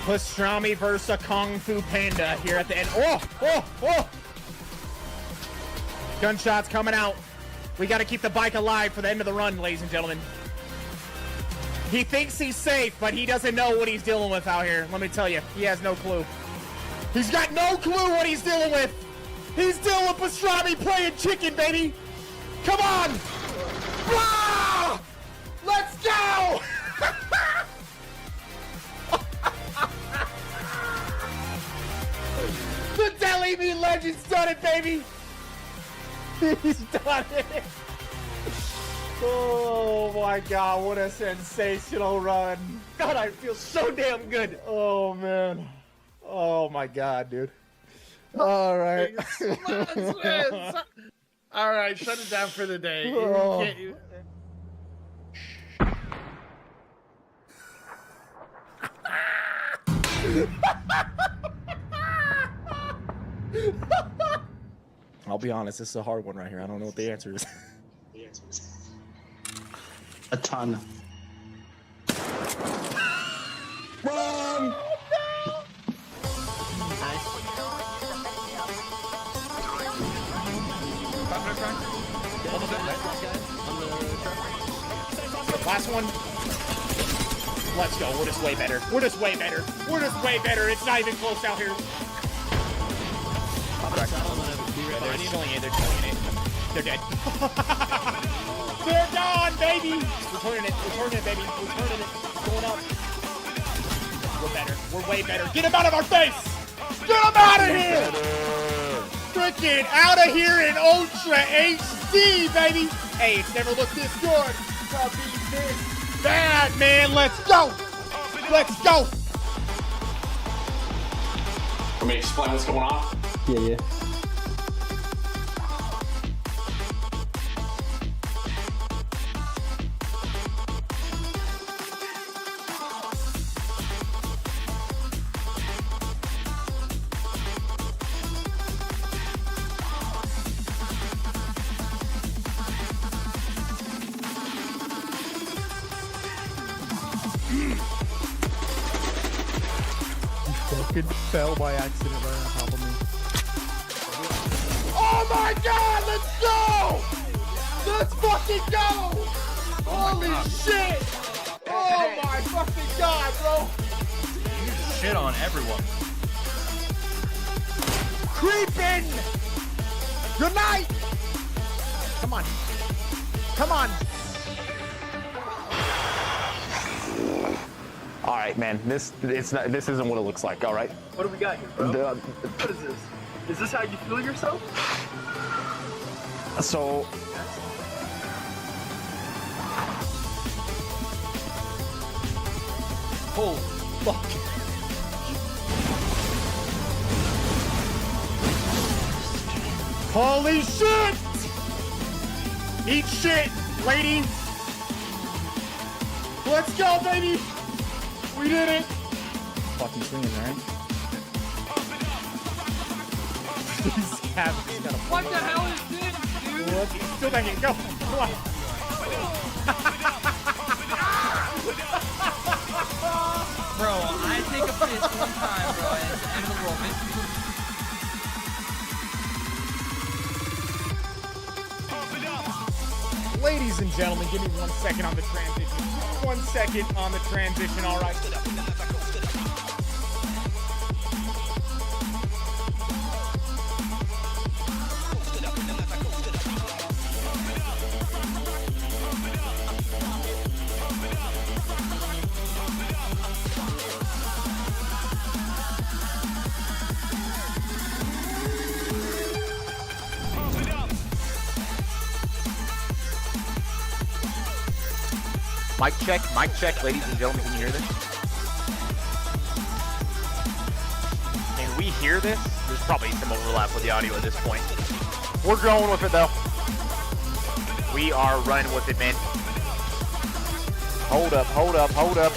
Pastrami versus a Kung Fu Panda here at the end. Oh! Gunshots coming out. We got to keep the bike alive for the end of the run, ladies and gentlemen. He thinks he's safe, but he doesn't know what he's dealing with out here. Let me tell you, he has no clue. He's got no clue what he's dealing with. He's dealing with pastrami playing chicken, baby. Come on. Ah! Let's go. The Deli Meat Legend's done it, baby. He's done it. Oh my God, what a sensational run. God, I feel so damn good. Oh man. Oh my God, dude. All right. All right, shut it down for the day. Oh. I'll be honest, this is a hard one right here. I don't know what the answer is. A ton. Wrong! Last one. Let's go. We're just way better. We're just way better. We're just way better. It's not even close out here. They're killing it. They're killing it. They're dead. They're gone, baby. We're turning it. We're turning it, baby. We're turning it. It's going up. We're better. We're way better. Get him out of our face. Get him out of here. Freaking out of here in Ultra HD, baby. Hey, it's never looked this good. I'll be this bad, man. Let's go. Let's go. Let me explain what's going on. Yeah. Fucking fell by accident right on top of me. Oh my God, let's go! Let's fucking go! Holy shit! Oh my fucking God, bro! You shit on everyone. Creeping! Good night! Come on. Come on. All right, man. This isn't what it looks like. All right. What do we got here, bro? What is this? Is this how you feel yourself? So. Oh, fuck. Holy shit! Eat shit, lady! Let's go, baby! We did it! Fucking swinging, right? What the hell is this, dude? What? Still banging, go! Come on! Bro, I take a piss one time, bro, and it's the end of the world. Ladies and gentlemen, give me 1 second on the transition. 1 second on the transition, all right? Mic check, ladies and gentlemen, can you hear this? Can we hear this? There's probably some overlap with the audio at this point. We're going with it though. We are running with it, man. Hold up, hold up, hold up.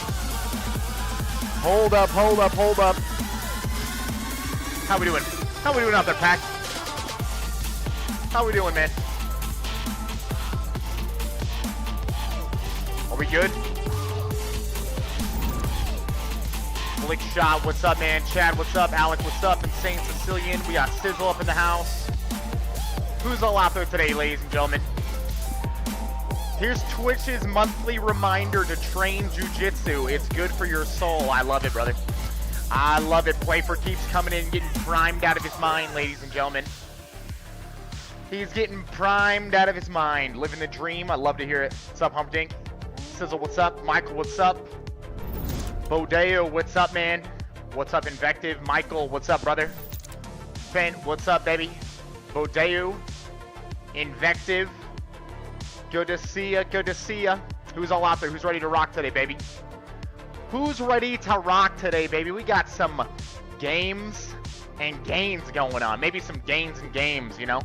Hold up, hold up, hold up. How we doing? How we doing out there, Pack? How we doing, man? Are we good? Blick Shot, what's up, man? Chad, what's up? Alec, what's up? Insane Sicilian, we got Sizzle up in the house. Who's all out there today, ladies and gentlemen? Here's Twitch's monthly reminder to train jiu-jitsu. It's good for your soul. I love it, brother. I love it. Playford keeps coming in, getting primed out of his mind, ladies and gentlemen. He's getting primed out of his mind. Living the dream. I love to hear it. What's up, Humpdink? Sizzle, what's up? Michael, what's up? Bodeo, what's up, man? What's up, Invective? Michael, what's up, brother? Fent, what's up, baby? Bodeo, Invective. Good to see ya, good to see ya. Who's all out there? Who's ready to rock today, baby? Who's ready to rock today, baby? We got some games and gains going on. Maybe some gains and games, you know?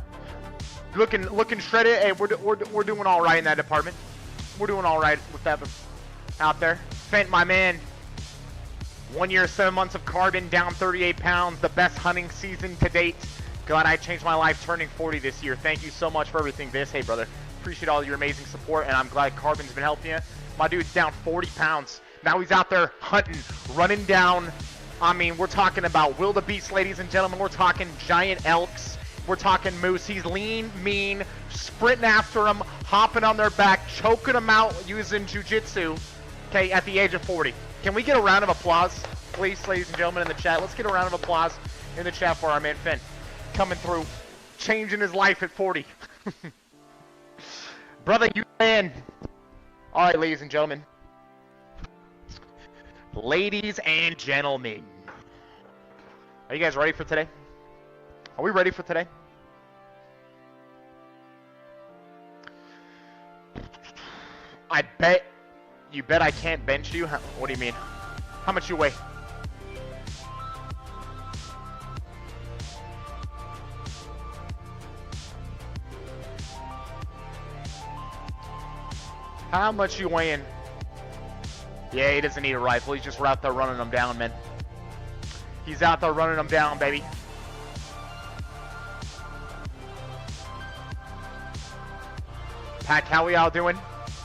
Looking shredded. Hey, we're doing all right in that department. We're doing all right with that out there. Fent, my man. 1 year, 7 months of carbon, down 38 pounds. The best hunting season to date. Glad I changed my life turning 40 this year. Thank you so much for everything, Viss. Hey, brother. Appreciate all your amazing support, and I'm glad carbon's been helping you. My dude's down 40 pounds. Now he's out there hunting, running down. I mean, we're talking about wildebeest, ladies and gentlemen. We're talking giant elks. We're talking moose. He's lean, mean, sprinting after them, hopping on their back, choking them out using jiu-jitsu, okay, at the age of 40. Can we get a round of applause, please, ladies and gentlemen, in the chat? Let's get a round of applause in the chat for our man Finn. Coming through, changing his life at 40. Brother, you man. All right, ladies and gentlemen. Ladies and gentlemen. Are you guys ready for today? Are we ready for today? You bet I can't bench you? What do you mean? How much you weigh? How much you weighing? Yeah, he doesn't need a rifle. He's just out there running them down, man. He's out there running them down, baby. Pack, how we all doing?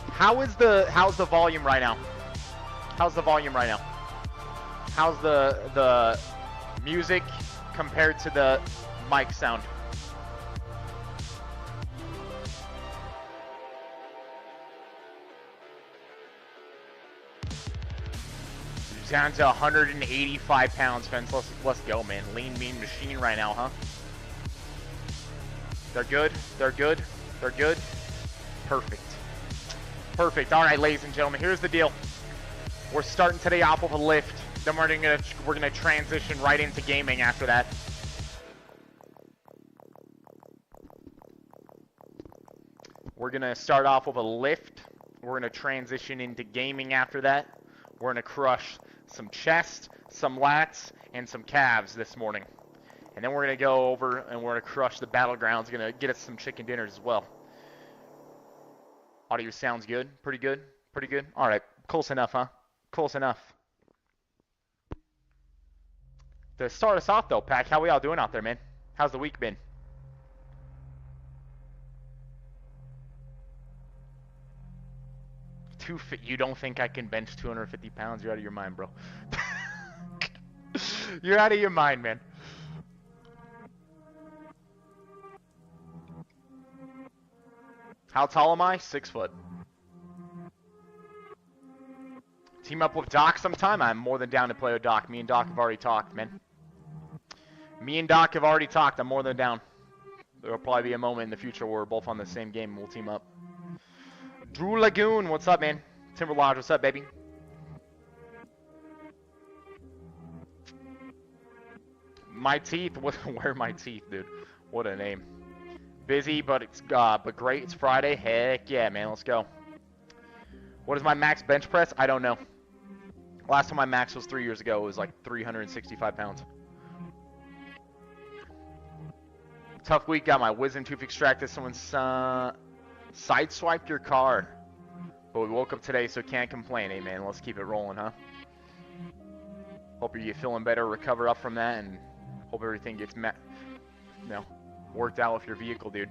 How's the volume right now? How's the volume right now? How's the music compared to the mic sound? Down to 185 pounds, Fence. Let's go, man. Lean, mean machine right now, huh? They're good. They're good. They're good. Perfect. Perfect. All right, ladies and gentlemen, here's the deal. We're starting today off with a lift. Then we're gonna transition right into gaming after that. We're gonna start off with a lift. We're gonna transition into gaming after that. We're gonna crush some chest, some lats, and some calves this morning. And then we're gonna go over and we're gonna crush the Battlegrounds. Gonna get us some chicken dinners as well. Audio sounds good? Pretty good? Pretty good? Alright, close enough, huh? Close enough. To start us off though, Pack, how we all doing out there, man? How's the week been? You don't think I can bench 250 pounds? You're out of your mind, bro. You're out of your mind, man. How tall am I? 6 foot. Team up with Doc sometime? I'm more than down to play with Doc. Me and Doc have already talked, man. Me and Doc have already talked. I'm more than down. There'll probably be a moment in the future where we're both on the same game and we'll team up. Drew Lagoon, what's up, man? Timber Lodge, what's up, baby? My teeth, where are my teeth, dude? What a name. Busy, but it's but great. It's Friday. Heck yeah, man. Let's go. What is my max bench press? I don't know. Last time my max was 3 years ago. It was like 365 pounds. Tough week. Got my wisdom tooth extracted. Someone's sideswiped your car. But we woke up today, so can't complain. Hey, man. Let's keep it rolling, huh? Hope you're feeling better. Recover up from that, and hope everything gets worked out with your vehicle, dude.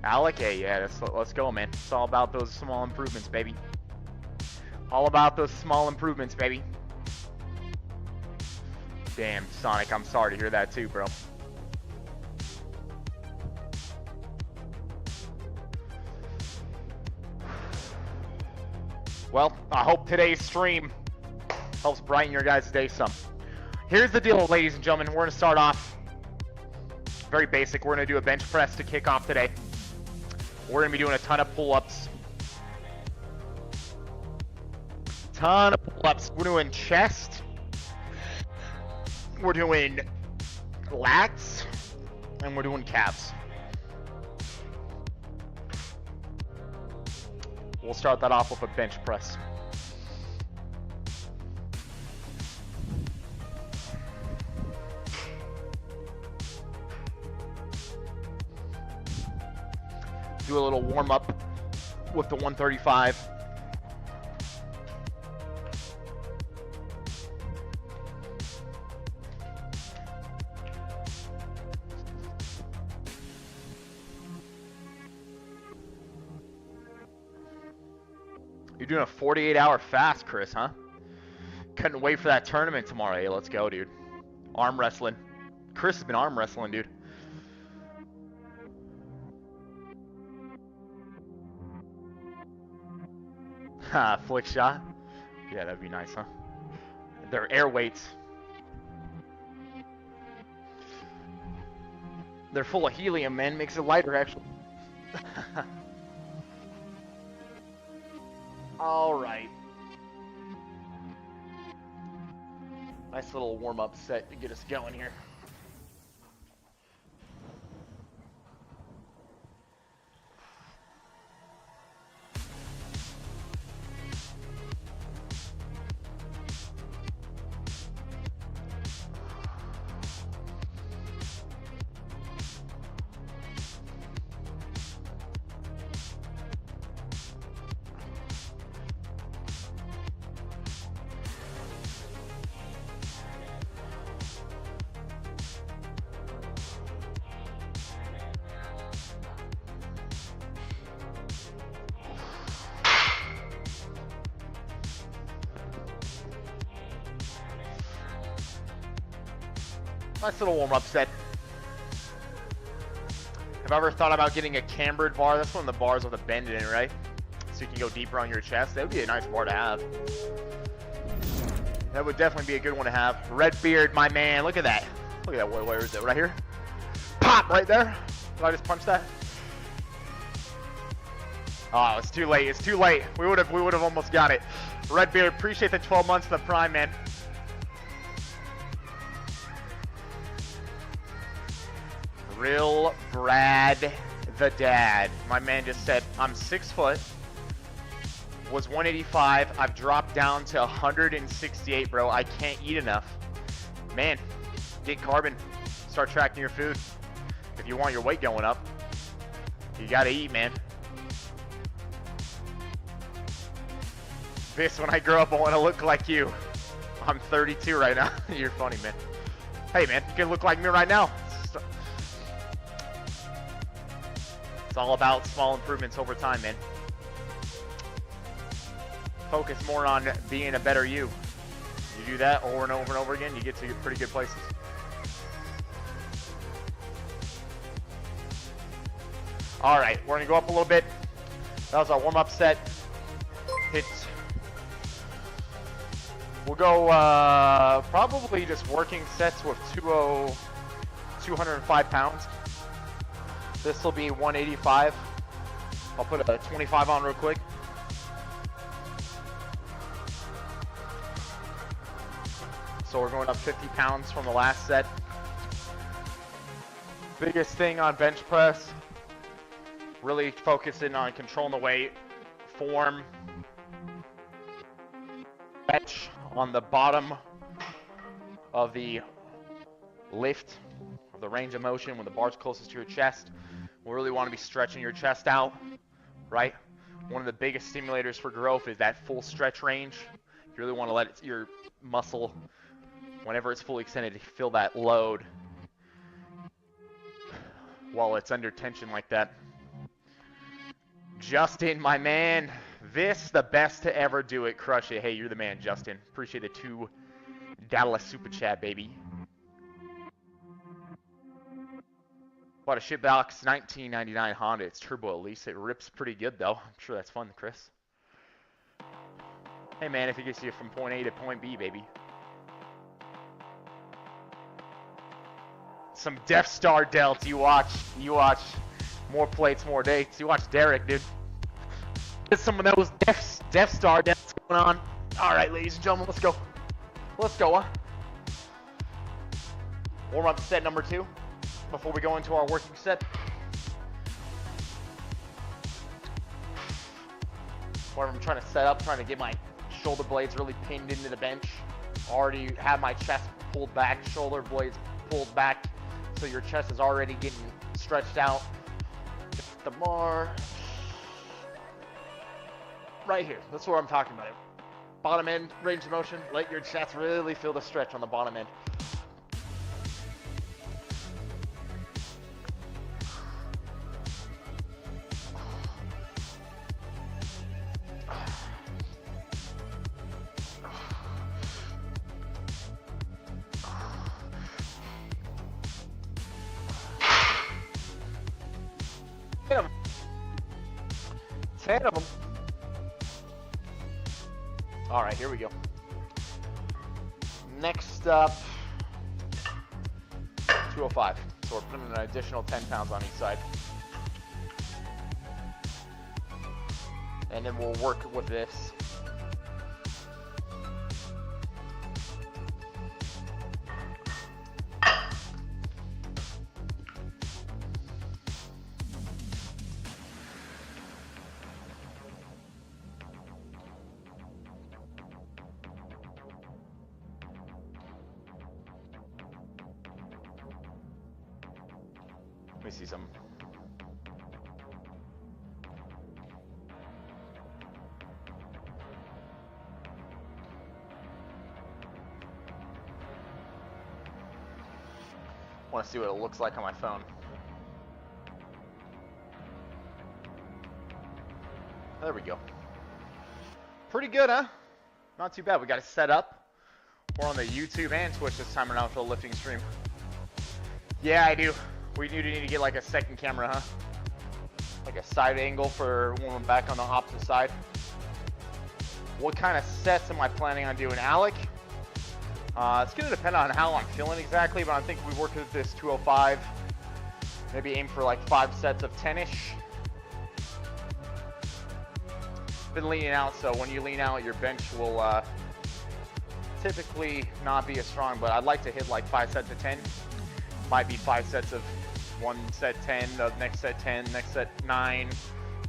Alec, hey, yeah, let's go, man. It's all about those small improvements, baby. All about those small improvements, baby. Damn, Sonic, I'm sorry to hear that too, bro. Well, I hope today's stream helps brighten your guys' day some. Here's the deal, ladies and gentlemen. We're going to start off very basic. We're going to do a bench press to kick off today. We're going to be doing a ton of pull-ups. We're doing chest. We're doing lats. And we're doing calves. We'll start that off with a bench press. Do a little warm up with the 135. You're doing a 48-hour fast, Chris, huh? Couldn't wait for that tournament tomorrow. Hey, let's go, dude. Arm wrestling. Chris has been arm wrestling, dude. Ha, flick shot. Yeah, that'd be nice, huh? They're air weights. They're full of helium, man. Makes it lighter, actually. All right. Nice little warm-up set to get us going here. Nice little warm-up set. Have I ever thought about getting a cambered bar? That's one of the bars with a bend in it, right? So you can go deeper on your chest. That would be a nice bar to have. That would definitely be a good one to have. Redbeard, my man. Look at that. Look at that. Where is it? Right here? Pop! Right there. Did I just punch that? Oh, it's too late. It's too late. We would have almost got it. Redbeard, appreciate the 12 months of the Prime, man. Real Brad the Dad. My man just said, I'm 6 foot, was 185. I've dropped down to 168, bro. I can't eat enough. Man, get carbon. Start tracking your food. If you want your weight going up, you gotta eat, man. Viss, when I grow up, I want to look like you. I'm 32 right now. You're funny, man. Hey, man, you can look like me right now. It's all about small improvements over time, man. Focus more on being a better you. You do that over and over and over again, you get to pretty good places. All right, we're gonna go up a little bit. That was our warm-up set. Hits. We'll go probably just working sets with 205 pounds. This will be 185. I'll put a 25 on real quick. So we're going up 50 pounds from the last set. Biggest thing on bench press, really focusing on controlling the weight, form, stretch on the bottom of the lift, of the range of motion when the bar's closest to your chest. We really want to be stretching your chest out, right? One of the biggest stimulators for growth is that full stretch range. You really want to let your muscle, whenever it's fully extended, feel that load while it's under tension like that. Justin, my man. Viss, the best to ever do it. Crush it. Hey, you're the man, Justin. Appreciate the $2 super chat, baby. Bought a shitbox 1999 Honda. It's turbo at least. It rips pretty good though. I'm sure that's fun, Chris. Hey man, if it gets you from point A to point B, baby. Some Death Star delts. You watch. More plates, more dates. You watch Derek, dude. Get some of those Death Star delts going on. All right, ladies and gentlemen, let's go. Let's go, huh? Warm up set number 2 before we go into our working set. Where I'm trying to set up, trying to get my shoulder blades really pinned into the bench. Already have my chest pulled back, shoulder blades pulled back, so your chest is already getting stretched out. The bar right here. That's what I'm talking about. Bottom end, range of motion. Let your chest really feel the stretch on the bottom end. Hit him. 10 of them. All right, here we go. Next up, 205. So we're putting an additional 10 pounds on each side. And then we'll work with this. Let me see some. Want to see what it looks like on my phone. There we go. Pretty good, huh? Not too bad. We got it set up. We're on the YouTube and Twitch this time around for the lifting stream. Yeah, I do. We do need to get like a second camera, huh? Like a side angle for when we're back on the opposite side. What kind of sets am I planning on doing, Alec? It's going to depend on how I'm feeling exactly, but I think we work with this 205. Maybe aim for like 5 sets of 10-ish. Been leaning out, so when you lean out, your bench will typically not be as strong, but I'd like to hit like 5 sets of 10. Might be 5 sets of 1 set 10, the next set 10, next set 9,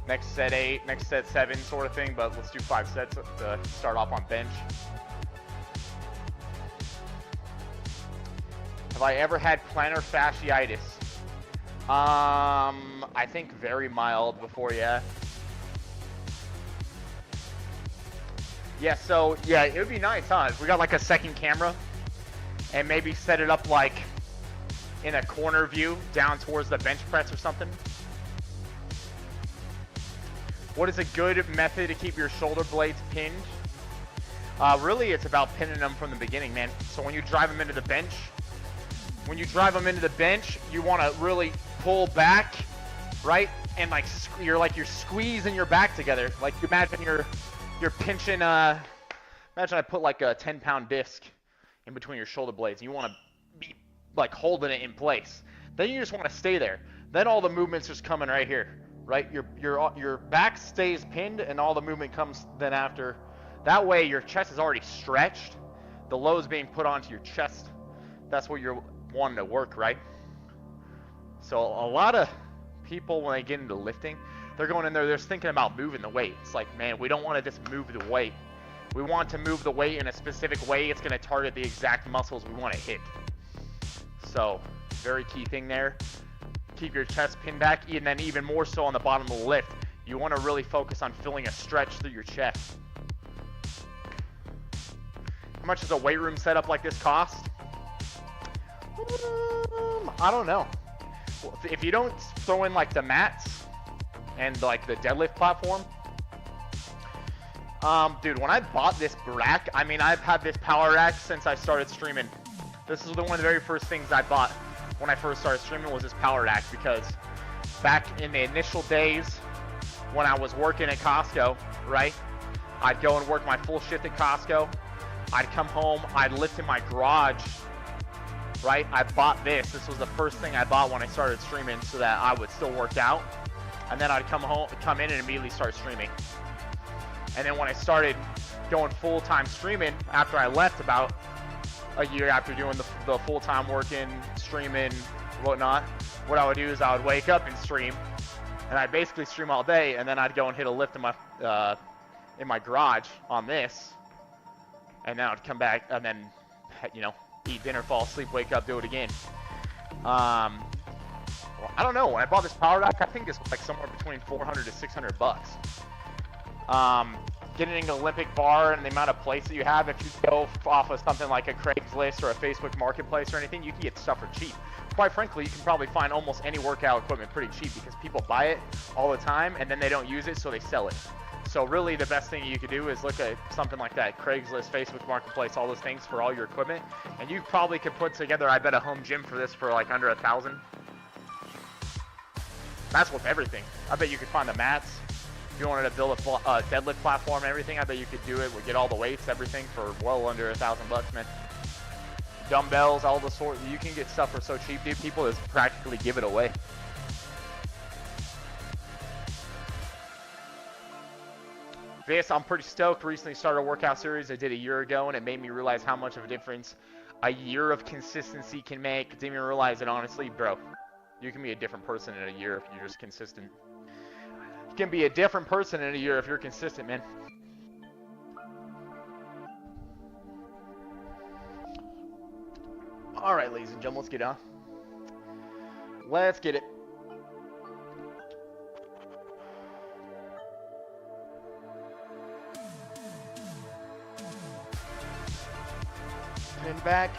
next set 8, next set 7 sort of thing, but let's do 5 sets to start off on bench. Have I ever had plantar fasciitis? I think very mild before, yeah. Yeah, so, yeah, it would be nice, huh? If we got like a second camera and maybe set it up like in a corner view down towards the bench press or something. What is a good method to keep your shoulder blades pinned? Really, it's about pinning them from the beginning, man. So when you drive them into the bench, you want to really pull back, right? And like you're squeezing your back together. Like you imagine you're pinching. Imagine I put like a 10-pound disc in between your shoulder blades. And you want to be like holding it in place. Then you just want to stay there. Then all the movement's just coming right here, right? Your back stays pinned and all the movement comes then after. That way your chest is already stretched. The load is being put onto your chest. That's what you're wanting to work, right? So a lot of people, when they get into lifting, they're going in there, they're just thinking about moving the weight. It's like, man, we don't want to just move the weight. We want to move the weight in a specific way. It's going to target the exact muscles we want to hit. So, very key thing there. Keep your chest pinned back, and then even more so on the bottom of the lift. You want to really focus on filling a stretch through your chest. How much does a weight room setup like this cost? I don't know. If you don't throw in like the mats and like the deadlift platform. Dude, when I bought this rack, I mean, I've had this power rack since I started streaming. This is one of the very first things I bought when I first started streaming was this power rack, because back in the initial days when I was working at Costco, right? I'd go and work my full shift at Costco. I'd come home, I'd lift in my garage, right? I bought this. This was the first thing I bought when I started streaming so that I would still work out. And then I'd come in and immediately start streaming. And then when I started going full-time streaming, after I left about a year after doing the full-time working, streaming, whatnot, what I would do is I would wake up and stream, and I'd basically stream all day, and then I'd go and hit a lift in my garage on this, and then I'd come back and then, you know, eat dinner, fall asleep, wake up, do it again. Well, I don't know. When I bought this power rack, I think it's like somewhere between 400 to 600 bucks. Getting an Olympic bar and the amount of plates that you have, if you go off of something like a Craigslist or a Facebook Marketplace or anything, you can get stuff for cheap. Quite frankly, you can probably find almost any workout equipment pretty cheap because people buy it all the time and then they don't use it, so they sell it. So really the best thing you could do is look at something like that, Craigslist, Facebook Marketplace, all those things for all your equipment, and you probably could put together, I bet, a home gym for this for like under $1,000. That's with everything. I bet you could find the mats. If you wanted to build a deadlift platform and everything, I bet you could do it. We'd get all the weights, everything for well under $1,000, man. Dumbbells, all the sort. You can get stuff for so cheap, dude. People just practically give it away. Viss, I'm pretty stoked. Recently started a workout series I did a year ago, and it made me realize how much of a difference a year of consistency can make. Didn't even realize it, honestly, bro. You can be a different person in a year if you're just consistent. You can be a different person in a year if you're consistent, man. All right, ladies and gentlemen, let's get on. Let's get it. Pin back.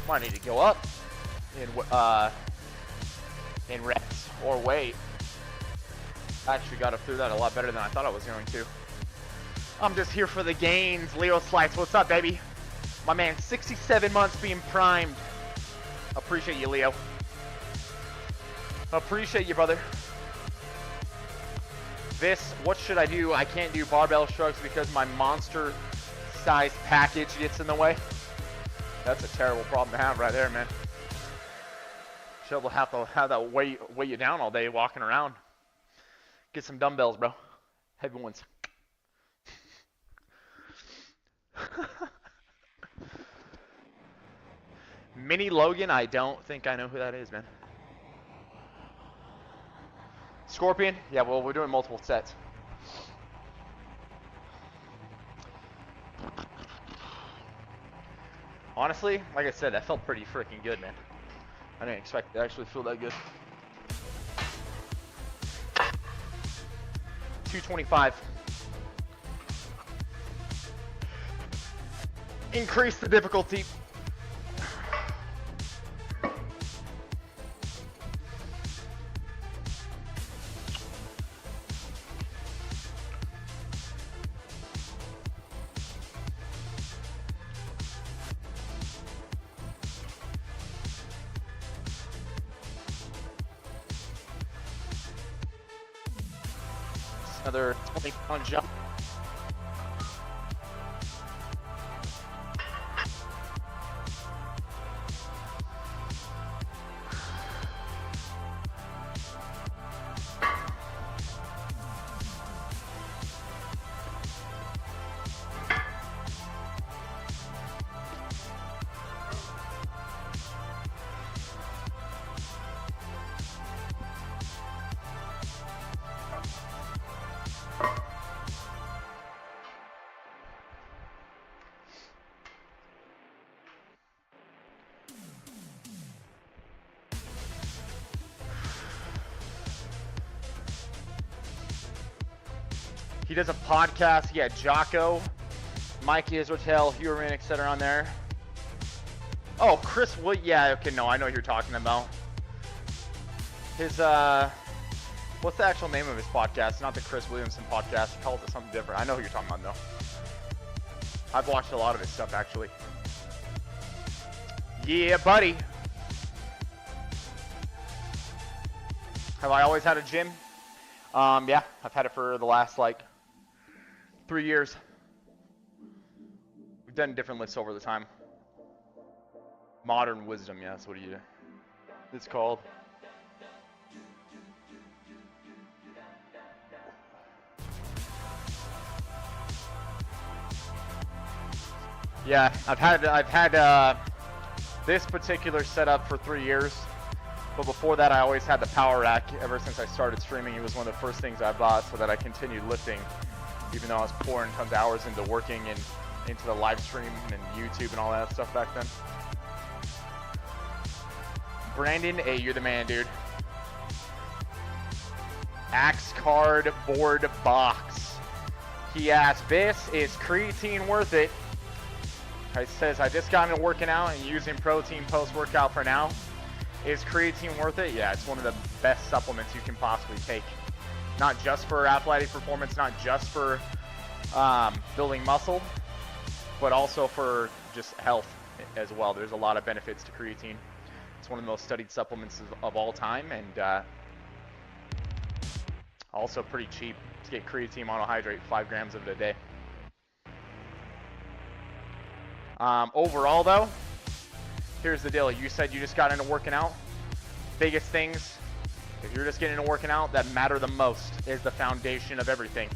Might need to go up in reps or weight. I actually got up through that a lot better than I thought I was going to. I'm just here for the gains. Leo Slice, what's up, baby? My man, 67 months being primed. Appreciate you, Leo. Appreciate you, brother. Viss, what should I do? I can't do barbell shrugs because my monster size package gets in the way. That's a terrible problem to have right there, man. She'll have to have that weigh you down all day walking around. Get some dumbbells, bro. Heavy ones. Mini Logan, I don't think I know who that is, man. Scorpion? Yeah, well, we're doing multiple sets. Honestly, like I said, that felt pretty freaking good, man. I didn't expect it to actually feel that good. 225. Increase the difficulty. Another 20-pound jump. He does a podcast. Yeah, Jocko, Mikey Israel, Huron, etc. on there. Oh, Chris Wood. Yeah, okay, no, I know what you're talking about. His, what's the actual name of his podcast? Not the Chris Williamson podcast. He calls it something different. I know who you're talking about, though. I've watched a lot of his stuff, actually. Yeah, buddy. Have I always had a gym? Yeah, I've had it for the last, like, 3 years. We've done different lifts over the time. Modern wisdom, yeah, that's what it's called. Yeah, I've had this particular setup for 3 years, but before that I always had the power rack. Ever since I started streaming, it was one of the first things I bought so that I continued lifting, even though I was pouring tons of hours into working and into the live stream and YouTube and all that stuff back then. Brandon, hey, you're the man, dude. Axe card board box. He asked, Biss, is creatine worth it? He says, I just got into working out and using protein post-workout for now. Is creatine worth it? Yeah, it's one of the best supplements you can possibly take. Not just for athletic performance, not just for building muscle, but also for just health as well. There's a lot of benefits to creatine. It's one of the most studied supplements of all time, and also pretty cheap to get creatine monohydrate, 5 grams of it a day. Overall though, here's the deal. You said you just got into working out. Biggest things, if you're just getting into working out, that matter the most is the foundation of everything.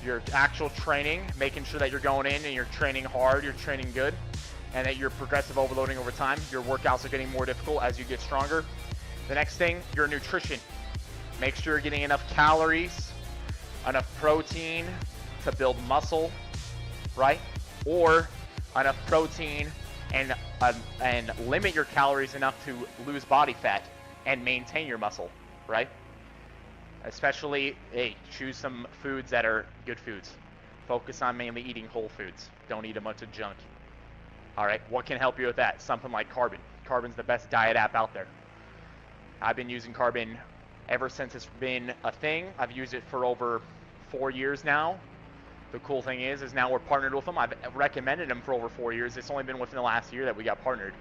Your actual training, making sure that you're going in and you're training hard, you're training good, and that you're progressive overloading over time. Your workouts are getting more difficult as you get stronger. The next thing, your nutrition. Make sure you're getting enough calories, enough protein to build muscle, right? Or enough protein and limit your calories enough to lose body fat and maintain your muscle, right? Especially, hey, choose some foods that are good foods. Focus on mainly eating whole foods. Don't eat a bunch of junk. All right, what can help you with that? Something like Carbon. Carbon's the best diet app out there. I've been using Carbon ever since it's been a thing. I've used it for over 4 years now. The cool thing is now we're partnered with them. I've recommended them for over 4 years. It's only been within the last year that we got partnered.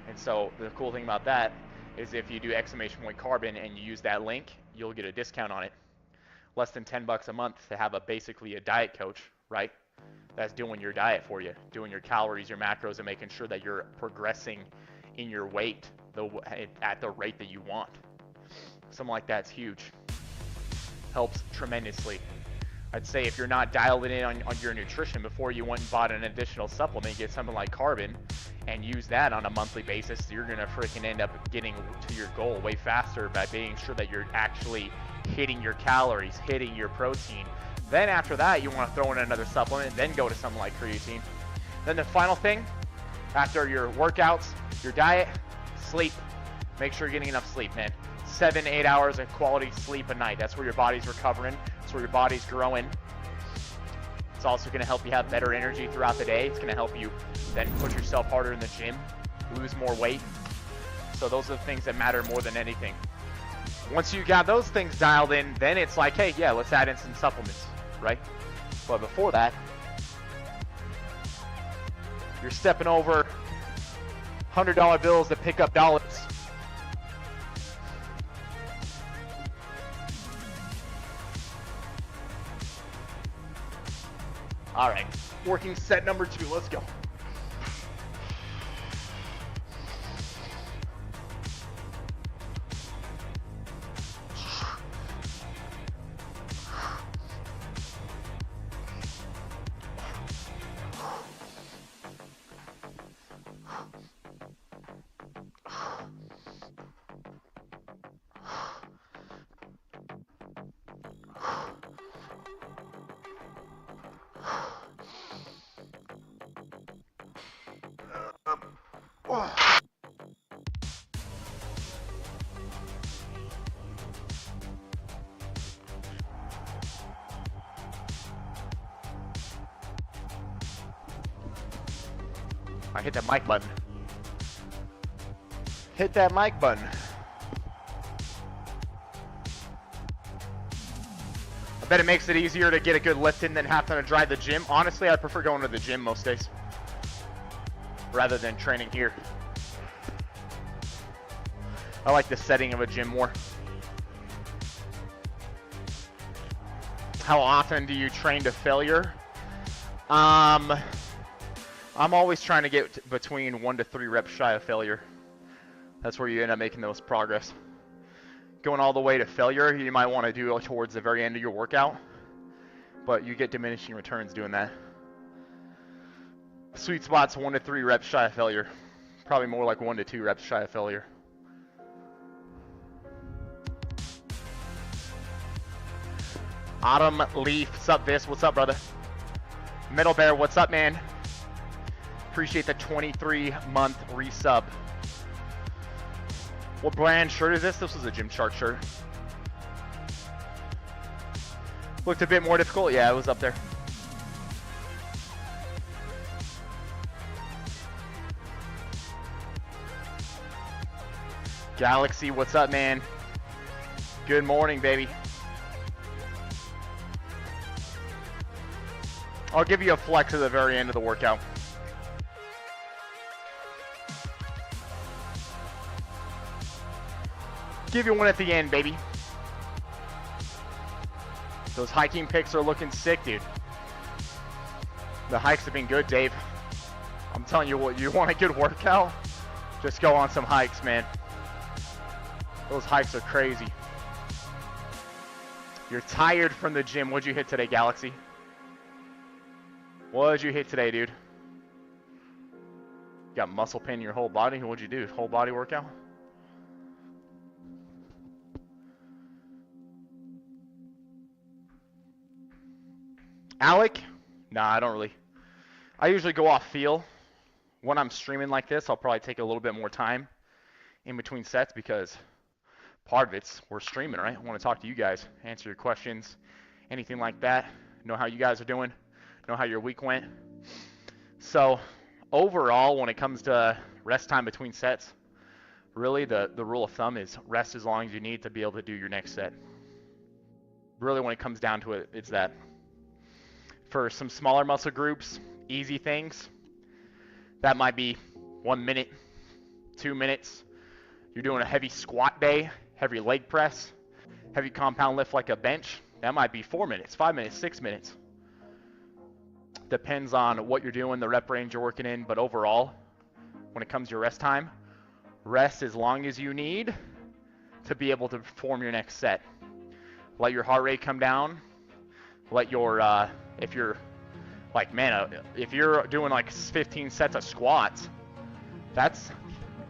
And so the cool thing about that is if you do !Carbon and you use that link, you'll get a discount on it. Less than $10 a month to have basically a diet coach, right? That's doing your diet for you, doing your calories, your macros, and making sure that you're progressing in your weight at the rate that you want. Something like that's huge. Helps tremendously. I'd say if you're not dialed in on your nutrition before you went and bought an additional supplement, get something like Carbon and use that on a monthly basis, you're going to freaking end up getting to your goal way faster by being sure that you're actually hitting your calories, hitting your protein. Then after that, you want to throw in another supplement, then go to something like creatine. Then the final thing, after your workouts, your diet, sleep. Make sure you're getting enough sleep, man. 7 to 8 hours of quality sleep a night. That's where your body's recovering. That's where your body's growing. It's also going to help you have better energy throughout the day. It's going to help you then push yourself harder in the gym, lose more weight. So those are the things that matter more than anything. Once you got those things dialed in, then it's like, hey, yeah, let's add in some supplements, right? But before that, you're stepping over $100 bills to pick up dollars. All right, working set number 2, let's go. I hit that mic button. Hit that mic button. I bet it makes it easier to get a good lift in than having to drive the gym. Honestly, I prefer going to the gym most days rather than training here. I like the setting of a gym more. How often do you train to failure? I'm always trying to get between 1 to 3 reps shy of failure. That's where you end up making the most progress. Going all the way to failure, you might want to do it towards the very end of your workout, but you get diminishing returns doing that. Sweet spot's 1 to 3 reps shy of failure. Probably more like 1 to 2 reps shy of failure. Autumn Leaf, what's up, Viss? What's up, brother? Metal Bear, what's up, man? Appreciate the 23-month resub. What brand shirt is this? This was a Gymshark shirt. Looked a bit more difficult. Yeah, it was up there. Galaxy, what's up, man? Good morning, baby. I'll give you a flex at the very end of the workout. Give you one at the end, baby. Those hiking pics are looking sick, dude. The hikes have been good, Dave. I'm telling you what, you want a good workout? Just go on some hikes, man. Those hikes are crazy. You're tired from the gym. What'd you hit today, Galaxy? What'd you hit today, dude? You got muscle pain in your whole body? What'd you do? Whole body workout? Alec? Nah, I don't really. I usually go off feel. When I'm streaming like this, I'll probably take a little bit more time in between sets because part of it's we're streaming, right? I want to talk to you guys, answer your questions, anything like that. Know how you guys are doing. Know how your week went. So overall, when it comes to rest time between sets, really the rule of thumb is rest as long as you need to be able to do your next set. Really, when it comes down to it, it's that. For some smaller muscle groups, easy things, that might be 1 minute, 2 minutes. You're doing a heavy squat day, heavy leg press, heavy compound lift like a bench, that might be 4 minutes, 5 minutes, 6 minutes. Depends on what you're doing, the rep range you're working in, but overall, when it comes to your rest time, rest as long as you need to be able to perform your next set. Let your heart rate come down. Let your, if you're like, man, if you're doing like 15 sets of squats,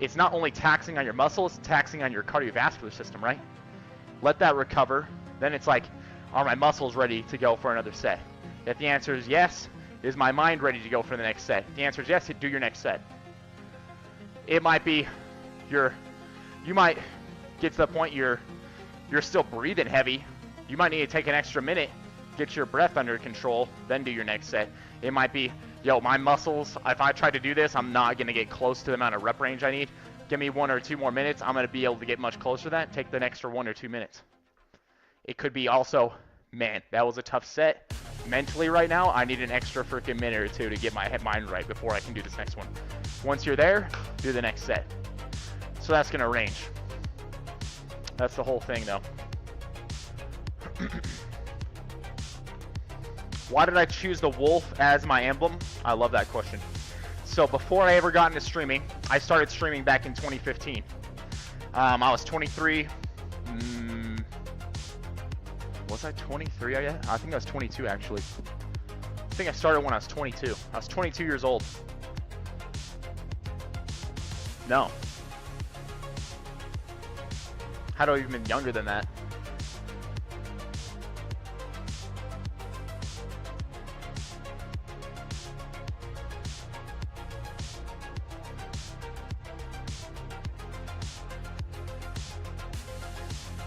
it's not only taxing on your muscles, it's taxing on your cardiovascular system, right? Let that recover. Then it's like, are my muscles ready to go for another set? If the answer is yes, is my mind ready to go for the next set? If the answer is yes, do your next set. It might be you might get to the point you're still breathing heavy. You might need to take an extra minute, get your breath under control, then do your next set. It might be, yo, my muscles, if I try to do this, I'm not going to get close to the amount of rep range I need. Give me 1 or 2 more minutes. I'm going to be able to get much closer to that. Take the extra 1 or 2 minutes. It could be also, man, that was a tough set. Mentally right now, I need an extra freaking minute or 2 to get my mind right before I can do this next one. Once you're there, do the next set. So that's going to range. That's the whole thing, though. Why did I choose the wolf as my emblem? I love that question. So before I ever got into streaming, I started streaming back in 2015. I was 23. Was I 23 yet? I think I was 22 actually. I think I started when I was 22. I was 22 years old. No. How do I even been younger than that?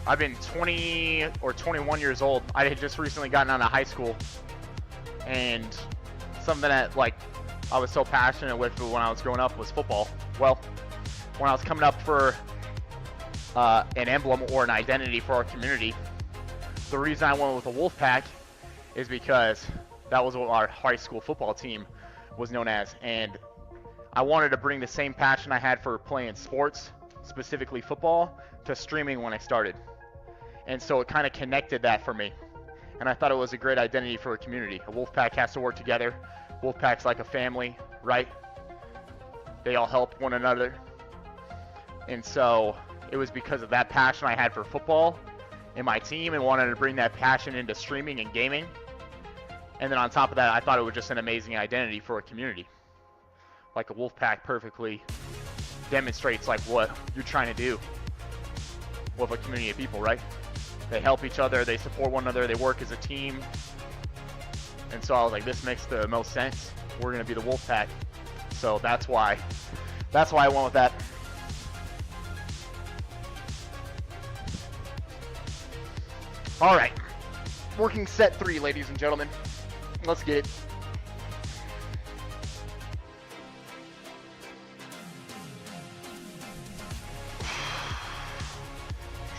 I've been 20 or 21 years old. I had just recently gotten out of high school. And something that, like, I was so passionate with when I was growing up was football. Well, when I was coming up for an emblem or an identity for our community, the reason I went with the Wolfpack is because that was what our high school football team was known as, and I wanted to bring the same passion I had for playing sports, specifically football, to streaming when I started. And so it kind of connected that for me. And I thought it was a great identity for a community. A Wolfpack has to work together. Wolfpack's like a family, right? They all help one another. And so it was because of that passion I had for football in my team and wanted to bring that passion into streaming and gaming. And then on top of that, I thought it was just an amazing identity for a community. Like a Wolfpack perfectly demonstrates like what you're trying to do with a community of people, right? They help each other, they support one another, they work as a team. And so I was like, this makes the most sense. We're gonna be the Wolfpack. So that's why I went with that. All right, working set 3, ladies and gentlemen. Let's get it.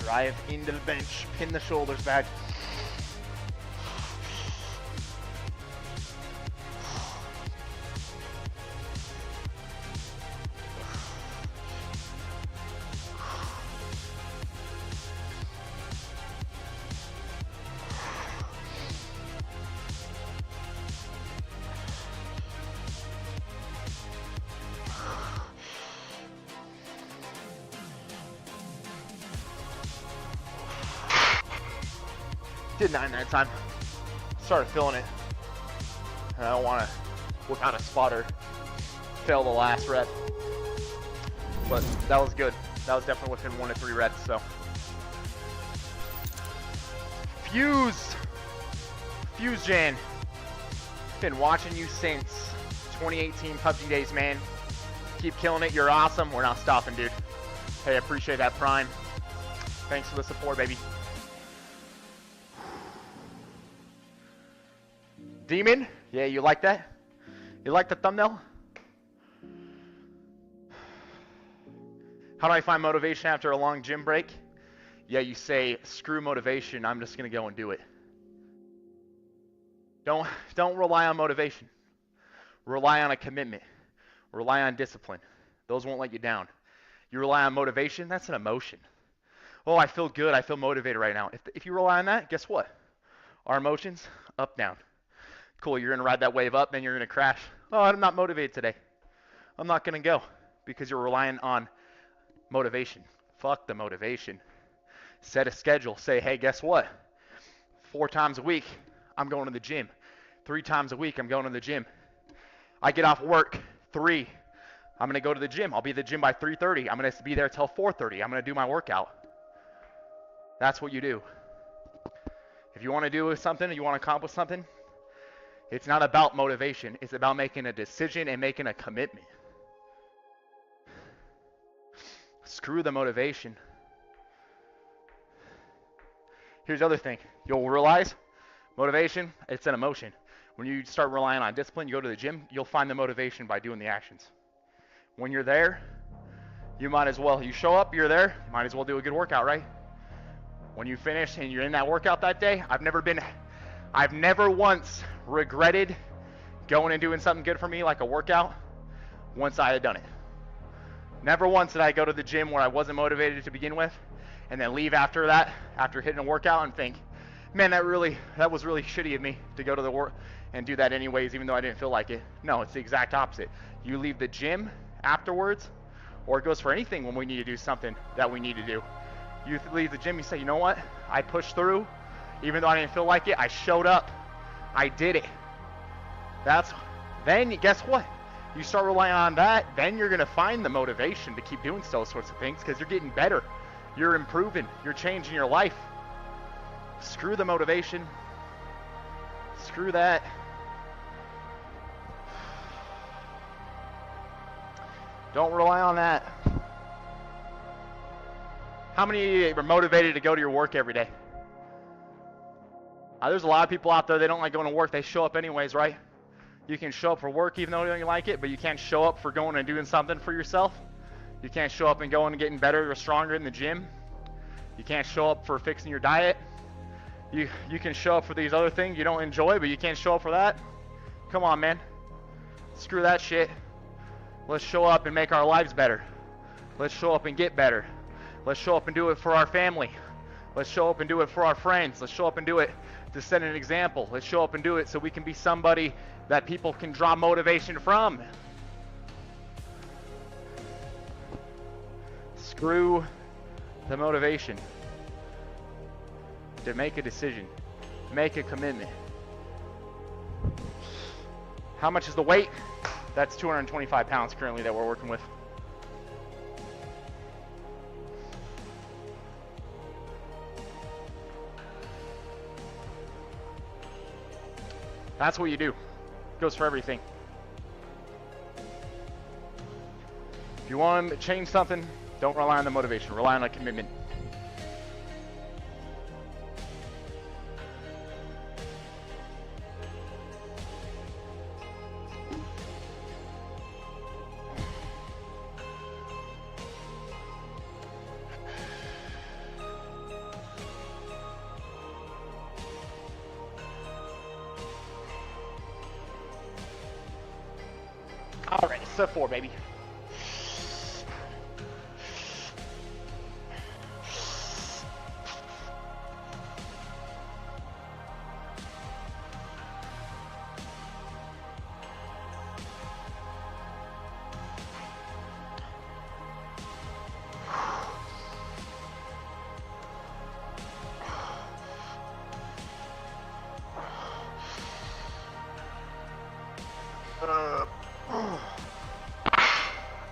Drive into the bench, pin the shoulders back. Did 9 that time. Started feeling it. And I don't want to look out a spotter. Fail the last rep. But that was good. That was definitely within 1 to 3 reps, so. Fuse Jan. Been watching you since 2018 PUBG days, man. Keep killing it. You're awesome. We're not stopping, dude. Hey, I appreciate that, Prime. Thanks for the support, baby. Demon? Yeah, you like that? You like the thumbnail? How do I find motivation after a long gym break? Yeah, you say, screw motivation, I'm just gonna go and do it. Don't rely on motivation. Rely on a commitment. Rely on discipline. Those won't let you down. You rely on motivation, that's an emotion. Oh, I feel good, I feel motivated right now. If you rely on that, guess what? Our emotions, up, down. Cool, you're gonna ride that wave up, then you're gonna crash. Oh, I'm not motivated today. I'm not gonna go because you're relying on motivation. Fuck the motivation. Set a schedule. Say, hey, guess what? 4 times a week, I'm going to the gym. 3 times a week, I'm going to the gym. I get off work, 3. I'm gonna go to the gym. I'll be at the gym by 3:30. I'm gonna be there till 4:30. I'm gonna do my workout. That's what you do. If you wanna do something, you wanna accomplish something, it's not about motivation. It's about making a decision and making a commitment. Screw the motivation. Here's the other thing. You'll realize motivation, it's an emotion. When you start relying on discipline, you go to the gym, you'll find the motivation by doing the actions. When you're there, you might as well, you show up, you're there, you might as well do a good workout, right? When you finish and you're in that workout that day, I've never once regretted going and doing something good for me like a workout once I had done it. Never once did I go to the gym where I wasn't motivated to begin with and then leave after that, after hitting a workout, and think, man, that was really shitty of me to go to the work and do that anyways, even though I didn't feel like it. No, it's the exact opposite. You leave the gym afterwards, or it goes for anything when we need to do something that we need to do. You leave the gym, you say, you know what? I pushed through. Even though I didn't feel like it, I showed up. I did it. Then guess what? You start relying on that, then you're gonna find the motivation to keep doing those sorts of things because you're getting better. You're improving. You're changing your life. Screw the motivation. Screw that. Don't rely on that. How many are motivated to go to your work every day? There's a lot of people out there, they don't like going to work. They show up anyways, right? You can show up for work even though you don't like it, but you can't show up for going and doing something for yourself. You can't show up and going and getting better or stronger in the gym. You can't show up for fixing your diet. You can show up for these other things you don't enjoy, but you can't show up for that. Come on, man. Screw that shit. Let's show up and make our lives better. Let's show up and get better. Let's show up and do it for our family. Let's show up and do it for our friends. Let's show up and do it to set an example. Let's show up and do it so we can be somebody that people can draw motivation from. Screw the motivation. To make a decision. Make a commitment. How much is the weight? That's 225 pounds currently that we're working with. That's what you do. Goes for everything. If you want to change something, don't rely on the motivation. Rely on a commitment. All right, set 4, baby.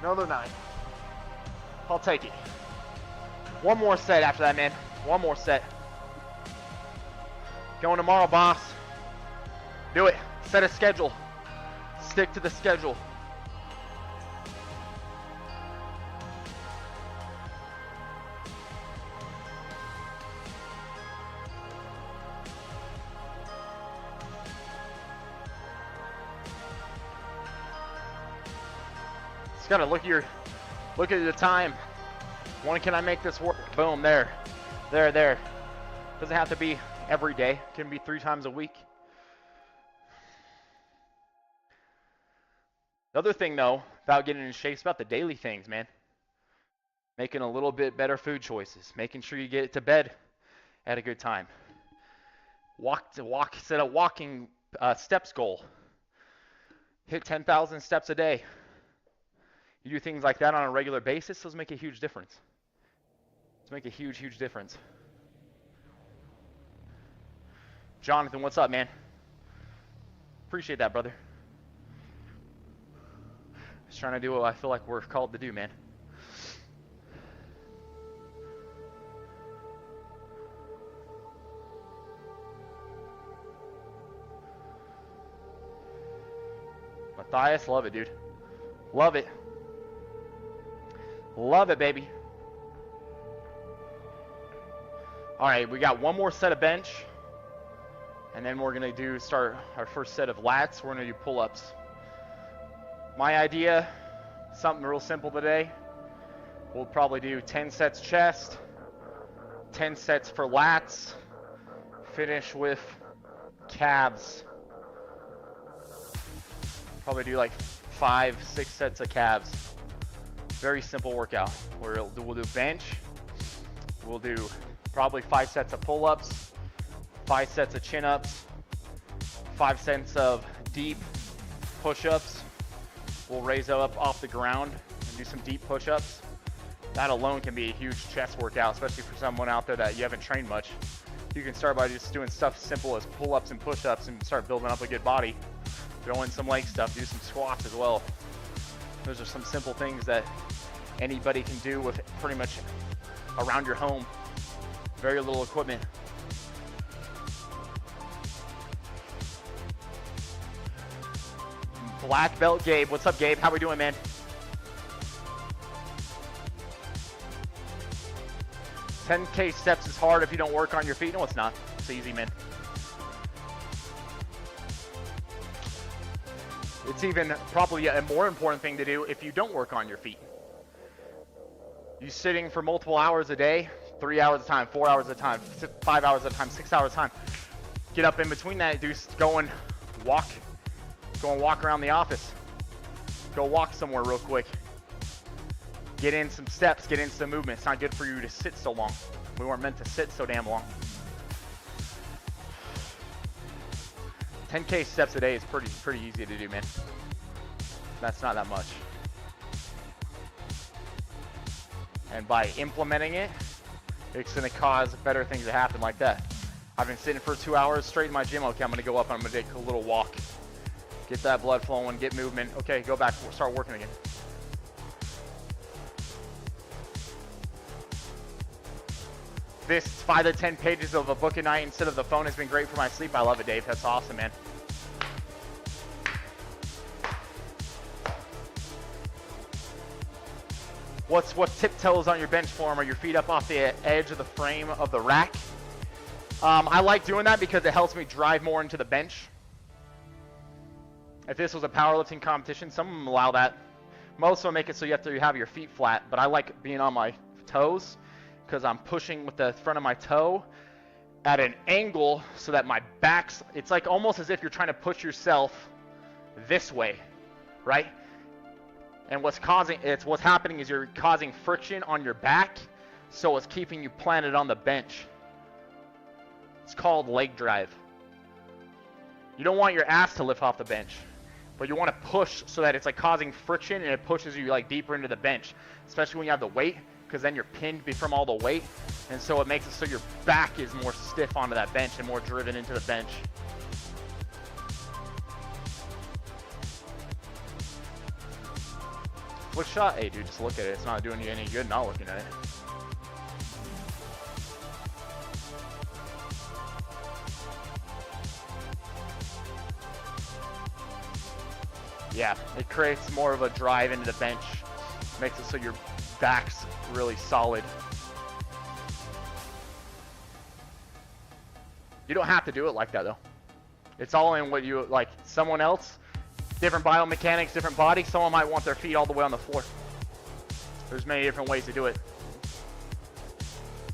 Another 9. I'll take it. One more set after that, man. One more set. Going tomorrow, boss. Do it. Set a schedule. Stick to the schedule. Gotta look at the time. When can I make this work? Boom, there. Doesn't have to be every day. It can be 3 times a week. The other thing though, without getting in shape, is about the daily things, man. Making a little bit better food choices. Making sure you get to bed at a good time. Set a walking steps goal. Hit 10,000 steps a day. You do things like that on a regular basis, those make a huge difference. Those make a huge, huge difference. Jonathan, what's up, man? Appreciate that, brother. Just trying to do what I feel like we're called to do, man. Matthias, love it, dude. Love it. Love it, baby. All right, we got one more set of bench. And then we're going to start our first set of lats. We're going to do pull-ups. My idea, something real simple today. We'll probably do 10 sets chest, 10 sets for lats, finish with calves. Probably do like 5-6 sets of calves. Very simple workout. We'll do bench. We'll do probably 5 sets of pull-ups, 5 sets of chin-ups, 5 sets of deep push-ups. We'll raise up off the ground and do some deep push-ups. That alone can be a huge chest workout, especially for someone out there that you haven't trained much. You can start by just doing stuff simple as pull-ups and push-ups and start building up a good body. Throw in some leg stuff, do some squats as well. Those are some simple things that anybody can do with pretty much around your home. Very little equipment. Black belt Gabe. What's up, Gabe? How we doing, man? $10K steps is hard if you don't work on your feet. No, it's not. It's easy, man. It's even probably a more important thing to do if you don't work on your feet. You sitting for multiple hours a day, 3 hours at a time, 4 hours at a time, 5 hours at a time, 6 hours at a time. Get up in between that, go and walk around the office. Go walk somewhere real quick. Get in some steps, get in some movement. It's not good for you to sit so long. We weren't meant to sit so damn long. 10K steps a day is pretty easy to do, man. That's not that much. And by implementing it, it's gonna cause better things to happen like that. I've been sitting for 2 hours straight in my gym. Okay, I'm gonna go up and I'm gonna take a little walk. Get that blood flowing, get movement. Okay, go back, start working again. This 5 to 10 pages of a book a night instead of the phone has been great for my sleep. I love it, Dave. That's awesome, man. What tiptoes on your bench form? Are your feet up off the edge of the frame of the rack? I like doing that because it helps me drive more into the bench. If this was a powerlifting competition, some of them allow that. Most of them make it so you have to have your feet flat, but I like being on my toes because I'm pushing with the front of my toe at an angle so that my back's, it's like almost as if you're trying to push yourself this way, right? And what's happening is you're causing friction on your back, so it's keeping you planted on the bench. It's called leg drive. You don't want your ass to lift off the bench, but you want to push so that it's like causing friction and it pushes you like deeper into the bench, especially when you have the weight, because then you're pinned from all the weight, and so it makes it so your back is more stiff onto that bench and more driven into the bench. Flick shot? Hey dude, just look at it. It's not doing you any good not looking at it. Yeah, it creates more of a drive into the bench. Makes it so your back's really solid. You don't have to do it like that though. It's all in what you like. Someone else, different biomechanics, different body. Someone might want their feet all the way on the floor. There's many different ways to do it.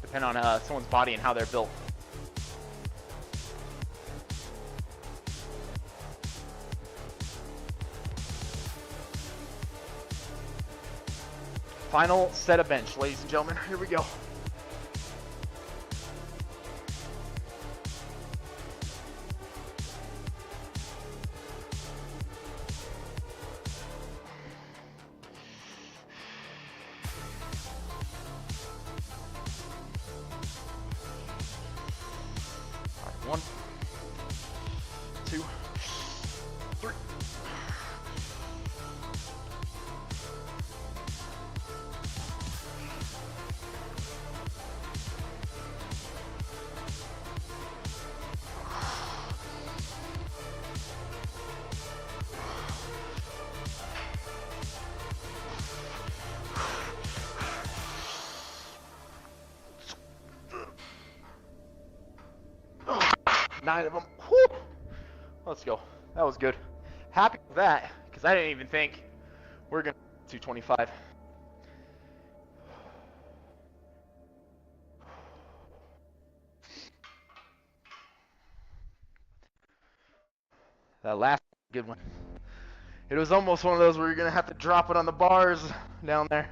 Depending on someone's body and how they're built. Final set of bench, ladies and gentlemen. Here we go. All right, 1, 2, 3. Nine of them. Whew. Let's go. That was good. Happy with that, because I didn't even think we're going to 225. That last good one. It was almost one of those where you're going to have to drop it on the bars down there.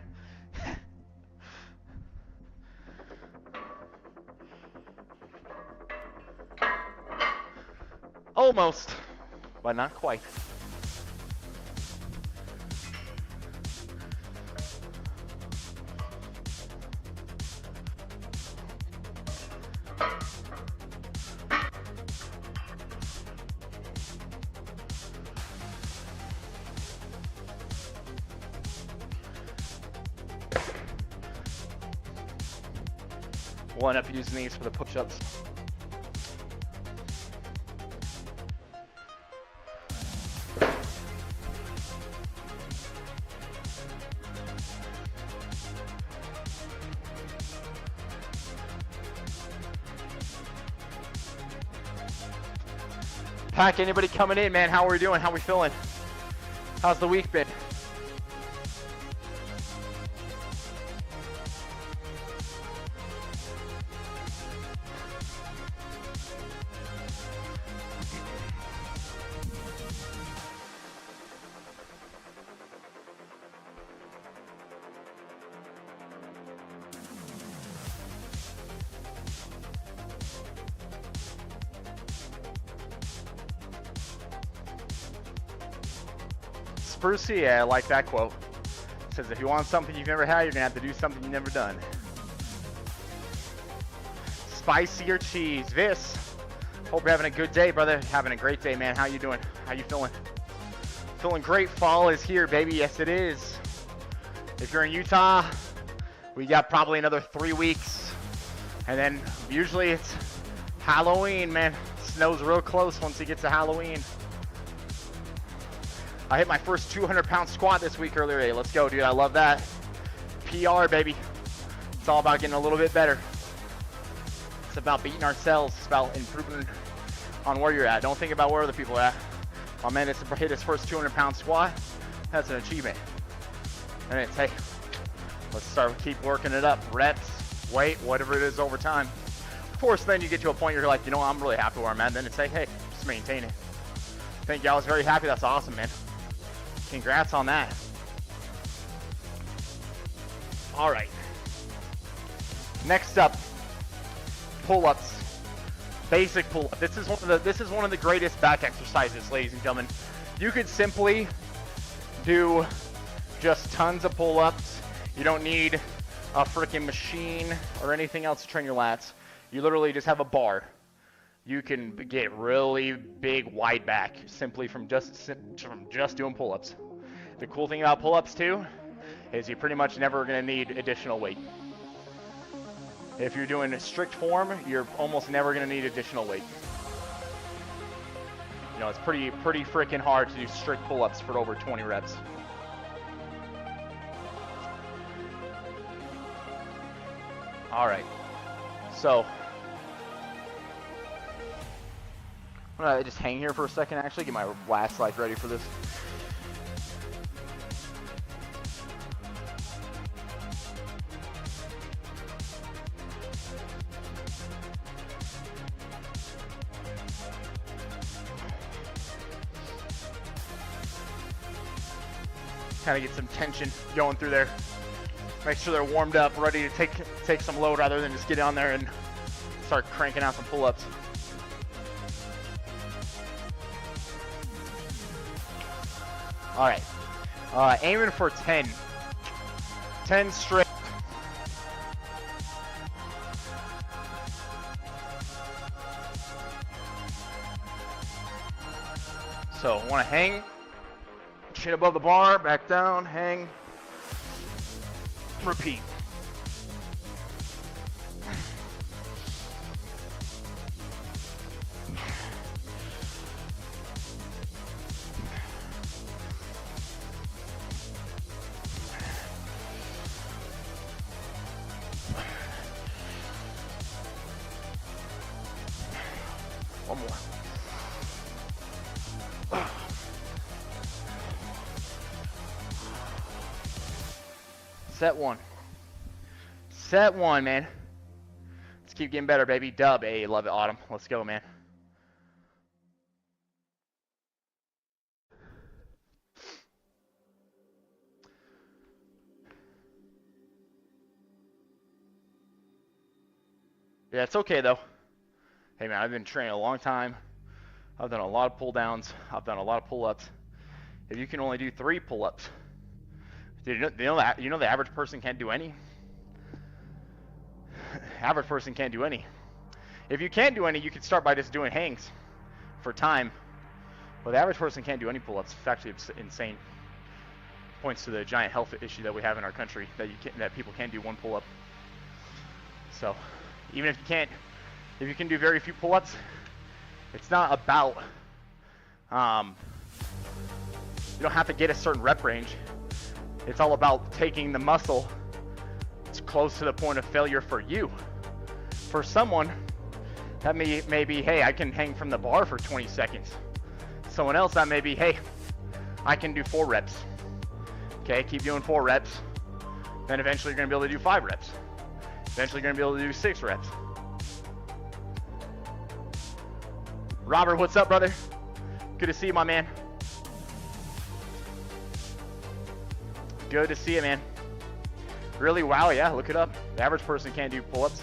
Almost, but not quite. We'll end up using these for the push-ups. Pack, anybody coming in, man? How are we doing? How are we feeling? How's the week been? Sprucey, yeah, I like that quote. It says, if you want something you've never had, you're gonna have to do something you've never done. Spicier cheese. Viss, hope you're having a good day, brother. Having a great day, man. How you doing? How you feeling? Feeling great. Fall is here, baby. Yes, it is. If you're in Utah, we got probably another 3 weeks. And then usually it's Halloween, man. Snow's real close once it gets to Halloween. I hit my first 200-pound squat this week earlier today. Let's go, dude. I love that. PR, baby. It's all about getting a little bit better. It's about beating ourselves. It's about improving on where you're at. Don't think about where other people are at. My man has hit his first 200-pound squat. That's an achievement. And it's, hey, let's keep working it up. Reps, weight, whatever it is over time. Of course, then you get to a point you're like, you know what, I'm really happy where I'm at. Then it's like, hey, just maintain it. Thank you. I was very happy. That's awesome, man. Congrats on that. All right. Next up, pull-ups. Basic pull-up. This is one of the greatest back exercises, ladies and gentlemen. You could simply do just tons of pull-ups. You don't need a freaking machine or anything else to train your lats. You literally just have a bar. You can get really big wide back simply from just doing pull-ups. The cool thing about pull-ups too is you're pretty much never going to need additional weight. If you're doing a strict form, you're almost never going to need additional weight. You know, it's pretty freaking hard to do strict pull-ups for over 20 reps. All right, so I'm gonna just hang here for a second, actually, get my last slide ready for this. Kind of get some tension going through there. Make sure they're warmed up, ready to take some load rather than just get on there and start cranking out some pull-ups. All right, aiming for 10. 10 straight. So, want to hang, chin above the bar, back down, hang, repeat. One more. Set one. Set one, man. Let's keep getting better, baby. Dub. Hey, love it, Autumn. Let's go, man. Yeah, it's okay, though. Hey, man, I've been training a long time. I've done a lot of pull downs. I've done a lot of pull-ups. If you can only do 3 pull-ups, you know the average person can't do any? Average person can't do any. If you can't do any, you could start by just doing hangs for time. But the average person can't do any pull-ups. It's actually insane. Points to the giant health issue that we have in our country, that people can't do 1 pull-up. So, even if you can do very few pull-ups, it's not about, you don't have to get a certain rep range. It's all about taking the muscle as close to the point of failure for you. For someone, that may be, hey, I can hang from the bar for 20 seconds. Someone else, that may be, hey, I can do 4 reps. Okay, keep doing 4 reps. Then eventually you're gonna be able to do 5 reps. Eventually you're gonna be able to do 6 reps. Robert, what's up, brother? Good to see you, my man. Good to see you, man. Really? Wow, yeah, look it up. The average person can't do pull-ups.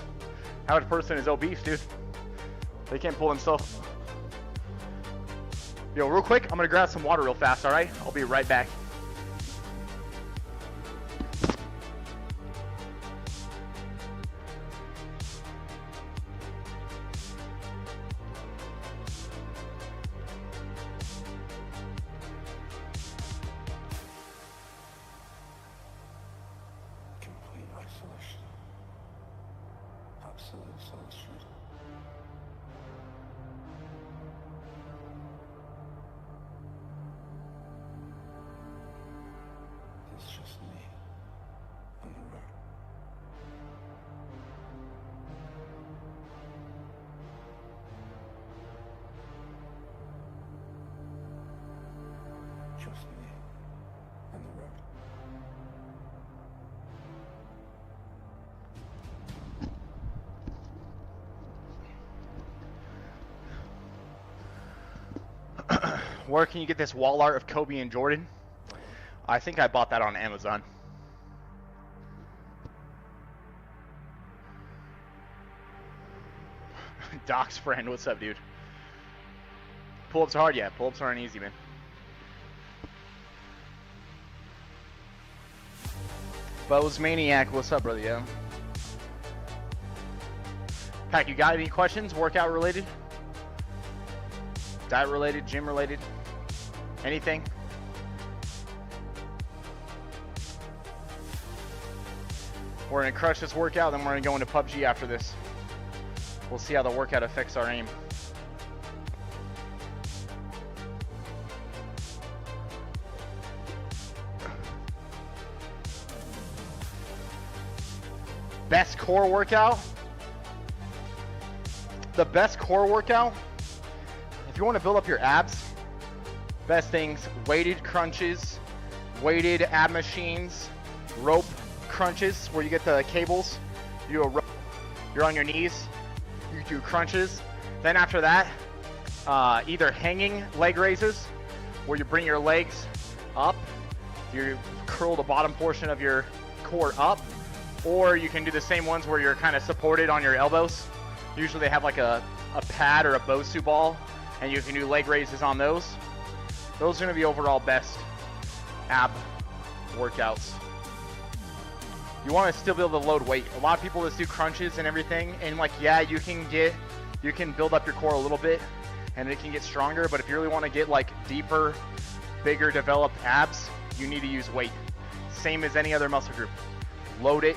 Average person is obese, dude. They can't pull themselves. Yo, real quick, I'm gonna grab some water real fast, all right? I'll be right back. Complete isolation. Absolute solitude. It's just me on the road. Just me on the road. Where can you get this wall art of Kobe and Jordan? I think I bought that on Amazon. Doc's friend, what's up, dude? Pull-ups are hard, yeah. Pull-ups aren't easy, man. Bo's Maniac, what's up, brother? Yeah. Pack, you got any questions? Workout related? Diet related? Gym related? Anything? We're gonna crush this workout, then we're gonna go into PUBG after this. We'll see how the workout affects our aim. Best core workout? The best core workout? If you want to build up your abs, best things, weighted crunches, weighted ab machines, rope crunches where you get the cables, you do a rope, you're on your knees, you do crunches. Then after that, either hanging leg raises where you bring your legs up, you curl the bottom portion of your core up, or you can do the same ones where you're kind of supported on your elbows. Usually they have like a pad or a Bosu ball, and you can do leg raises on those. Those are going to be overall best ab workouts. You want to still be able to load weight. A lot of people just do crunches and everything, and like, yeah, you can build up your core a little bit, and it can get stronger, but if you really want to get like deeper, bigger developed abs, you need to use weight. Same as any other muscle group. Load it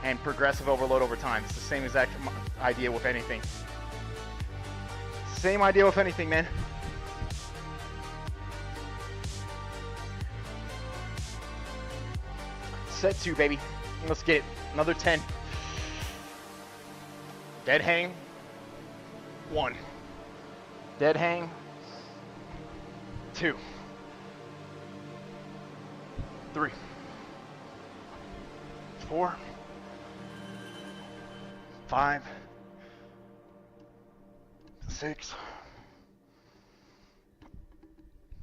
and progressive overload over time. It's the same exact idea with anything. Same idea with anything, man. Set 2, baby. Let's get it. Another 10. Dead hang. 1. Dead hang. 2. 3. 4. 5. 6.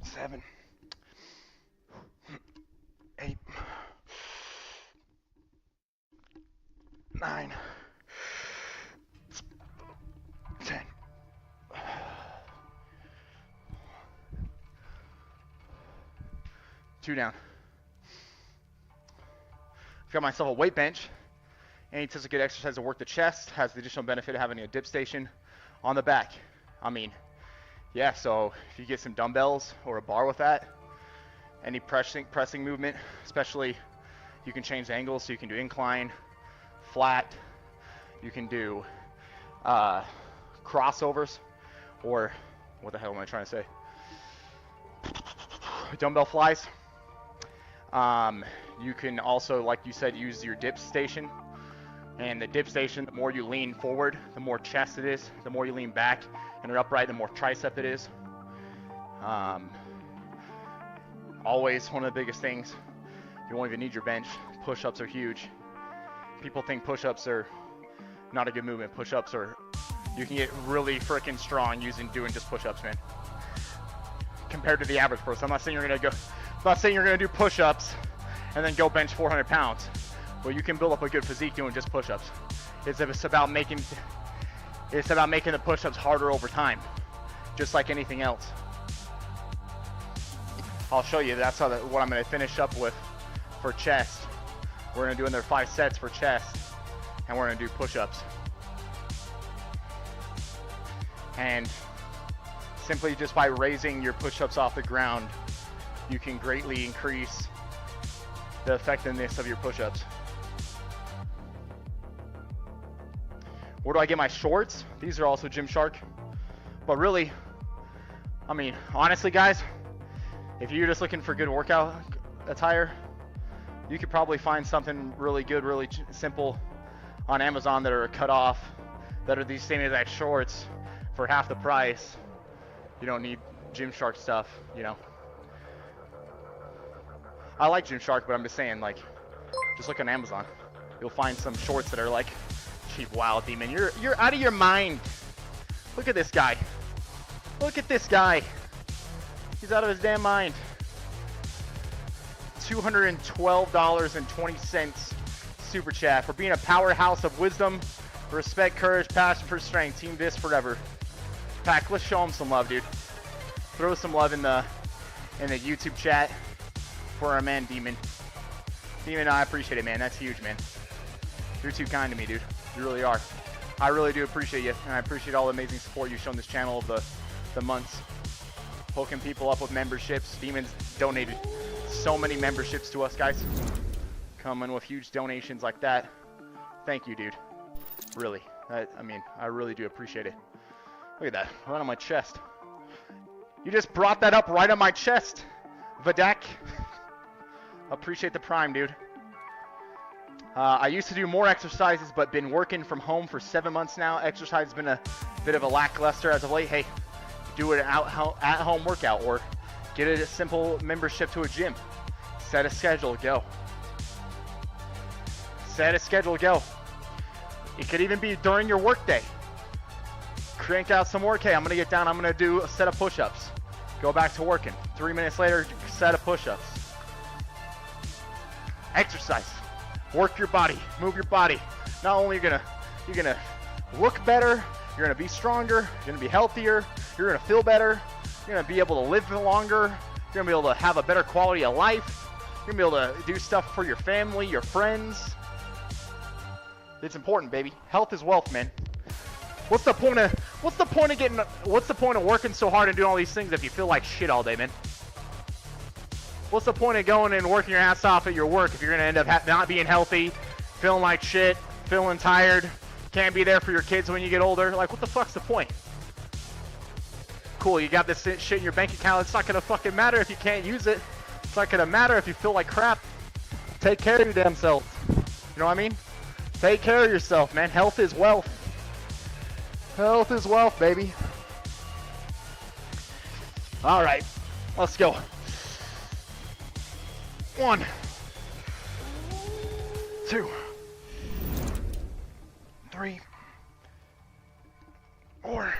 7. 8. 9. 10. 2 down. I've got myself a weight bench. And it's a good exercise to work the chest. Has the additional benefit of having a dip station on the back. I mean, yeah, so if you get some dumbbells or a bar with that, any pressing movement, especially, you can change the angles, so you can do incline, flat, you can do crossovers, or what the hell am I trying to say? Dumbbell flies. You can also, like you said, use your dip station. And the dip station, the more you lean forward, the more chest it is. The more you lean back and are upright, the more tricep it is. Always one of the biggest things. You won't even need your bench. Push-ups are huge. People think push-ups are not a good movement. Push-ups are, you can get really freaking strong doing just push-ups, man. Compared to the average person. I'm not saying you're gonna do push-ups and then go bench 400 pounds. But you can build up a good physique doing just push-ups. It's about making the push-ups harder over time, just like anything else. I'll show you. That's what I'm gonna finish up with for chest. We're gonna do in there 5 sets for chest, and we're gonna do push-ups. And simply just by raising your push-ups off the ground, you can greatly increase the effectiveness of your push-ups. Where do I get my shorts? These are also Gymshark. But really, I mean, honestly, guys, if you're just looking for good workout attire, you could probably find something really good, really simple on Amazon that are cut off, that are these same exact shorts for half the price. You don't need Gymshark stuff, you know. I like Gymshark, but I'm just saying, like, just look on Amazon. You'll find some shorts that are like cheap. Wow, Demon, you're out of your mind. Look at this guy. Look at this guy. He's out of his damn mind. $212.20 super chat for being a powerhouse of wisdom, respect, courage, passion for strength. Team Viss forever. Pack, let's show him some love, dude. Throw some love in the YouTube chat for our man Demon. Demon, I appreciate it, man. That's huge, man. You're too kind to me, dude. You really are. I really do appreciate you, and I appreciate all the amazing support you've shown this channel over the months. Hooking people up with memberships. Demon's donated so many memberships to us, guys. Coming with huge donations like that. Thank you, dude. Really. I mean, I really do appreciate it. Look at that. Right on my chest. You just brought that up right on my chest, Vadak. Appreciate the prime, dude. I used to do more exercises, but been working from home for 7 months now. Exercise has been a bit of a lackluster as of late. Hey, do an at-home workout or get a simple membership to a gym. Set a schedule, go. Set a schedule, go. It could even be during your workday. Crank out some work. Hey, I'm gonna get down. I'm gonna do a set of push-ups. Go back to working. 3 minutes later, set of push-ups. Exercise. Work your body. Move your body. Not only you're gonna look better, you're gonna be stronger, you're gonna be healthier, you're gonna feel better, you're gonna be able to live longer, you're gonna be able to have a better quality of life, you're gonna be able to do stuff for your family, your friends. It's important, baby. Health is wealth, man. What's the point of working so hard and doing all these things if you feel like shit all day, man? What's the point of going and working your ass off at your work if you're going to end up not being healthy, feeling like shit, feeling tired, can't be there for your kids when you get older? Like, what the fuck's the point? Cool, you got this shit in your bank account. It's not going to fucking matter if you can't use it. It's not going to matter if you feel like crap. Take care of your damn self. You know what I mean? Take care of yourself, man. Health is wealth. Health is wealth, baby. All right, let's go. 1, 2, 3, 4,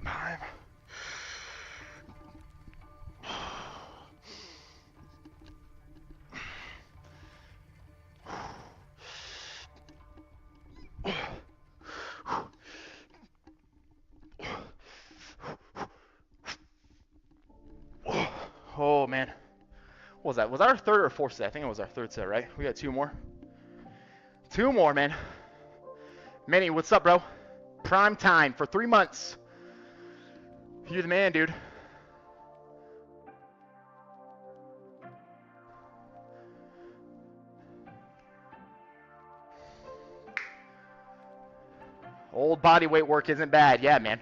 5. Oh man, what was that? Was that our third or fourth set? I think it was our third set, right? We got 2 more. 2 more, man. Manny, what's up, bro? Prime time for 3 months. You're the man, dude. Old body weight work isn't bad. Yeah, man.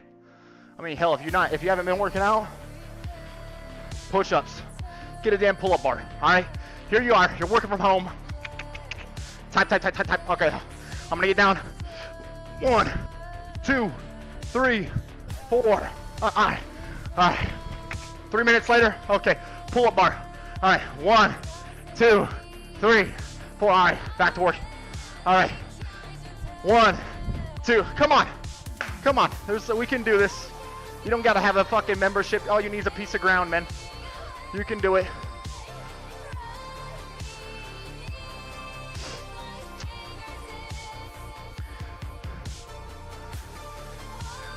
I mean, hell, if you haven't been working out, push-ups. Get a damn pull-up bar. All right, here you are. You're working from home. Type. Okay, I'm gonna get down. 1, 2, 3, 4. All right. 3 minutes later? Okay, pull-up bar. All right, 1, 2, 3, 4. All right, back to work. All right, 1, 2, come on. Come on, we can do this. You don't gotta have a fucking membership. All you need is a piece of ground, man. You can do it.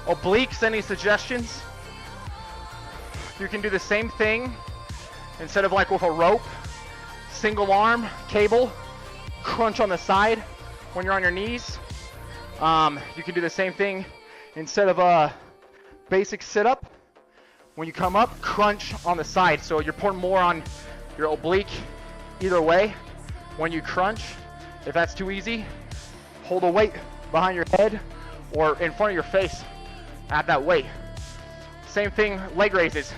Obliques, any suggestions? You can do the same thing instead of like with a rope, single arm, cable, crunch on the side when you're on your knees. You can do the same thing instead of a basic sit-up. When you come up, crunch on the side. So you're putting more on your oblique either way. When you crunch, if that's too easy, hold a weight behind your head or in front of your face. Add that weight. Same thing, leg raises.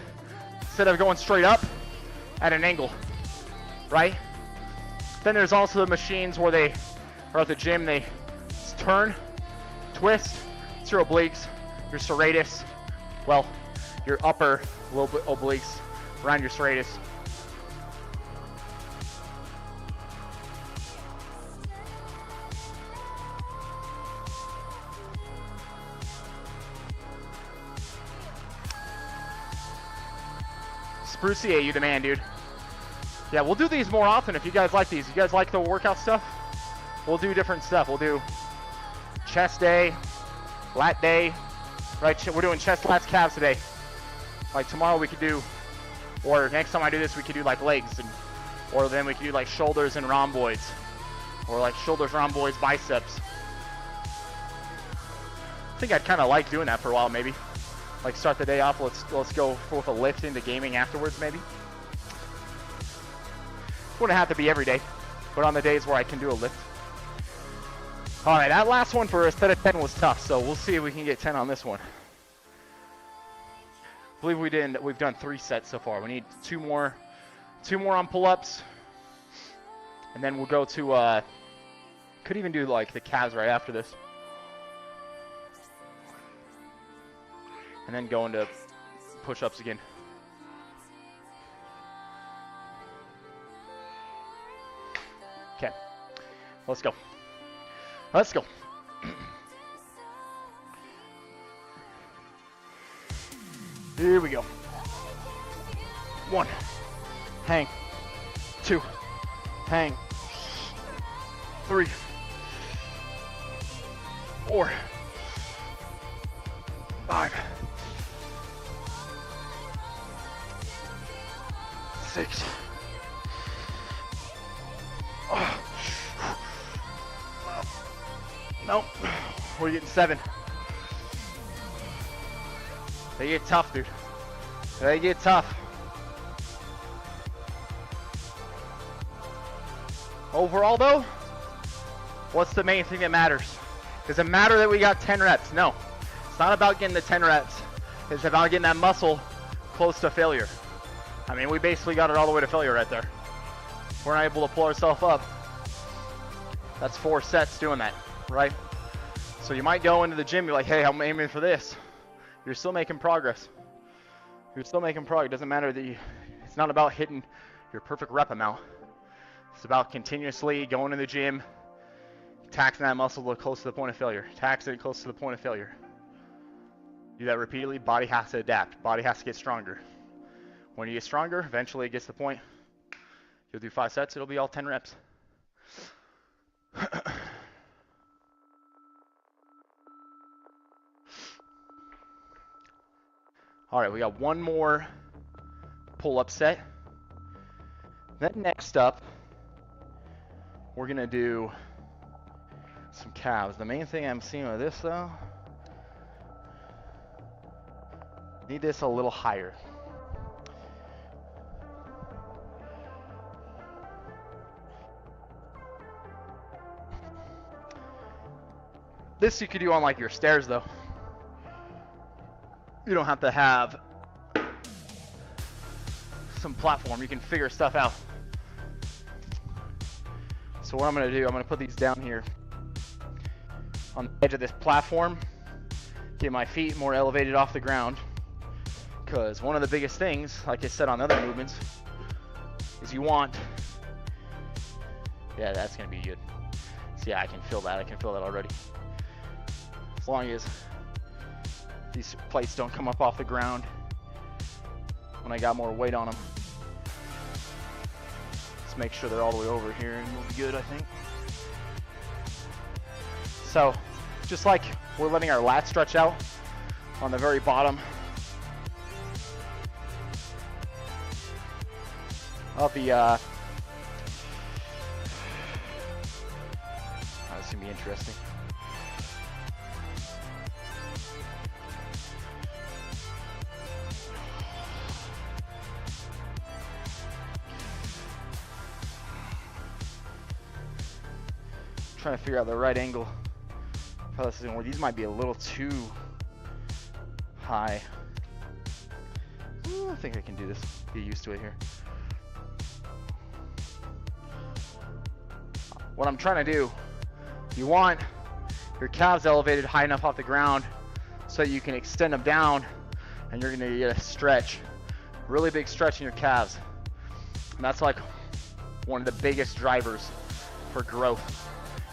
Instead of going straight up, at an angle, right? Then there's also the machines where they are at the gym, they turn, twist. It's your obliques, your serratus, well, your upper little bit obliques around your serratus. Spruciate, you the man, dude. Yeah, we'll do these more often if you guys like these. You guys like the workout stuff? We'll do different stuff. We'll do chest day, lat day, right? We're doing chest, lats, calves today. Like tomorrow we could do, or next time I do this, we could do like legs, or then we could do like shoulders and rhomboids, or like shoulders, rhomboids, biceps. I think I'd kind of like doing that for a while, maybe. Like start the day off, let's go with a lift into gaming afterwards, maybe. Wouldn't have to be every day, but on the days where I can do a lift. All right, that last one for a set of 10 was tough, so we'll see if we can get 10 on this one. I believe we've done 3 sets so far. We need two more on pull-ups, and then we'll go to could even do like the calves right after this. And then go into push-ups again. Okay, let's go. Let's go. Here we go. 1, hang, 2, hang, 3, 4, 5, 6. Oh. Nope. We're getting 7. They get tough, dude. They get tough. Overall, though, what's the main thing that matters? Does it matter that we got 10 reps? No. It's not about getting the 10 reps. It's about getting that muscle close to failure. I mean, we basically got it all the way to failure right there. We're not able to pull ourselves up. That's 4 sets doing that, right? So you might go into the gym, you're like, hey, I'm aiming for this. You're still making progress. You're still making progress. It doesn't matter that it's not about hitting your perfect rep amount. It's about continuously going to the gym, taxing that muscle close to the point of failure. Taxing it close to the point of failure. Do that repeatedly, body has to adapt. Body has to get stronger. When you get stronger, eventually it gets to the point, you'll do 5 sets, it'll be all 10 reps. All right, we got one more pull-up set. Then next up, we're gonna do some calves. The main thing I'm seeing with this though, need this a little higher. This you could do on like your stairs though. You don't have to have some platform. You can figure stuff out. So what I'm gonna do, I'm gonna put these down here on the edge of this platform. Get my feet more elevated off the ground. Because one of the biggest things, like I said on other movements, is you want... Yeah, that's going to be good. So yeah, I can feel that. I can feel that already. As long as these plates don't come up off the ground when I got more weight on them. Let's make sure they're all the way over here and we'll be good, I think. So, just like we're letting our lats stretch out on the very bottom of the this is gonna be interesting. Trying to figure out the right angle. How this is gonna work. These might be a little too high. I think I can do this. Get used to it here. What I'm trying to do, you want your calves elevated high enough off the ground so that you can extend them down and you're gonna get a stretch. Really big stretch in your calves. And that's like one of the biggest drivers for growth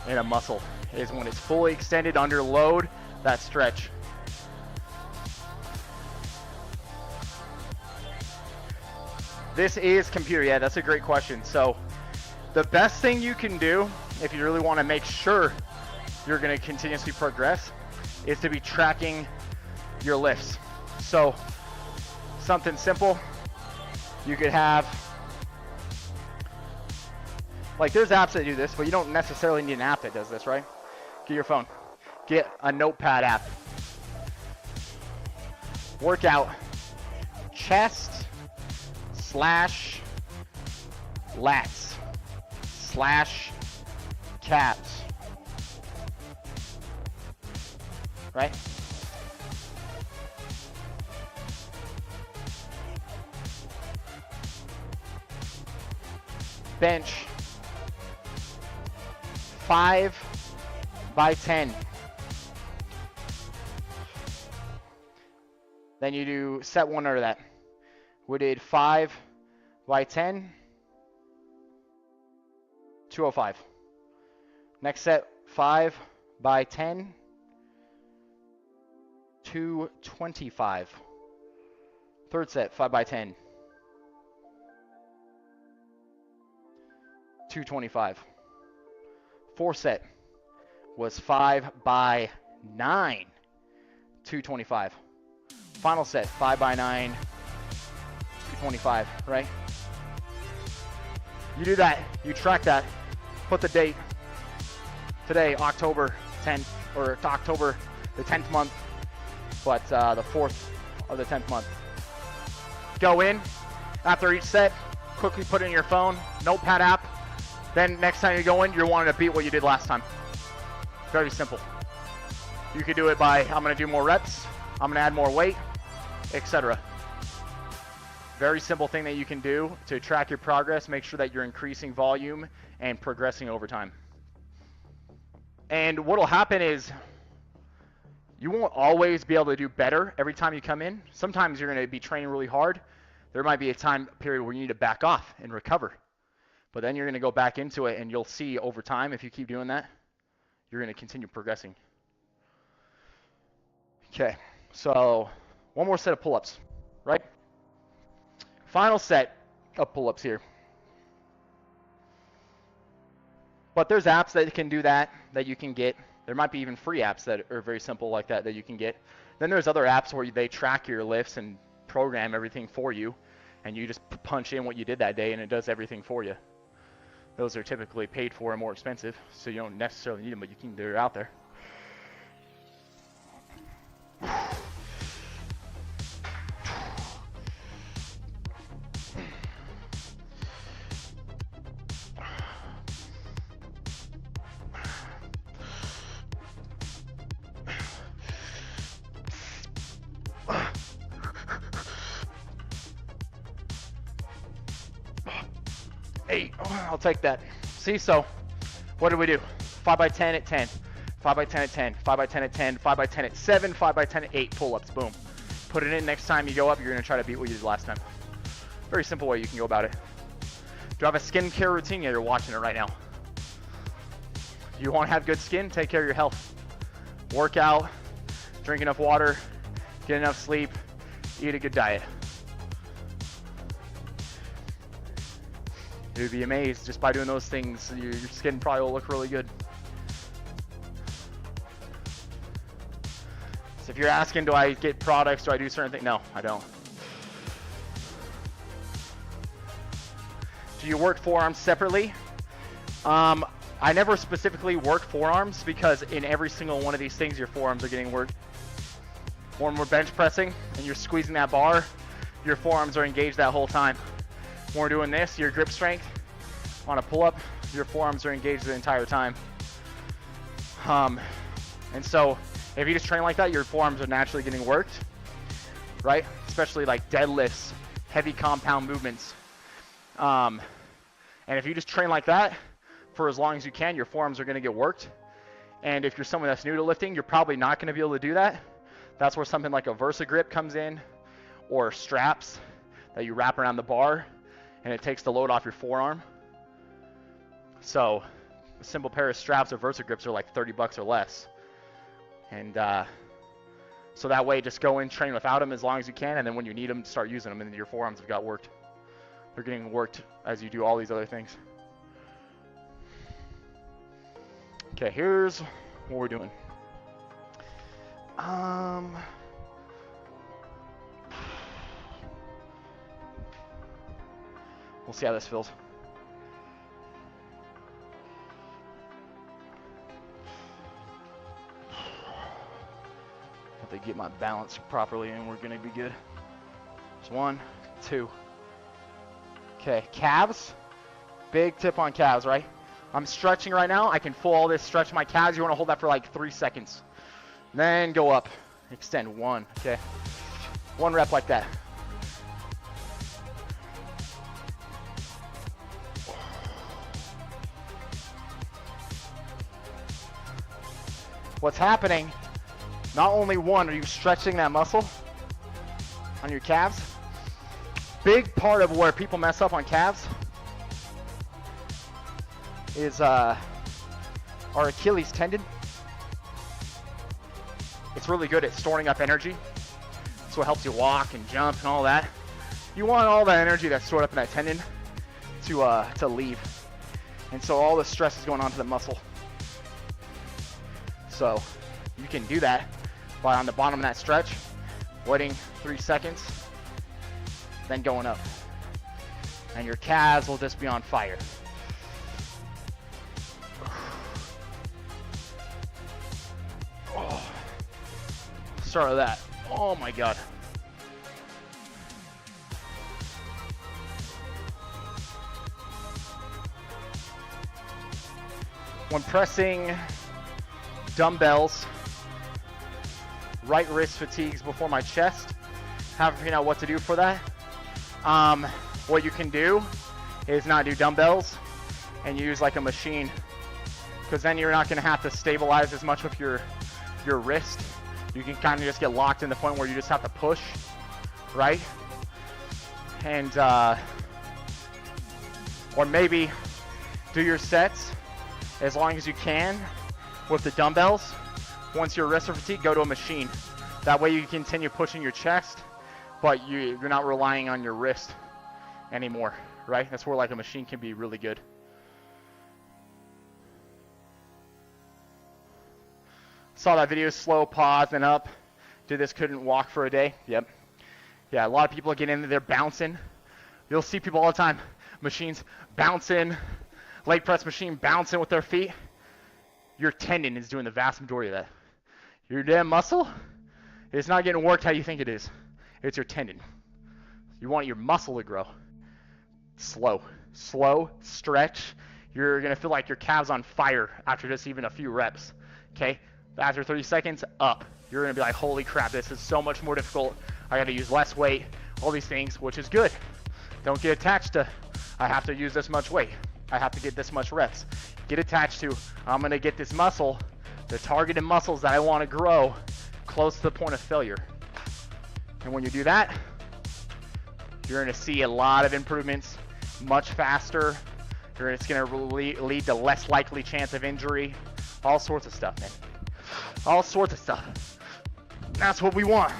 in a muscle, is when it's fully extended under load, that stretch. This is computer. Yeah, that's a great question. So the best thing you can do if you really want to make sure you're going to continuously progress is to be tracking your lifts. So something simple, you could have, like, there's apps that do this, but you don't necessarily need an app that does this, right? Get your phone. Get a notepad app. Workout chest / lats / calves. Right? Bench 5 by 10. Then you do set one under that. We did 5 by 10, 205. Next set, 5 by 10, 225. Third set, 5 by 10, 225. Fourth set was 5 by 9, 225. Final set, 5 by 9, 225, right? You do that, you track that, put the date. Today, October 10th, or October the 10th month, but the 4th of the 10th month. Go in, after each set, quickly put it in your phone, notepad app. Then next time you go in, you're wanting to beat what you did last time. Very simple. You could do it by, I'm going to do more reps, I'm going to add more weight, etc. Very simple thing that you can do to track your progress, make sure that you're increasing volume and progressing over time. And what will happen is you won't always be able to do better every time you come in. Sometimes you're going to be training really hard. There might be a time period where you need to back off and recover. But then you're going to go back into it, and you'll see over time, if you keep doing that, you're going to continue progressing. Okay, so one more set of pull-ups, right? Final set of pull-ups here. But there's apps that can do that you can get. There might be even free apps that are very simple like that you can get. Then there's other apps where they track your lifts and program everything for you, and you just punch in what you did that day, and it does everything for you. Those are typically paid for and more expensive, so you don't necessarily need them, but they're out there. I'll take that. See, so what did we do? 5 by 10 at 10, 5 by 10 at 10, 5 by 10 at 10, 5 by 10 at 7, 5 by 10 at 8 pull-ups. Boom. Put it in next time you go up, you're gonna try to beat what you did last time. Very simple way you can go about it. Do you have a skincare routine? Yeah, you're watching it right now. You want to have good skin? Take care of your health. Work out, drink enough water, get enough sleep, eat a good diet. You'd be amazed just by doing those things. Your skin probably will look really good. So if you're asking, do I get products? Do I do certain things? No, I don't. Do you work forearms separately? I never specifically work forearms because in every single one of these things, your forearms are getting worked. When we're bench pressing and you're squeezing that bar, your forearms are engaged that whole time. When we're doing this, your grip strength on a pull-up, your forearms are engaged the entire time. And so if you just train like that, your forearms are naturally getting worked, right? Especially like deadlifts, heavy compound movements. And if you just train like that for as long as you can, your forearms are going to get worked. And if you're someone that's new to lifting, you're probably not going to be able to do that. That's where something like a Versa grip comes in, or straps that you wrap around the bar, and it takes the load off your forearm. So a simple pair of straps or Versa grips are like 30 bucks or less. And so that way, just go in, train without them as long as you can, and then when you need them, start using them, and your forearms have got worked. They're getting worked as you do all these other things. Okay, here's what we're doing. We'll see how this feels. Have to get my balance properly and we're gonna be good. Just 1, 2. Okay, calves. Big tip on calves, right? I'm stretching right now. I can full this stretch my calves. You want to hold that for like 3 seconds. Then go up. Extend 1. Okay. 1 rep like that. What's happening, not only one, are you stretching that muscle on your calves? Big part of where people mess up on calves is our Achilles tendon. It's really good at storing up energy, so it helps you walk and jump and all that. You want all that energy that's stored up in that tendon to leave, and so all the stress is going onto the muscle. So you can do that by on the bottom of that stretch, waiting 3 seconds, then going up, and your calves will just be on fire. Oh. Start with that. Oh my God. When pressing dumbbells, right wrist fatigues before my chest, haven't figured out what to do for that. What you can do is not do dumbbells and use like a machine, because then you're not going to have to stabilize as much with your wrist. You can kind of just get locked in the point where you just have to push, right? And or maybe do your sets as long as you can with the dumbbells. Once your wrists are fatigued, go to a machine. That way you continue pushing your chest, but you're not relying on your wrist anymore, right? That's where like a machine can be really good. Saw that video, slow, pause, and up. Did this, couldn't walk for a day. Yep. Yeah, a lot of people get in there bouncing. You'll see people all the time, machines bouncing, leg press machine bouncing with their feet. Your tendon is doing the vast majority of that. Your damn muscle, it's not getting worked how you think it is. It's your tendon. You want your muscle to grow. Slow, stretch. You're gonna feel like your calves on fire after just even a few reps, okay? After 30 seconds, up. You're gonna be like, holy crap, this is so much more difficult. I gotta use less weight, all these things, which is good. Don't get attached to, I have to use this much weight. I have to get this much reps. Get attached to, I'm gonna get this muscle, the targeted muscles that I wanna grow, close to the point of failure. And when you do that, you're going to see a lot of improvements, much faster. It's going to lead to less likely chance of injury. All sorts of stuff, man. All sorts of stuff. That's what we want.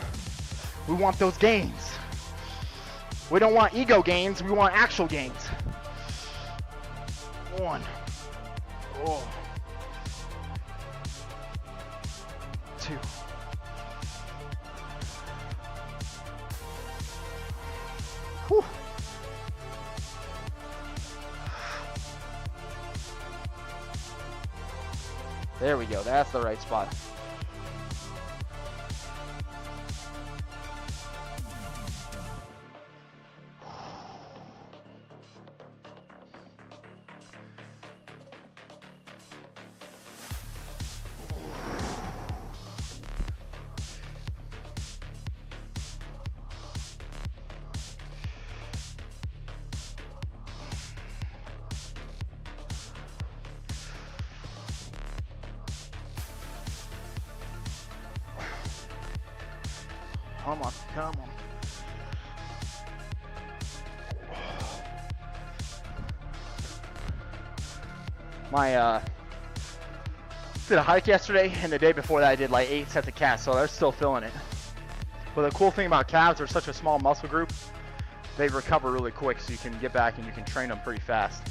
We want those gains. We don't want ego gains. We want actual gains. 1. Oh. 2. Whew. There we go. That's the right spot. Come on, come on. Did a hike yesterday, and the day before that I did like 8 sets of calves, so they're still feeling it. But the cool thing about calves, they're such a small muscle group, they recover really quick, so you can get back and you can train them pretty fast.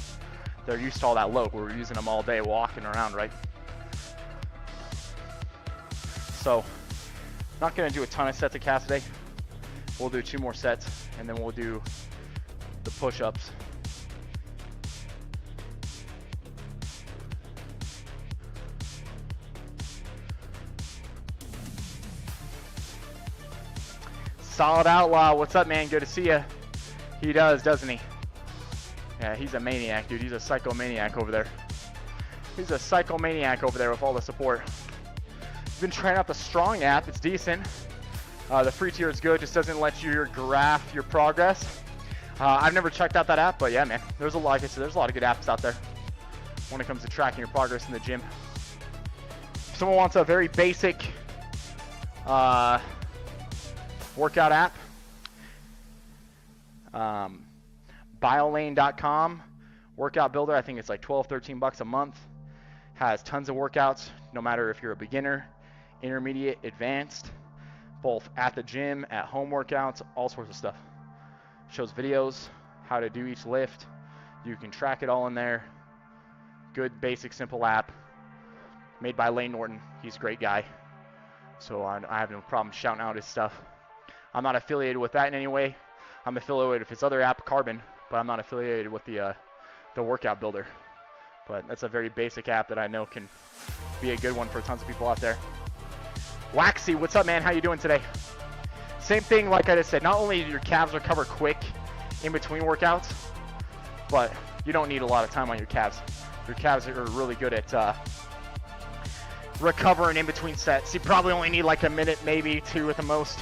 They're used to all that load. We're using them all day walking around, right? So, not gonna do a ton of sets of calves today. We'll do 2 more sets, and then we'll do the push-ups. Solid Outlaw, what's up, man? Good to see you. He does, doesn't he? Yeah, he's a maniac, dude. He's a psychomaniac over there. He's a psychomaniac over there with all the support. Been trying out the Strong app. It's decent. The free tier is good. Just doesn't let you graph your progress. I've never checked out that app, but yeah, man. There's a lot. Like I said, there's a lot of good apps out there when it comes to tracking your progress in the gym. If someone wants a very basic workout app, biolane.com workout builder. I think it's like 12, 13 bucks a month. Has tons of workouts, no matter if you're a beginner, intermediate, advanced, both at the gym, at home workouts, all sorts of stuff. Shows videos, how to do each lift. You can track it all in there. Good, basic, simple app. Made by Lane Norton. He's a great guy. So I have no problem shouting out his stuff. I'm not affiliated with that in any way. I'm affiliated with his other app, Carbon, but I'm not affiliated with the workout builder. But that's a very basic app that I know can be a good one for tons of people out there. Waxy, what's up, man? How you doing today? Same thing, like I just said, not only do your calves recover quick in between workouts, but you don't need a lot of time on your calves. Your calves are really good at recovering in between sets. You probably only need like a minute, maybe 2 at the most.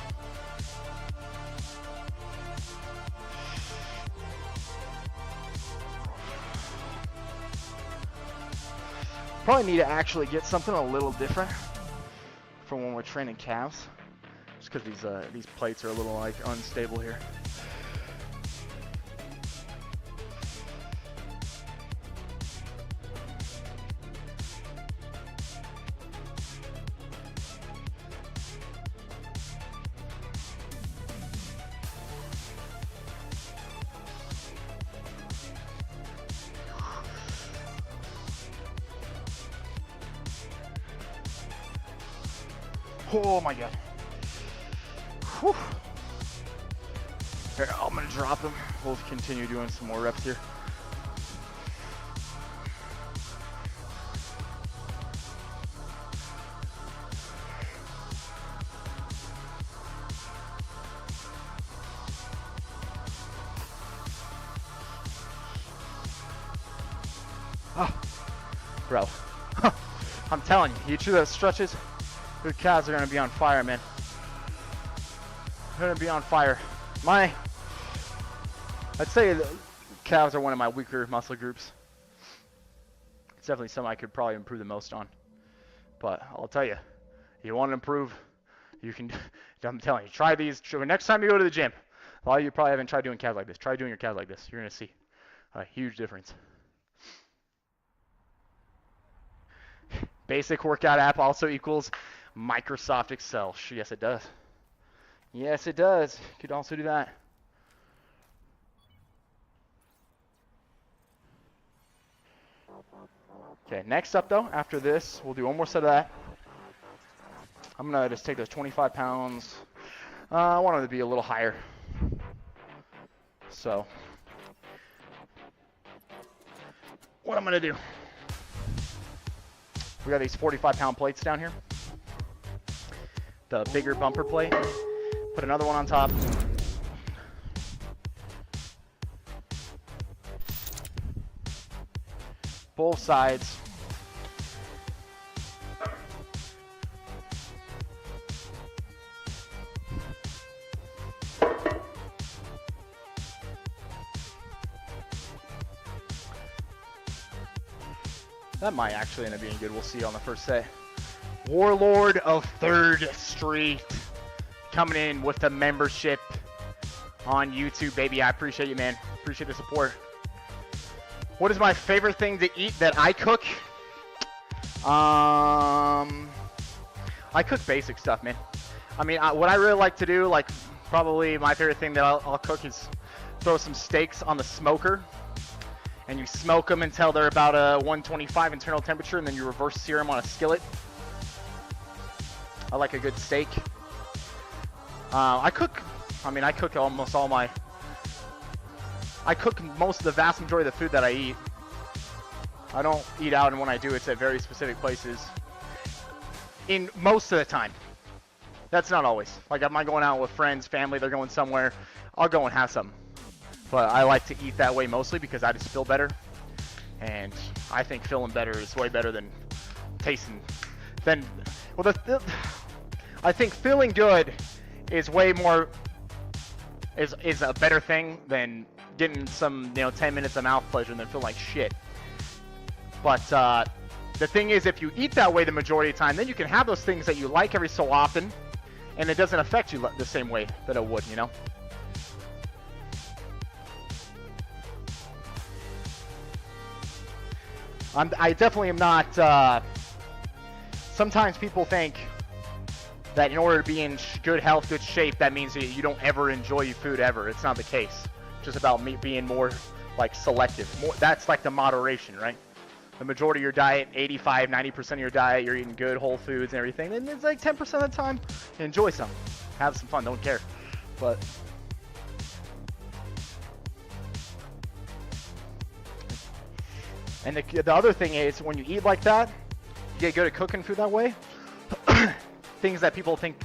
Probably need to actually get something a little different from when we're training calves, just because these plates are a little like unstable here. Oh my god. Whew. Here, I'm gonna drop him. We'll continue doing some more reps here. Oh, bro. I'm telling you, each of those stretches, your calves are gonna be on fire, man. They're gonna be on fire. I'd say the calves are one of my weaker muscle groups. It's definitely something I could probably improve the most on. But I'll tell you, you want to improve, You can, I'm telling you, try these. Next time you go to the gym, a lot of you probably haven't tried doing calves like this. Try doing your calves like this. You're going to see a huge difference. Basic workout app also equals Microsoft Excel. Yes, it does. Yes, it does. You could also do that. Okay, next up though, after this, we'll do one more set of that. I'm gonna just take those 25 pounds. I want them to be a little higher. So, what I'm gonna do, we got these 45-pound plates down here. The bigger bumper plate. Put another one on top. Both sides. That might actually end up being good. We'll see on the first set. Warlord of 3rd Street coming in with the membership on YouTube, baby. I appreciate you, man. Appreciate the support. What is my favorite thing to eat that I cook? I cook basic stuff, man. I mean, what I really like to do, like probably my favorite thing that I'll cook is throw some steaks on the smoker. And you smoke them until they're about a 125 internal temperature, and then you reverse sear them on a skillet. I like a good steak. I cook almost all my... I cook most of the vast majority of the food that I eat. I don't eat out, and when I do, it's at very specific places. In most of the time. That's not always. Like, am I going out with friends, family, they're going somewhere, I'll go and have some. But I like to eat that way mostly because I just feel better. And I think feeling better is way better than tasting. Well, I think feeling good is way more, is a better thing than getting some, 10 minutes of mouth pleasure and then feel like shit. But the thing is, if you eat that way the majority of the time, then you can have those things that you like every so often, and it doesn't affect you the same way that it would, I definitely am not, sometimes people think that in order to be in good health, good shape, that means that you don't ever enjoy food ever. It's not the case. It's just about me being more, like, selective. That's like the moderation, right? The majority of your diet, 85, 90% of your diet, you're eating good whole foods and everything. And it's like 10% of the time, enjoy some. Have some fun, don't care. But... And the other thing is, when you eat like that, you get good at cooking food that way. Things that people think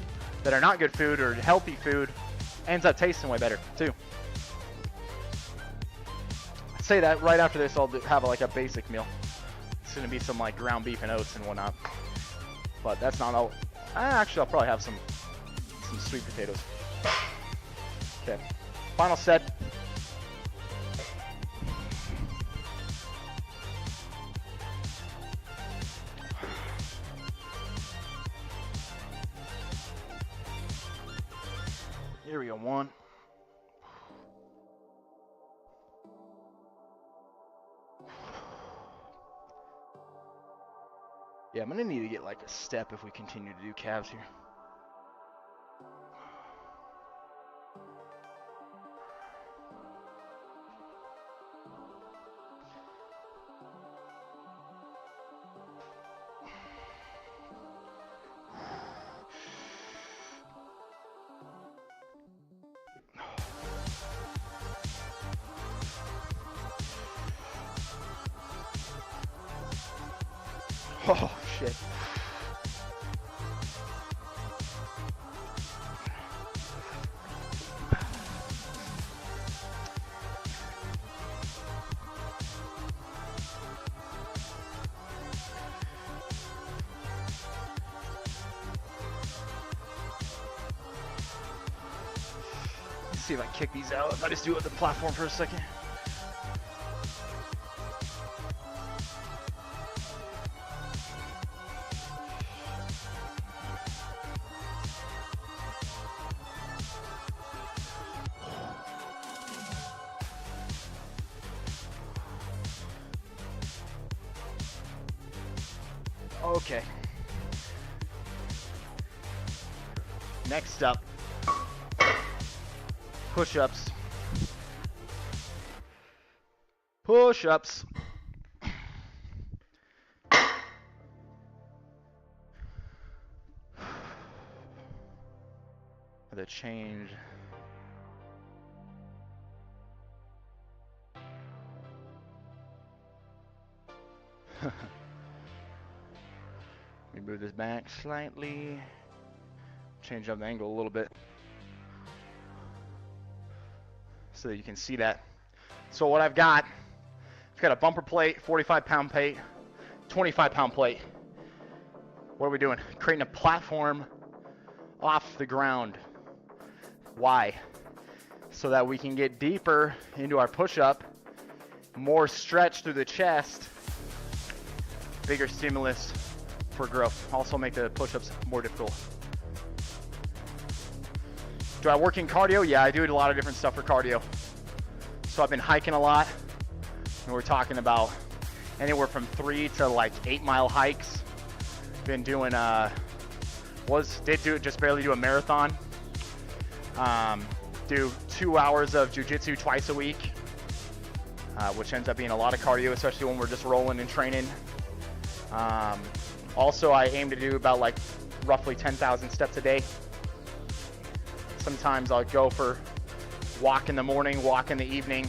that are not good food or healthy food ends up tasting way better, too. I'd say that right after this, I'll have like a basic meal. It's going to be some like ground beef and oats and whatnot. But that's not all. Actually, I'll probably have some sweet potatoes. Okay, final set. Here we go, one. Yeah, I'm gonna need to get like a step if we continue to do calves here. Oh, shit. Let's see if I can kick these out. If I just do it with the platform for a second. Okay. Next up, push-ups. Push-ups. The change. Let me move this back slightly. Change up the angle a little bit so that you can see that. So what I've got a bumper plate, 45-pound plate, 25-pound plate. What are we doing? Creating a platform off the ground. Why? So that we can get deeper into our push-up, more stretch through the chest, bigger stimulus for growth. Also make the push-ups more difficult. Do I work in cardio? Yeah, I do a lot of different stuff for cardio. So I've been hiking a lot, and we're talking about anywhere from 3 to like 8 mile hikes. Been doing, just barely do a marathon. Do 2 hours of jujitsu twice a week, which ends up being a lot of cardio, especially when we're just rolling and training. Also, I aim to do about like roughly 10,000 steps a day. Sometimes I'll go for walk in the morning, walk in the evening.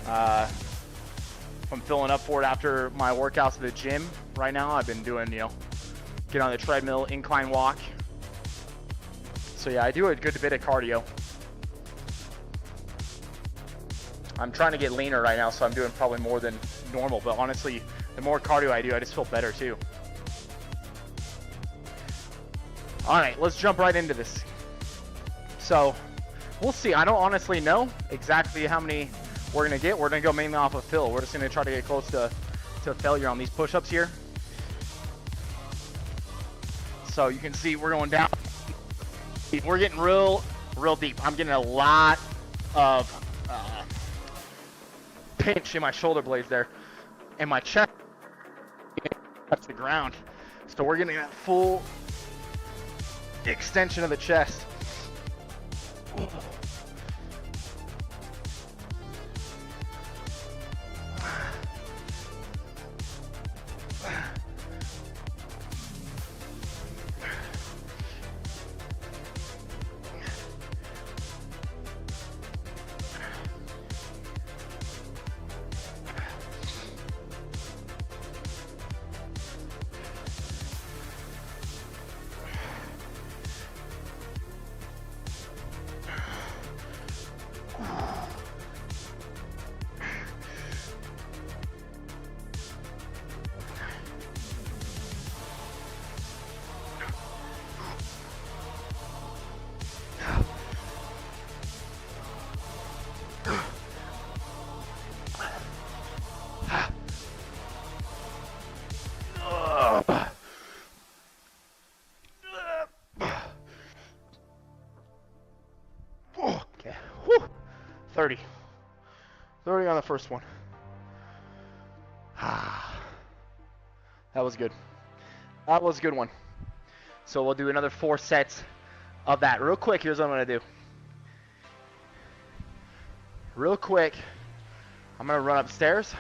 If I'm filling up for it after my workouts at the gym right now, I've been doing, get on the treadmill, incline walk. So yeah, I do a good bit of cardio. I'm trying to get leaner right now, so I'm doing probably more than normal, but honestly, the more cardio I do, I just feel better too. All right, let's jump right into this. So we'll see. I don't honestly know exactly how many we're gonna get. We're gonna go mainly off of fill. We're just gonna try to get close to failure on these push-ups here. So you can see we're going down. We're getting real deep. I'm getting a lot of pinch in my shoulder blades there, and my chest touch the ground. So we're getting that full extension of the chest. Okay. Whew. 30 on the first one. That was good. That was a good one. So we'll do another 4 sets of that. Real quick, here's what I'm gonna do. Real quick, I'm gonna run upstairs.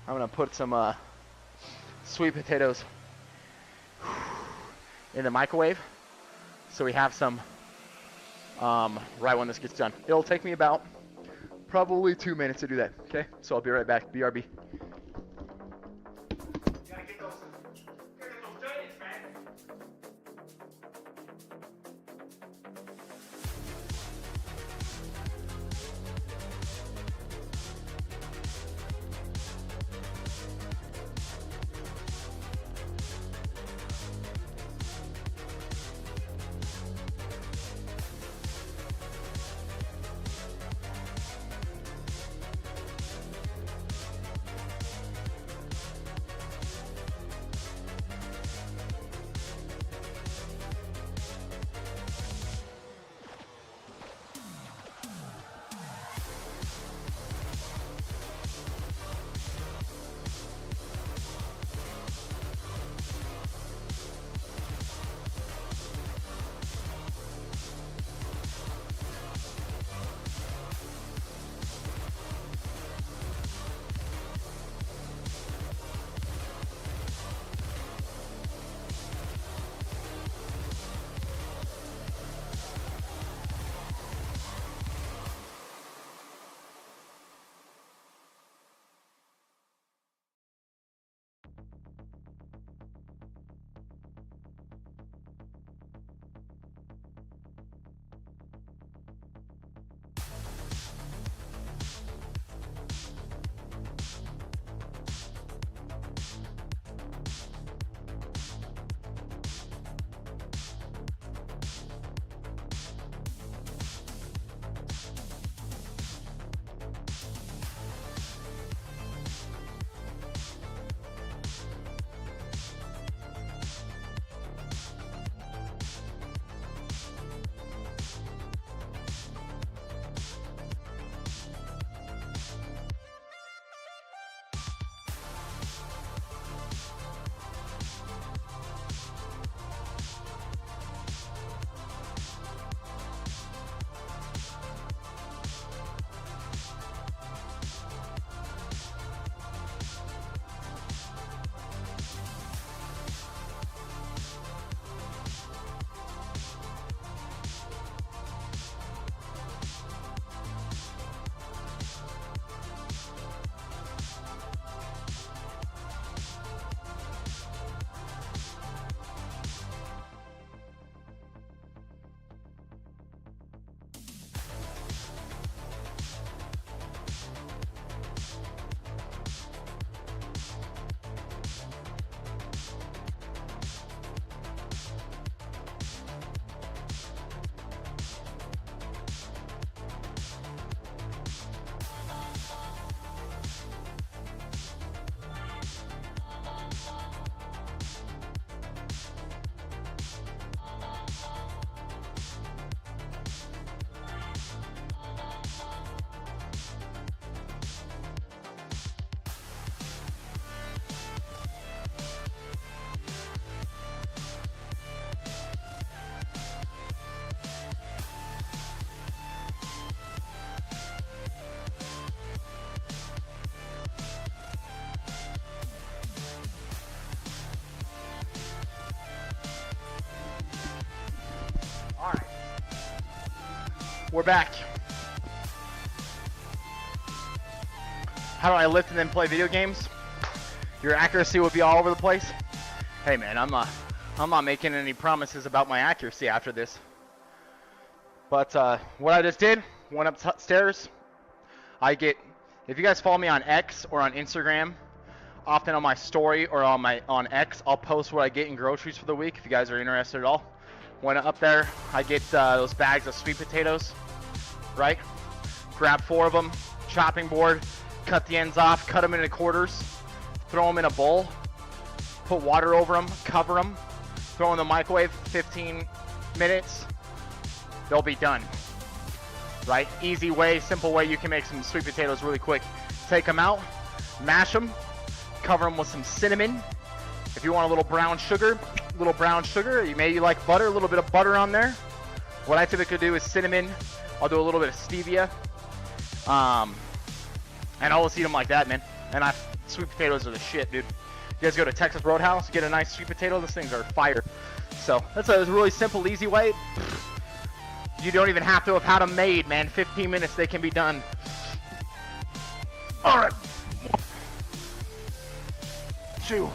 I'm gonna put some sweet potatoes in the microwave, so we have some right when this gets done. It'll take me about probably 2 minutes to do that. Okay, so I'll be right back. BRB. We're back. How do I lift and then play video games? Your accuracy would be all over the place. Hey man, I'm not making any promises about my accuracy after this. But what I just did, went upstairs. If you guys follow me on X or on Instagram, often on my story or on X, I'll post what I get in groceries for the week if you guys are interested at all. When up there, I get those bags of sweet potatoes, right? Grab 4 of them, chopping board, cut the ends off, cut them into quarters, throw them in a bowl, put water over them, cover them, throw in the microwave 15 minutes, they'll be done, right? Easy way, simple way you can make some sweet potatoes really quick. Take them out, mash them, cover them with some cinnamon. If you want a little brown sugar, you maybe like butter, a little bit of butter on there. What I typically do is cinnamon. I'll do a little bit of stevia. And I'll just eat them like that, man. And sweet potatoes are the shit, dude. You guys go to Texas Roadhouse, get a nice sweet potato, those things are fire. So that's a really simple, easy way. You don't even have to have had them made, man. 15 minutes, they can be done. All right. 2,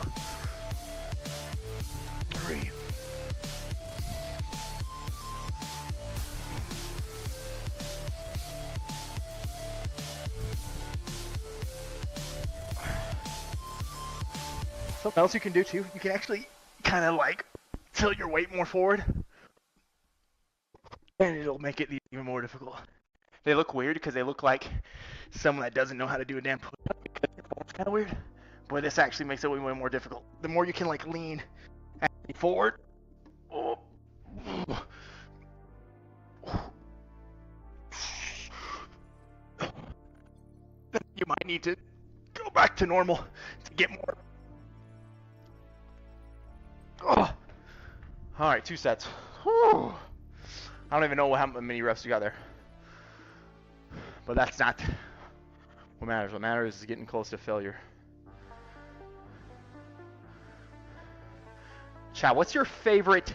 3. Something else you can do too, you can actually kind of like tilt your weight more forward. And it'll make it even more difficult. They look weird because they look like someone that doesn't know how to do a damn push-up. It's kind of weird. Boy, this actually makes it way more difficult. The more you can like lean forward. Oh. You might need to go back to normal to get more. Oh. All right, 2 sets. Whew. I don't even know how many reps you got there. But that's not what matters. What matters is getting close to failure. Chat, what's your favorite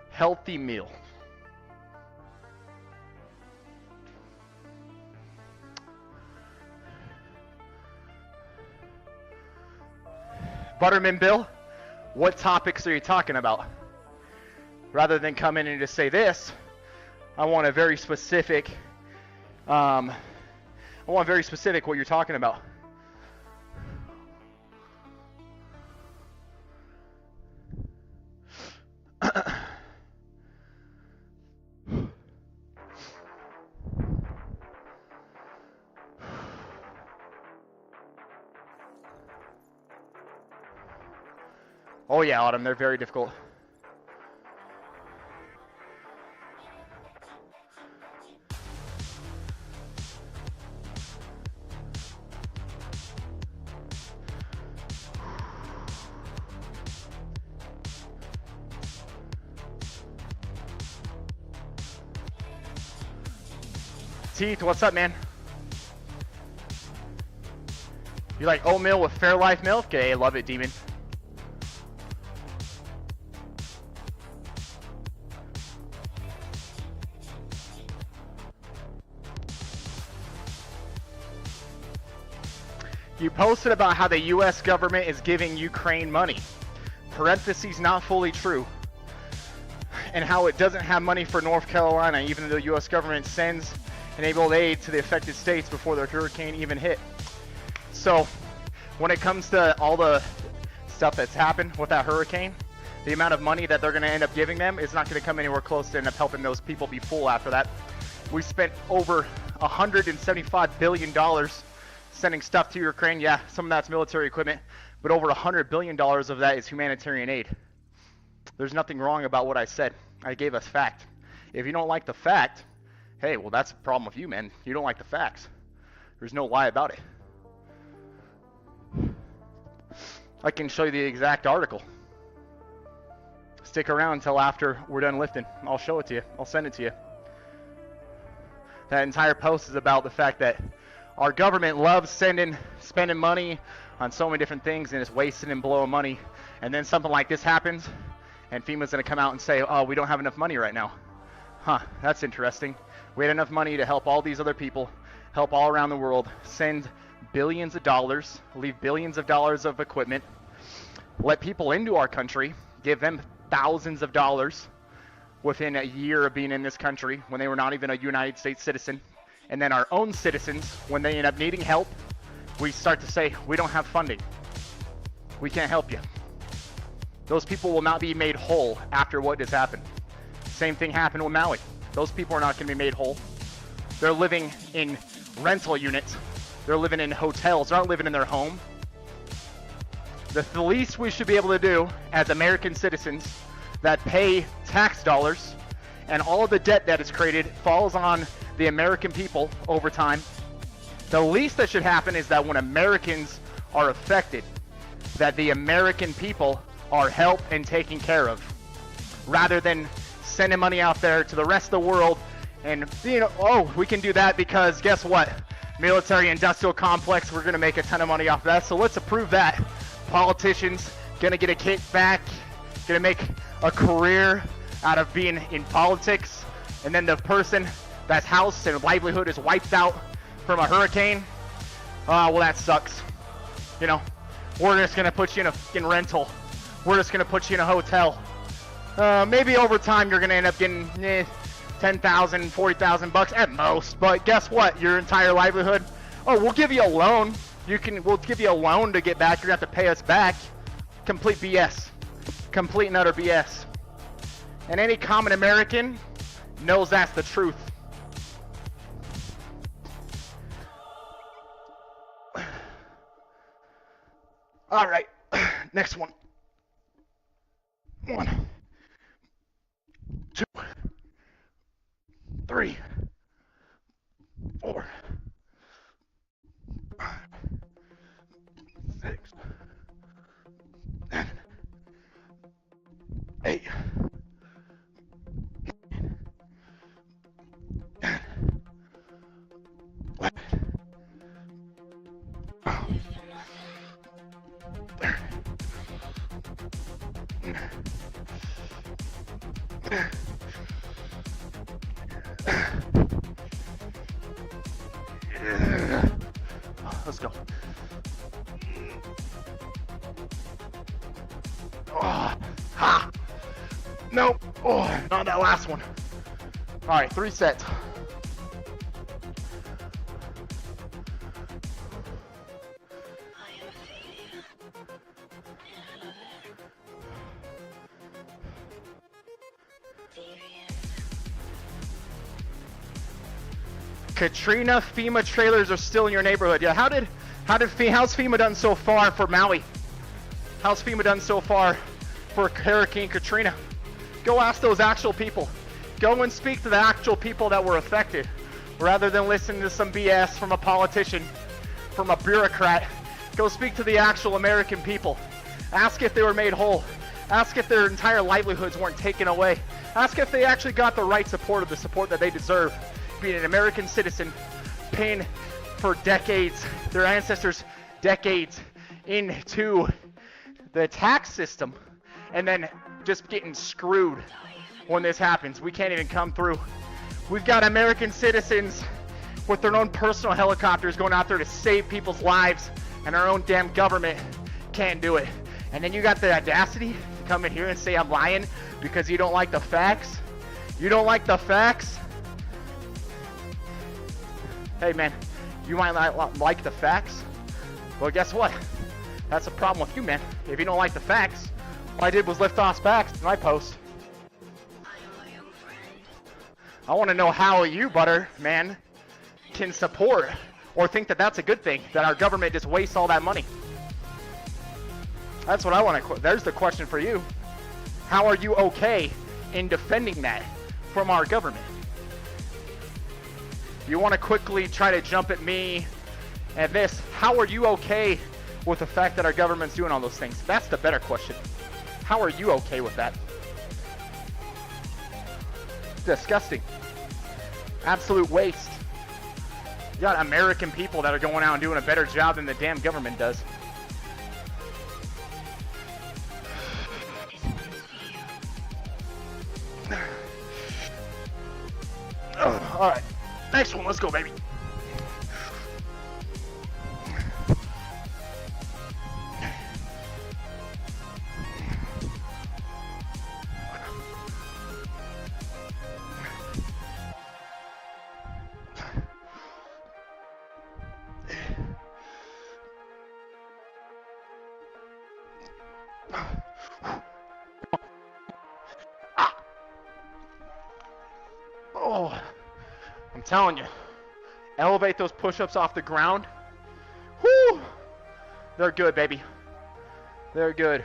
healthy meal? Butterman Bill, what topics are you talking about? Rather than come in and just say this, I want a very specific, what you're talking about. Oh yeah, Autumn, they're very difficult. Teeth, what's up, man? You like oatmeal with Fairlife milk? Okay, love it, Demon. You posted about how the US government is giving Ukraine money. Parentheses, not fully true. And how it doesn't have money for North Carolina, even though the US government sends enabled aid to the affected states before the hurricane even hit. So when it comes to all the stuff that's happened with that hurricane, the amount of money that they're going to end up giving them is not going to come anywhere close to end up helping those people be full after that. We spent over $175 billion sending stuff to Ukraine. Yeah, some of that's military equipment, but over $100 billion of that is humanitarian aid. There's nothing wrong about what I said. I gave us fact. If you don't like the fact, hey, well, that's a problem with you, man. You don't like the facts. There's no lie about it. I can show you the exact article. Stick around until after we're done lifting. I'll show it to you. I'll send it to you. That entire post is about the fact that our government loves spending money on so many different things and is wasting and blowing money. And then something like this happens, and FEMA's going to come out and say, oh, we don't have enough money right now. Huh, that's interesting. We had enough money to help all these other people, help all around the world, send billions of dollars, leave billions of dollars of equipment, let people into our country, give them thousands of dollars within a year of being in this country when they were not even a United States citizen. And then our own citizens, when they end up needing help, we start to say, we don't have funding. We can't help you. Those people will not be made whole after what has happened. Same thing happened with Maui. Those people are not going to be made whole. They're living in rental units. They're living in hotels. They're not living in their home. The least we should be able to do as American citizens that pay tax dollars, and all of the debt that is created falls on the American people over time. The least that should happen is that when Americans are affected, that the American people are helped and taken care of, rather than sending money out there to the rest of the world and, you know, oh, we can do that because guess what? Military industrial complex, we're going to make a ton of money off that, so let's approve that. Politicians going to get a kickback, going to make a career out of being in politics, and then the person that's house and livelihood is wiped out from a hurricane. Well, that sucks. You know, we're just going to put you in a fucking rental. We're just going to put you in a hotel. Maybe over time you're going to end up getting $10,000, $40,000 at most. But guess what? Your entire livelihood. Oh, we'll give you a loan. We'll give you a loan to get back. You're going to have to pay us back. Complete BS. Complete and utter BS. And any common American knows that's the truth. All right, next one. 1, 2, 3, 4, 5, 6, 7, 8, 9, 11, 12, let's go. Oh, ha! Nope. Oh, not that last one. All right, 3 sets. Katrina, FEMA trailers are still in your neighborhood. Yeah, how's FEMA done so far for Maui? How's FEMA done so far for Hurricane Katrina? Go ask those actual people. Go and speak to the actual people that were affected, rather than listen to some BS from a politician, from a bureaucrat. Go speak to the actual American people. Ask if they were made whole. Ask if their entire livelihoods weren't taken away. Ask if they actually got the right support, or the support that they deserve. Being an American citizen, paying for decades, their ancestors decades into the tax system, and then just getting screwed when this happens. We can't even come through. We've got American citizens with their own personal helicopters going out there to save people's lives, and our own damn government can't do it. And then you got the audacity to come in here and say I'm lying because you don't like the facts? You don't like the facts? Hey man, you might not like the facts, well guess what? That's a problem with you, man. If you don't like the facts, all I did was lift off facts in my post. I want to know how you, butter, man, can support or think that that's a good thing, that our government just wastes all that money. That's what I want to, there's the question for you. How are you okay in defending that from our government? You want to quickly try to jump at me and this. How are you okay with the fact that our government's doing all those things? That's the better question. How are you okay with that? Disgusting. Absolute waste. You got American people that are going out and doing a better job than the damn government does. All right, next one. Let's go, baby. Oh, I'm telling you, elevate those push-ups off the ground. Whoo! They're good, baby. They're good.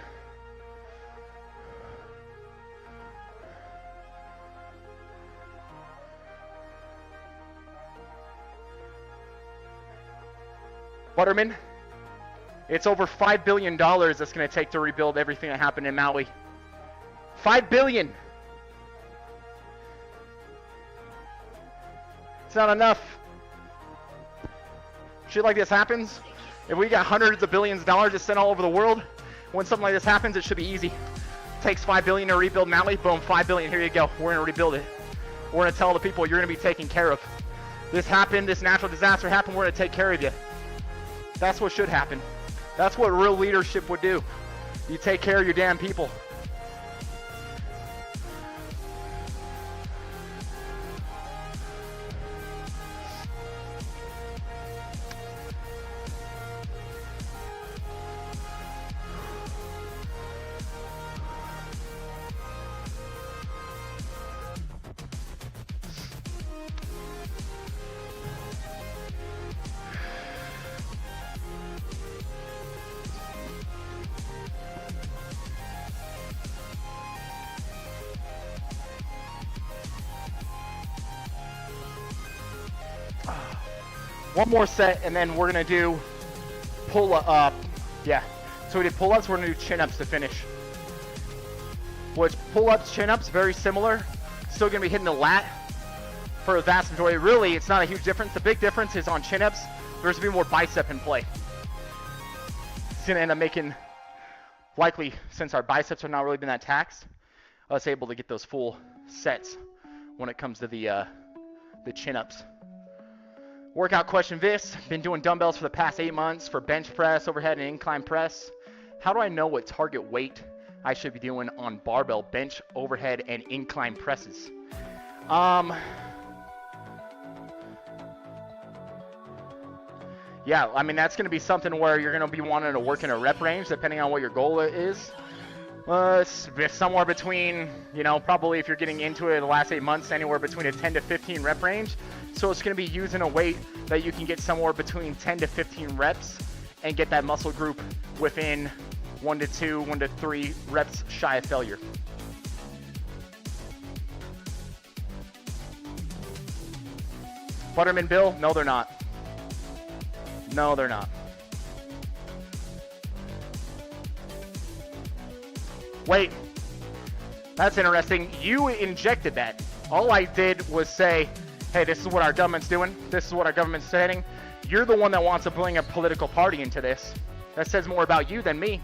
Butterman, it's over $5 billion that's going to take to rebuild everything that happened in Maui. $5 billion. It's not enough. Shit like this happens. If we got hundreds of billions of dollars to send all over the world, when something like this happens, it should be easy. Takes $5 billion to rebuild Maui. Boom, $5 billion. Here you go. We're gonna rebuild it. We're gonna tell the people you're gonna be taken care of. This happened. This natural disaster happened. We're gonna take care of you. That's what should happen. That's what real leadership would do. You take care of your damn people. One more set, and then we're gonna do pull-up. Yeah. So we did pull-ups. We're gonna do chin-ups to finish. Which pull-ups, chin-ups, very similar. Still gonna be hitting the lat for a vast majority. Really, it's not a huge difference. The big difference is on chin-ups. There's gonna be more bicep in play. It's gonna end up making, likely, since our biceps have not really been that taxed, us able to get those full sets when it comes to the chin-ups. Workout question, Viss. Been doing dumbbells for the past 8 months for bench press, overhead, and incline press. How do I know what target weight I should be doing on barbell, bench, overhead, and incline presses? Yeah, I mean, that's going to be something where you're going to be wanting to work in a rep range, depending on what your goal is. It's somewhere between, you know, probably if you're getting into it the last 8 months, anywhere between a 10 to 15 rep range. So it's going to be using a weight that you can get somewhere between 10 to 15 reps and get that muscle group within 1 to 2, 1 to 3 reps shy of failure. Butterman Bill? No, they're not. No, they're not. Wait, that's interesting. You injected that. All I did was say, hey, this is what our government's doing. This is what our government's saying. You're the one that wants to bring a political party into this. That says more about you than me.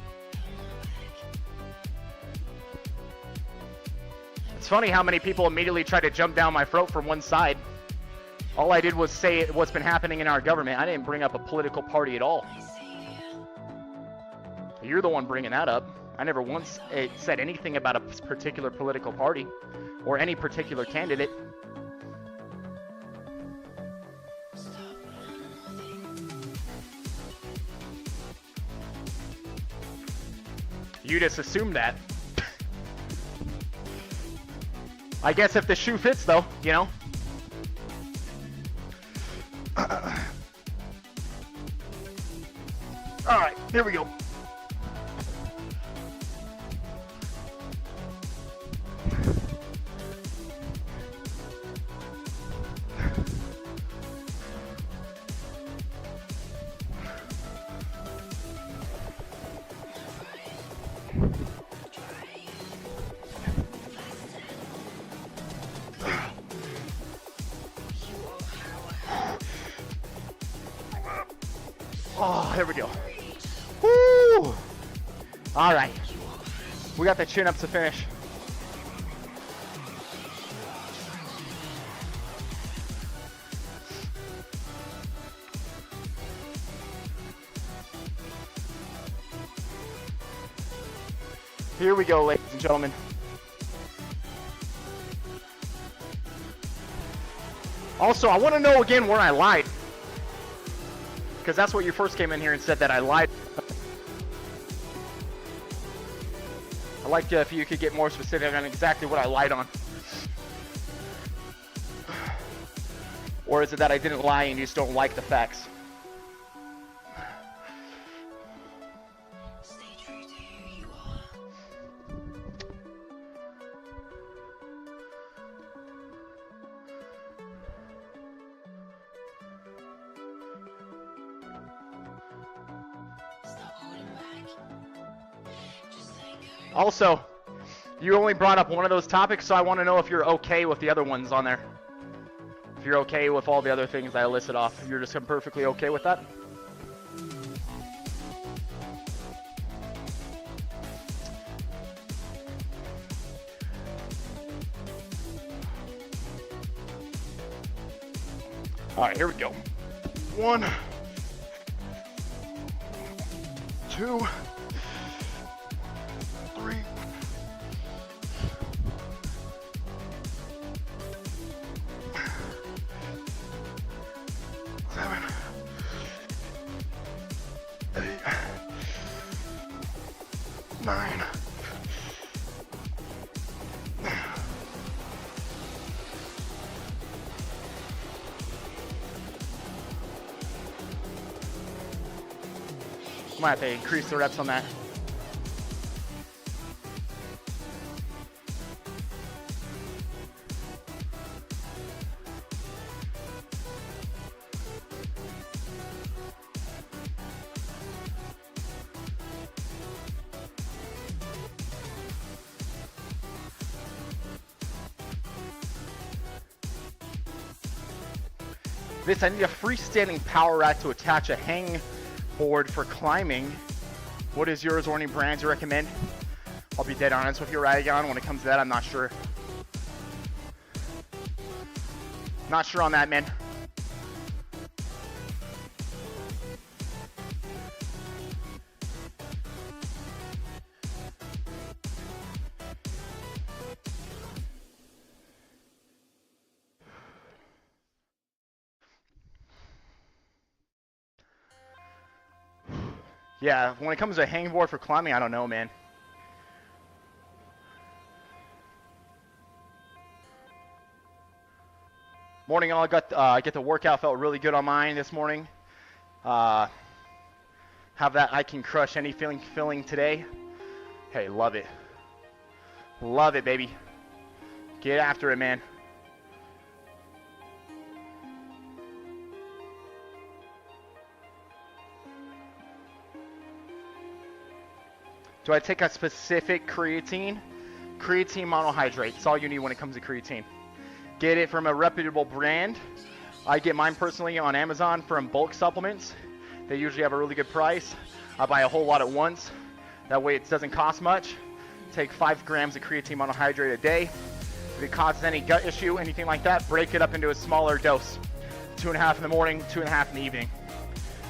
It's funny how many people immediately try to jump down my throat from one side. All I did was say what's been happening in our government. I didn't bring up a political party at all. You're the one bringing that up. I never once said anything about a particular political party or any particular candidate. You just assumed that. I guess if the shoe fits, though, you know. All right, here we go. Oh, there we go. Woo! All right. We got the chin-ups to finish. Here we go, ladies and gentlemen. Also, I want to know again where I lied. Because that's what you first came in here and said, that I lied. I'd like if you could get more specific on exactly what I lied on. Or is it that I didn't lie and you just don't like the facts? Stay true to who you are. Stop holding back. Just let go. Also, you only brought up one of those topics, so I want to know if you're okay with the other ones on there. If you're okay with all the other things I listed off, you're just perfectly okay with that? All right, here we go. 1, 2, 3. 7, 8, 9. Might have to increase the reps on that. This, I need a freestanding power rack to attach a hang board for climbing. What is yours or any brands you recommend? I'll be dead honest with you, Raygon. When it comes to that, I'm not sure. Not sure on that, man. Yeah, when it comes to a hanging board for climbing, I don't know, man. Morning, all. I get the workout. Felt really good on mine this morning. Have that I can crush any feeling today. Hey, love it. Love it, baby. Get after it, man. Do I take a specific creatine? Creatine monohydrate. It's all you need when it comes to creatine. Get it from a reputable brand. I get mine personally on Amazon from bulk supplements. They usually have a really good price. I buy a whole lot at once. That way it doesn't cost much. Take 5 grams of creatine monohydrate a day. If it causes any gut issue, anything like that, break it up into a smaller dose. 2.5 in the morning, 2.5 in the evening.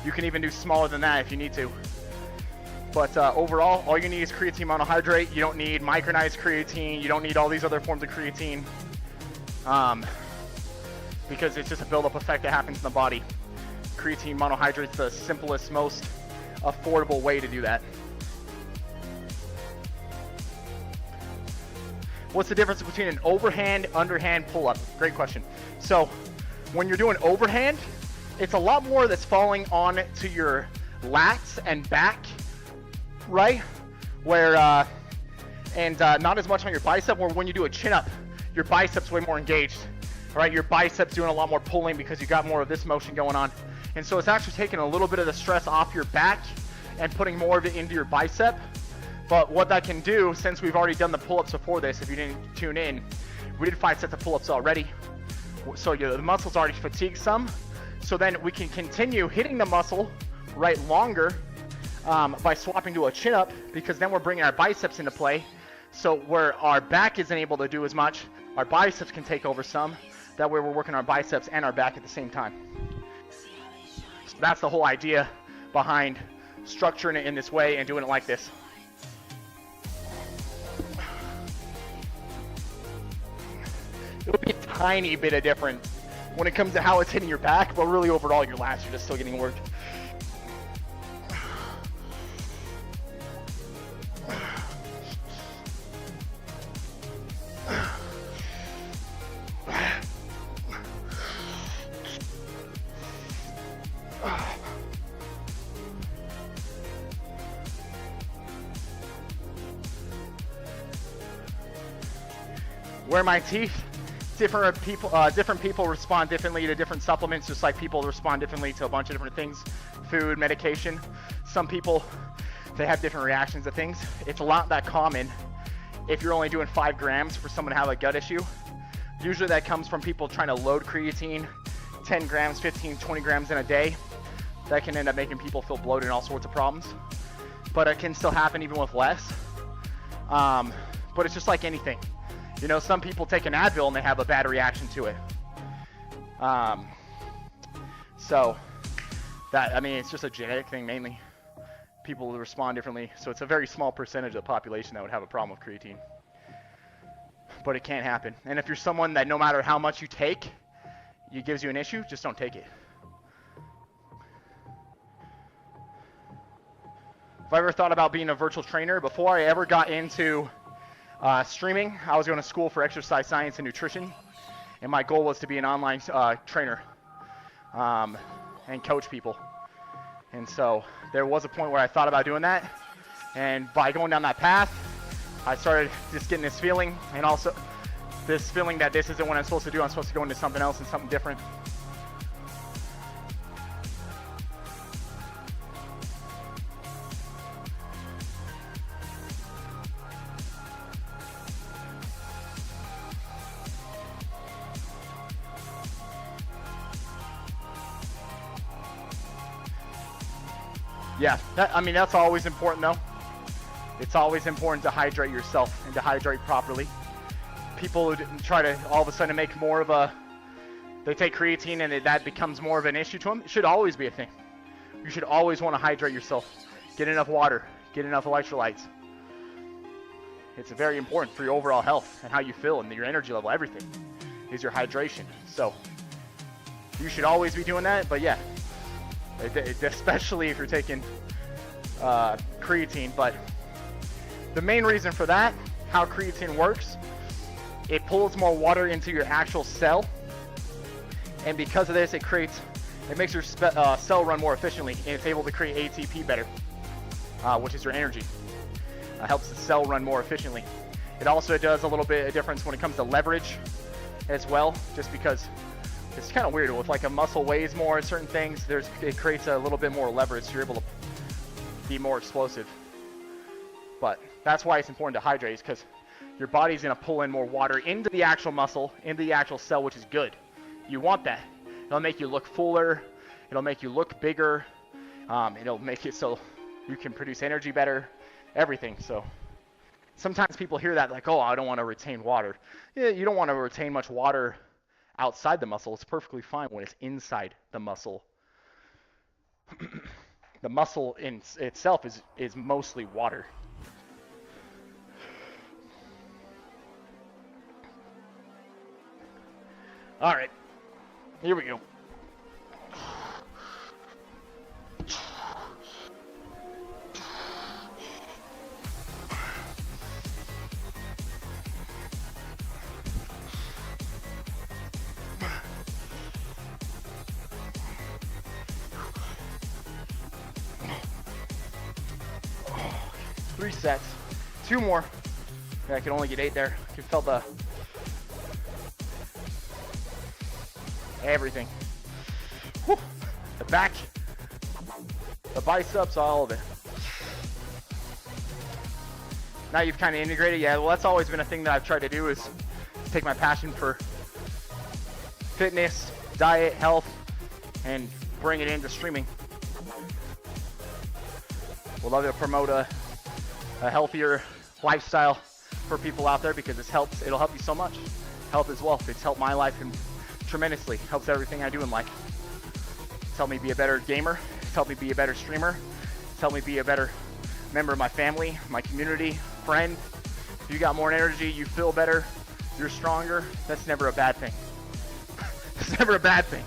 You can even do smaller than that if you need to. But overall, all you need is creatine monohydrate. You don't need micronized creatine. You don't need all these other forms of creatine. Because it's just a buildup effect that happens in the body. Creatine monohydrate is the simplest, most affordable way to do that. What's the difference between an overhand, underhand pull-up? Great question. So when you're doing overhand, it's a lot more that's falling on to your lats and back, right? Where, not as much on your bicep, where when you do a chin-up, your bicep's way more engaged, right? Your bicep's doing a lot more pulling because you got more of this motion going on. And so it's actually taking a little bit of the stress off your back and putting more of it into your bicep. But what that can do, since we've already done the pull-ups before this, if you didn't tune in, we did 5 sets of pull-ups already. So the muscle's already fatigued some. So then we can continue hitting the muscle right longer by swapping to a chin-up, because then we're bringing our biceps into play. So where our back isn't able to do as much, our biceps can take over some. That way we're working our biceps and our back at the same time. So that's the whole idea behind structuring it in this way and doing it like this. tiny bit of different when it comes to how it's hitting your back, but really overall your lats are just still getting worked. Where my teeth, different people respond differently to different supplements, just like people respond differently to a bunch of different things, food, medication. Some people, they have different reactions to things. It's not that common if you're only doing 5 grams for someone to have a gut issue. Usually that comes from people trying to load creatine, 10 grams, 15, 20 grams in a day. That can end up making people feel bloated and all sorts of problems. But it can still happen even with less. But it's just like anything. You know, some people take an Advil and they have a bad reaction to it. So, that, I mean, it's just a genetic thing mainly. People respond differently. So it's a very small percentage of the population that would have a problem with creatine. But it can happen. And if you're someone that no matter how much you take, it gives you an issue, just don't take it. If I ever thought about being a virtual trainer, before I ever got into streaming, I was going to school for exercise science and nutrition, and my goal was to be an online trainer and coach people. And so there was a point where I thought about doing that, and by going down that path, I started just getting this feeling, and also this feeling that this isn't what I'm supposed to do. I'm supposed to go into something else and something different. Yeah, I mean, that's always important though. It's always important to hydrate yourself and to hydrate properly. People who try to all of a sudden make more of a, they take creatine and that becomes more of an issue to them. It should always be a thing. You should always want to hydrate yourself. Get enough water, get enough electrolytes. It's very important for your overall health and how you feel and your energy level, everything is your hydration. So you should always be doing that, but yeah. Especially if you're taking creatine, but the main reason for that, how creatine works, it pulls more water into your actual cell, and because of this, it makes your cell run more efficiently, and it's able to create ATP better, which is your energy. Helps the cell run more efficiently. It also does a little bit of difference when it comes to leverage as well, just because it's kind of weird. With like a muscle weighs more in certain things, it creates a little bit more leverage, so you're able to be more explosive. But that's why it's important to hydrate, is because your body's going to pull in more water into the actual muscle, into the actual cell, which is good. You want that. It'll make you look fuller. It'll make you look bigger. It'll make it so you can produce energy better, everything. So sometimes people hear that like, oh, I don't want to retain water. Yeah, you don't want to retain much water outside the muscle. It's perfectly fine when it's inside the muscle. The muscle in itself is mostly water. All right, here we go. Three sets, 2 more. Yeah, I can only get 8 there. You felt the everything. Whew. The back, the biceps, all of it. Now you've kind of integrated. Yeah, well, that's always been a thing that I've tried to do, is take my passion for fitness, diet, health, and bring it into streaming. We'll love to promote a healthier lifestyle for people out there, because it'll help you so much. Health is wealth. It's helped my life tremendously. Helps everything I do in life. It's helped me be a better gamer. It's helped me be a better streamer. It's helped me be a better member of my family, my community, friend. If you got more energy, you feel better, you're stronger, that's never a bad thing. It's never a bad thing.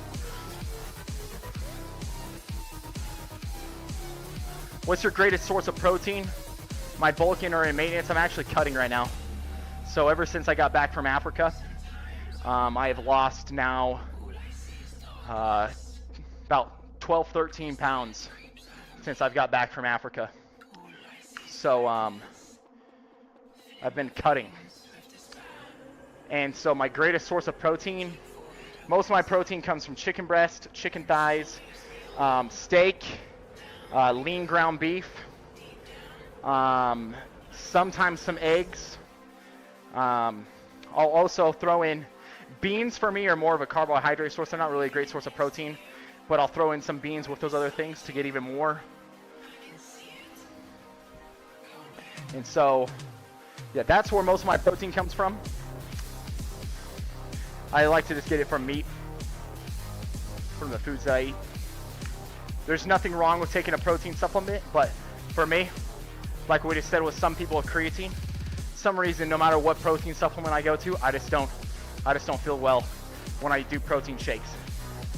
What's your greatest source of protein? My bulking or in maintenance? I'm actually cutting right now. So ever since I got back from Africa, I have lost now about 12, 13 pounds since I've got back from Africa. So I've been cutting. And so my greatest source of protein, most of my protein comes from chicken breast, chicken thighs, steak, lean ground beef, sometimes some eggs. I'll also throw in beans. For me are more of a carbohydrate source. They're not really a great source of protein, but I'll throw in some beans with those other things to get even more. And so, yeah, that's where most of my protein comes from. I like to just get it from meat, from the foods that I eat. There's nothing wrong with taking a protein supplement, but for me, like we just said with some people with creatine, some reason, no matter what protein supplement I go to, I just don't feel well when I do protein shakes.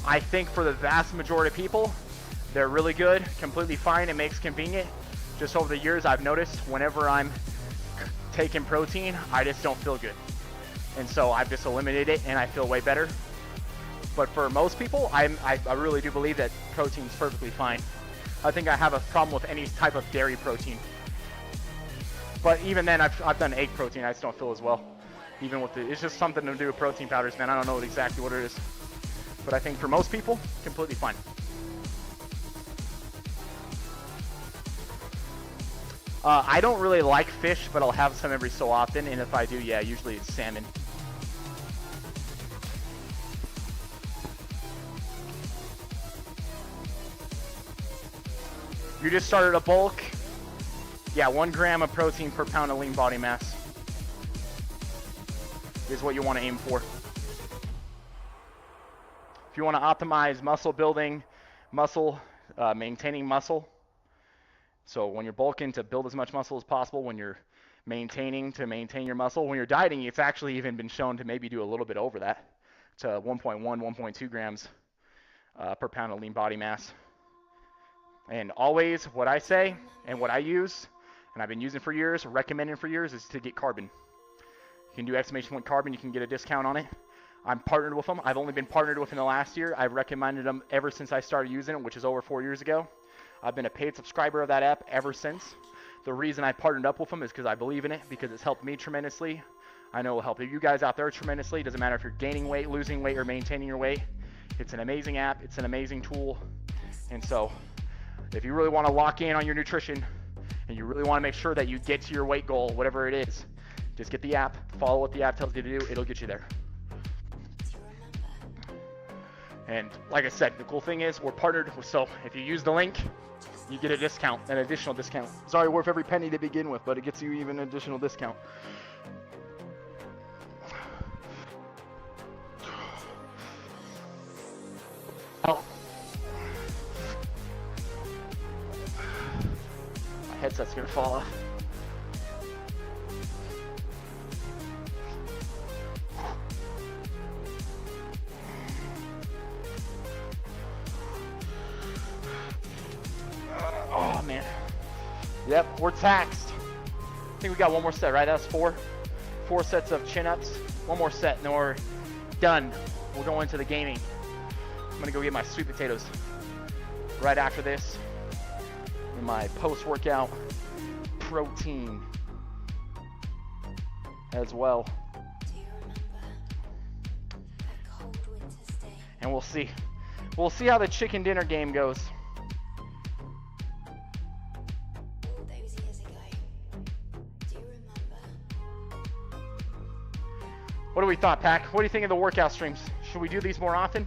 I think for the vast majority of people, they're really good, completely fine, it makes convenient. Just over the years, I've noticed whenever I'm taking protein, I just don't feel good. And so I've just eliminated it and I feel way better. But for most people, I really do believe that protein's perfectly fine. I think I have a problem with any type of dairy protein. But even then, I've done egg protein, I just don't feel as well. Even with it's just something to do with protein powders, man. I don't know exactly what it is. But I think for most people, completely fine. I don't really like fish, but I'll have some every so often. And if I do, yeah, usually it's salmon. You just started a bulk. Yeah, 1 gram of protein per pound of lean body mass is what you want to aim for. If you want to optimize muscle building, maintaining muscle. So when you're bulking, to build as much muscle as possible. When you're maintaining, to maintain your muscle. When you're dieting, it's actually even been shown to maybe do a little bit over that, to 1.1, 1.2 grams per pound of lean body mass. And always what I say and what I use, and I've been using for years, recommending for years, is to get carbon. You can do exclamation point carbon, you can get a discount on it. I'm partnered with them. I've only been partnered with them in the last year. I've recommended them ever since I started using it, which is over 4 years ago. I've been a paid subscriber of that app ever since. The reason I partnered up with them is because I believe in it, because it's helped me tremendously. I know it will help you guys out there tremendously. It doesn't matter if you're gaining weight, losing weight, or maintaining your weight. It's an amazing app. It's an amazing tool. And so if you really want to lock in on your nutrition and you really want to make sure that you get to your weight goal, whatever it is, just get the app, follow what the app tells you to do, it'll get you there. And like I said, the cool thing is we're partnered, so if you use the link, you get a discount, an additional discount. It's already worth every penny to begin with, but it gets you even an additional discount. Oh. My headset's gonna fall off. Oh man. Yep, we're taxed. I think we got one more set, right? That's four sets of chin-ups. One more set, and then we're done. We'll go into the gaming. I'm gonna go get my sweet potatoes right after this. And my post-workout protein as well. And we'll see. We'll see how the chicken dinner game goes. What do we thought, Pac? What do you think of the workout streams? Should we do these more often?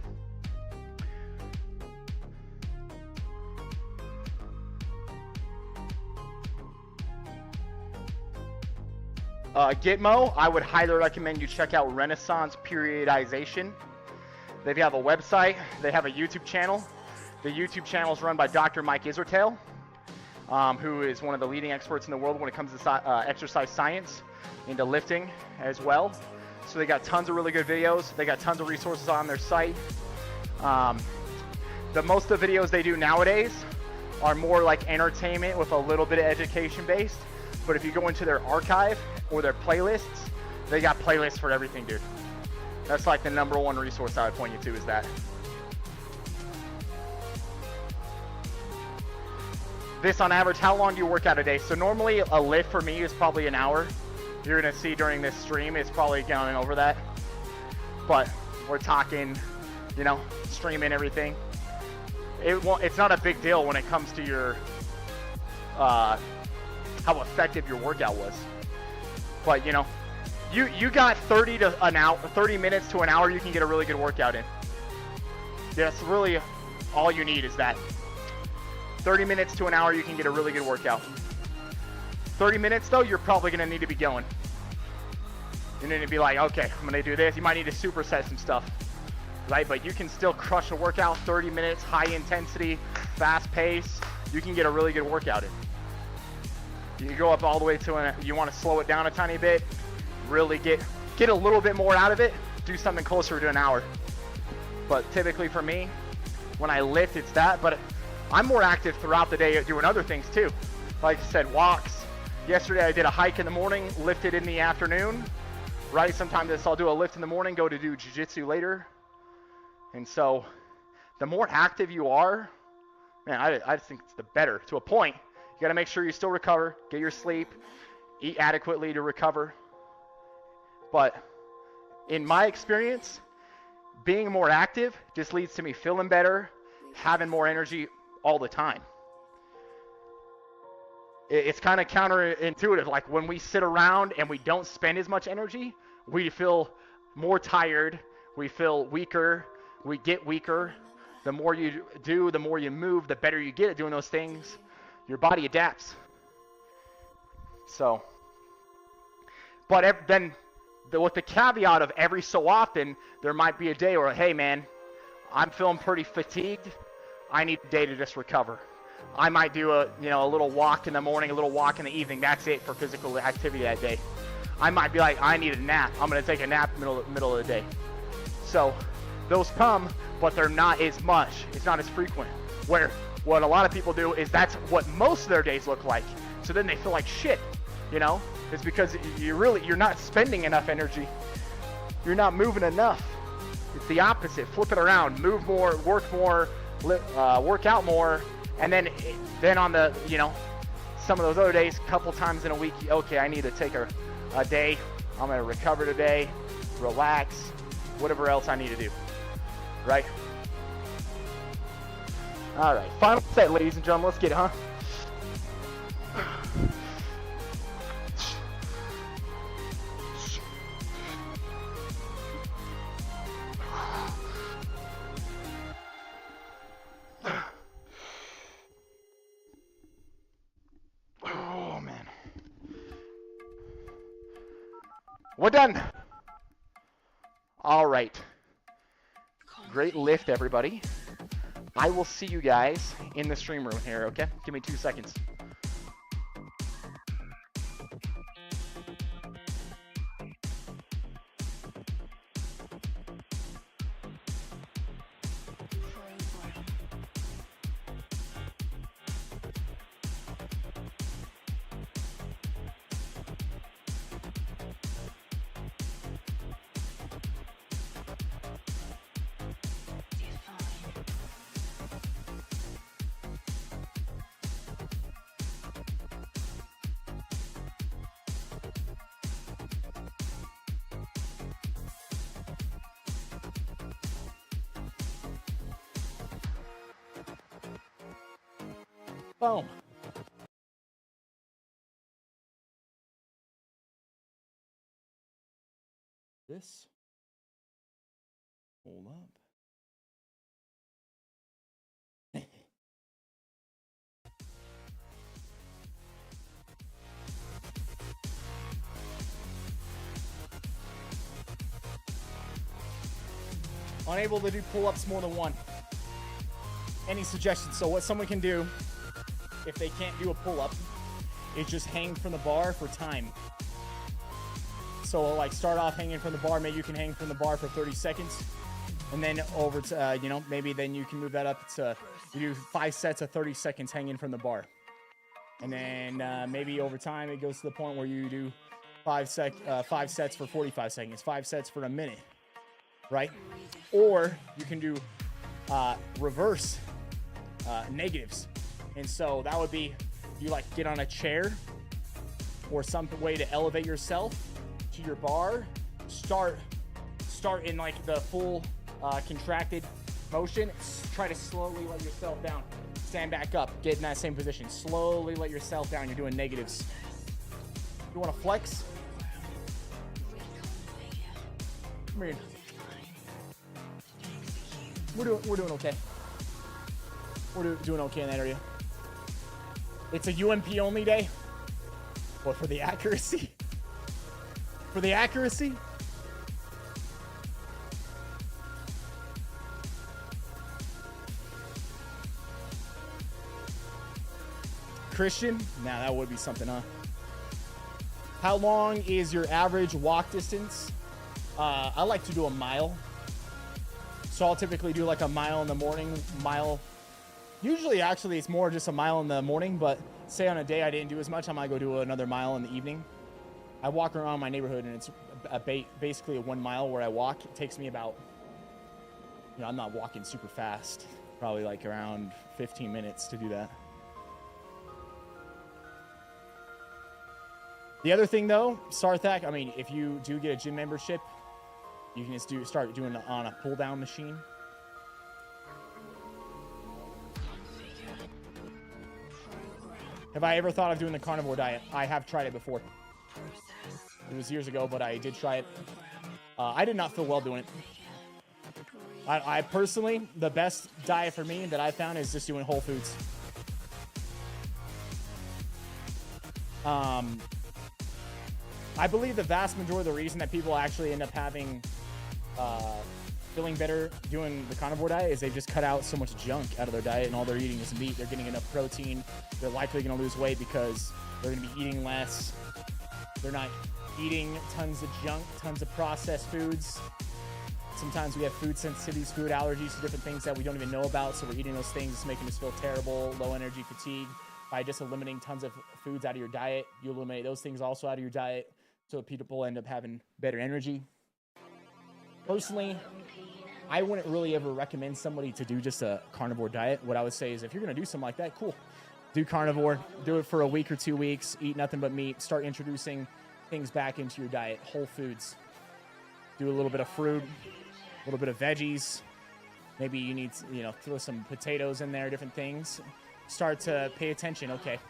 Gitmo, I would highly recommend you check out Renaissance Periodization. They have a website. They have a YouTube channel. The YouTube channel is run by Dr. Mike Isertail, who is one of the leading experts in the world when it comes to exercise science, into lifting as well. So they got tons of really good videos. They got tons of resources on their site. The most of the videos they do nowadays are more like entertainment with a little bit of education based. But if you go into their archive or their playlists, they got playlists for everything, dude. That's like the #1 resource I would point you to is that. This on average, how long do you work out a day? So normally a lift for me is probably an hour. You're gonna see during this stream, it's probably going over that. But we're talking, you know, streaming everything. It's not a big deal when it comes to your, how effective your workout was. But you know, you got 30 minutes to an hour, you can get a really good workout in. That's really all you need is that. 30 minutes to an hour, you can get a really good workout. 30 minutes though, you're probably gonna need to be going. You're gonna be like, okay, I'm gonna do this. You might need to superset some stuff, right? But you can still crush a workout, 30 minutes, high intensity, fast pace. You can get a really good workout in. You go up all the way to you wanna slow it down a tiny bit, really get a little bit more out of it, do something closer to an hour. But typically for me, when I lift, it's that, but I'm more active throughout the day doing other things too. Like I said, walks. Yesterday I did a hike in the morning, lifted in the afternoon, right? Sometimes I'll do a lift in the morning, go to do jiu-jitsu later. And so the more active you are, man, I think it's the better. To a point, you gotta make sure you still recover, get your sleep, eat adequately to recover. But in my experience, being more active just leads to me feeling better, having more energy all the time. It's kind of counterintuitive. Like when we sit around and we don't spend as much energy, we feel more tired, we feel weaker, we get weaker. The more you do, the more you move, the better you get at doing those things. Your body adapts. So, but then with the caveat of every so often, there might be a day where, hey man, I'm feeling pretty fatigued. I need a day to just recover. I might do a little walk in the morning, a little walk in the evening. That's it for physical activity that day. I might be like, I need a nap. I'm gonna take a nap middle of the day. So those come, but they're not as much. It's not as frequent. Where what a lot of people do is that's what most of their days look like. So then they feel like shit, you know? It's because you're not spending enough energy. You're not moving enough. It's the opposite. Flip it around. Move more, work more, work out more, and then on the, you know, some of those other days, a couple times in a week, okay, I need to take a day. I'm gonna recover today, relax, whatever else I need to do, right? All right, final set, ladies and gentlemen. Let's get it, huh? Oh, man. We're done. All right. Great lift, everybody. I will see you guys in the stream room here, okay? Give me 2 seconds. Boom. This. Hold up. Unable to do pull-ups more than one. Any suggestions? So what someone can do if they can't do a pull-up is just hang from the bar for time. So like start off hanging from the bar. Maybe you can hang from the bar for 30 seconds. And then over to, you know, maybe then you can move that up to, you do 5 sets of 30 seconds hanging from the bar. And then maybe over time it goes to the point where you do 5 sets for 45 seconds, 5 sets for a minute, right? Or you can do reverse negatives. And so that would be, you like get on a chair or some way to elevate yourself to your bar, start in like the full contracted motion, try to slowly let yourself down, stand back up, get in that same position, slowly let yourself down. You're doing negatives. You want to flex? Come here. We're doing okay. We're doing okay in that area. It's a UMP only day. But for the accuracy, Christian? Nah, that would be something, huh? How long is your average walk distance? I like to do a mile. So I'll typically do like a mile in the morning, mile. Usually, actually, it's more just a mile in the morning, but say on a day I didn't do as much, I might go do another mile in the evening. I walk around my neighborhood, and it's basically a 1 mile where I walk. It takes me about, you know, I'm not walking super fast. Probably like around 15 minutes to do that. The other thing, though, Sarthak, I mean, if you do get a gym membership, you can just start doing it on a pull-down machine. Have I ever thought of doing the carnivore diet? I have tried it before. It was years ago, but I did try it. I did not feel well doing it. I personally, the best diet for me that I found is just doing whole foods. I believe the vast majority of the reason that people actually end up having feeling better doing the carnivore diet is they've just cut out so much junk out of their diet, and all they're eating is meat. They're getting enough protein. They're likely going to lose weight because they're going to be eating less. They're not eating tons of junk, tons of processed foods. Sometimes we have food sensitivities, food allergies to different things that we don't even know about, so we're eating those things. It's making us feel terrible, low energy, fatigue. By just eliminating tons of foods out of your diet, you eliminate those things also out of your diet, so people end up having better energy. Personally, I wouldn't really ever recommend somebody to do just a carnivore diet. What I would say is if you're going to do something like that, cool. Do carnivore. Do it for a week or 2 weeks. Eat nothing but meat. Start introducing things back into your diet. Whole foods. Do a little bit of fruit, a little bit of veggies. Maybe you need to, you know, throw some potatoes in there, different things. Start to pay attention. Okay.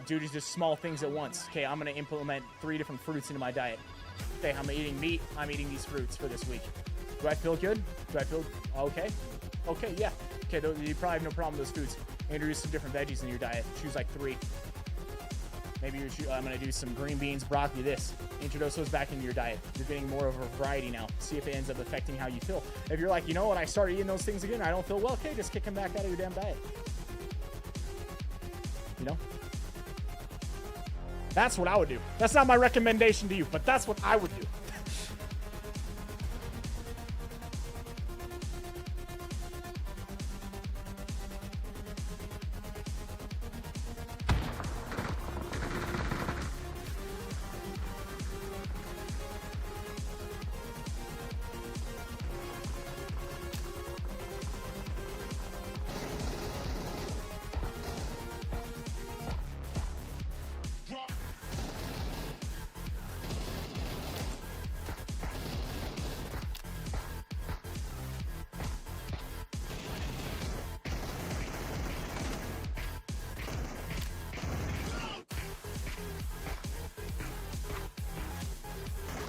Do just small things at once. Okay, I'm going to implement 3 different fruits into my diet. Okay, I'm eating meat. I'm eating these fruits for this week. Do I feel good? Do I feel okay? Okay, yeah. Okay, you probably have no problem with those foods. Introduce some different veggies in your diet. Choose like 3. Maybe I'm going to do some green beans, broccoli, this. Introduce those back into your diet. You're getting more of a variety now. See if it ends up affecting how you feel. If you're like, you know what, I started eating those things again, I don't feel well, okay, just kick them back out of your damn diet. You know? That's what I would do. That's not my recommendation to you, but that's what I would do.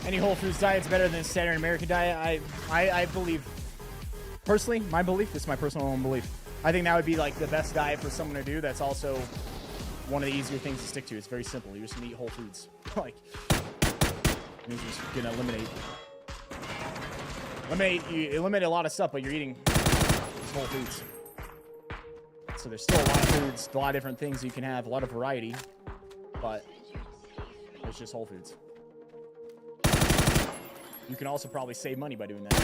Any Whole Foods diet's better than standard American diet. I believe, personally, my belief, this is my personal own belief. I think that would be like the best diet for someone to do. That's also one of the easier things to stick to. It's very simple. You're just gonna eat whole foods. Like, you're just gonna you eliminate a lot of stuff, but you're eating whole foods. So there's still a lot of foods, a lot of different things you can have, a lot of variety, but it's just whole foods. You can also probably save money by doing that.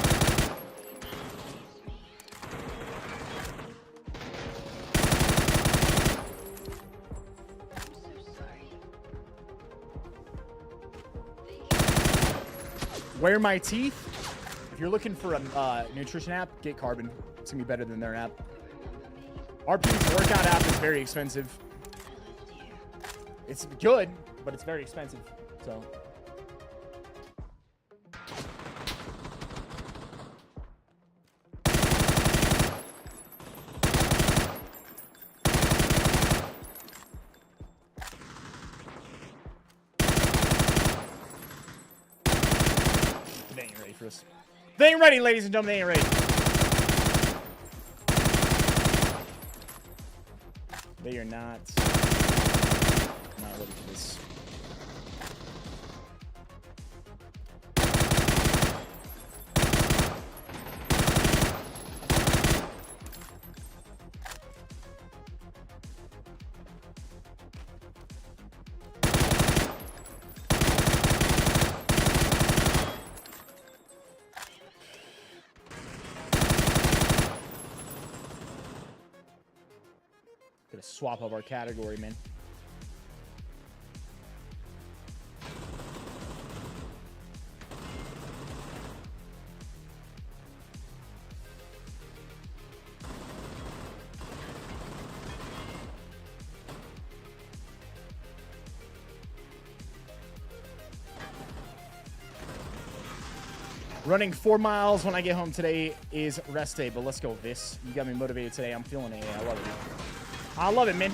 Where my teeth? If you're looking for a nutrition app, get Carbon. It's gonna be better than their app. RP's workout app is very expensive. It's good, but it's very expensive. So. They ain't ready for us. They ain't ready, ladies and gentlemen. They ain't ready. They are not ready for this. Gonna swap up our category, man. Running 4 miles when I get home today is rest day, but let's go, Viss. You got me motivated today. I'm feeling it. I love it. I love it, man.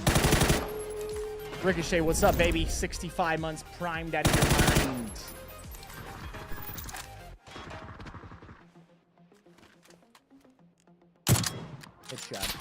Ricochet, what's up, baby? 65 months primed out of your mind. Good shot.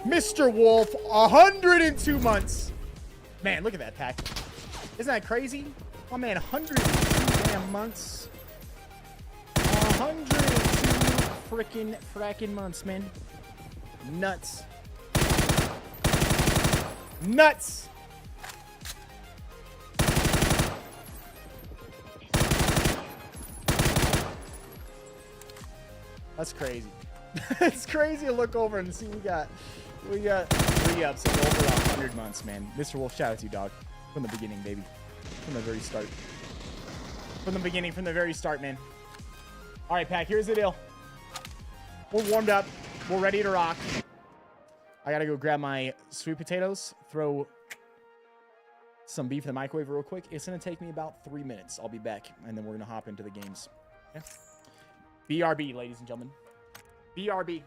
Mr. Wolf, 102 months. Man, look at that pack. Isn't that crazy? My man, 102 damn months. 102 frackin' months, man. Nuts. Nuts. That's crazy. It's crazy to look over and see we got 3 ups and over 100 months, man. Mr. Wolf, shout out to you, dog. From the beginning, baby. From the very start. From the beginning, from the very start, man. All right, Pack, here's the deal. We're warmed up. We're ready to rock. I got to go grab my sweet potatoes, throw some beef in the microwave real quick. It's going to take me about 3 minutes. I'll be back, and then we're going to hop into the games. Okay? BRB, ladies and gentlemen. BRB.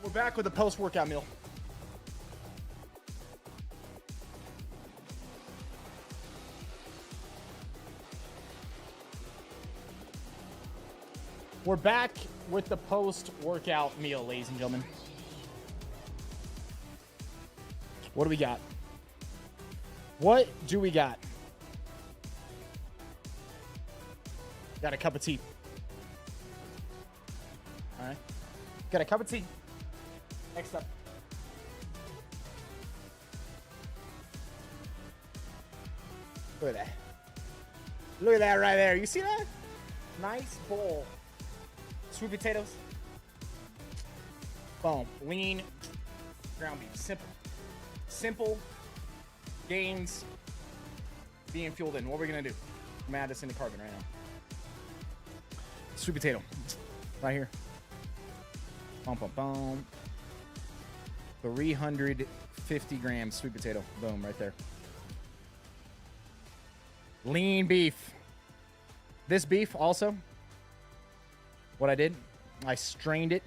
We're back with a post-workout meal. We're back with the post-workout meal, ladies and gentlemen. What do we got? What do we got? Got a cup of tea. All right. Got a cup of tea. Next up. Look at that. Look at that right there. You see that? Nice bowl. Sweet potatoes. Boom. Lean ground beef. Simple. Simple gains being fueled in. What are we going to do? I'm going to add this into carbon right now. Sweet potato. Right here. Boom, boom, boom. 350 grams sweet potato. Boom, right there. Lean beef. This beef also, what I did, I strained it,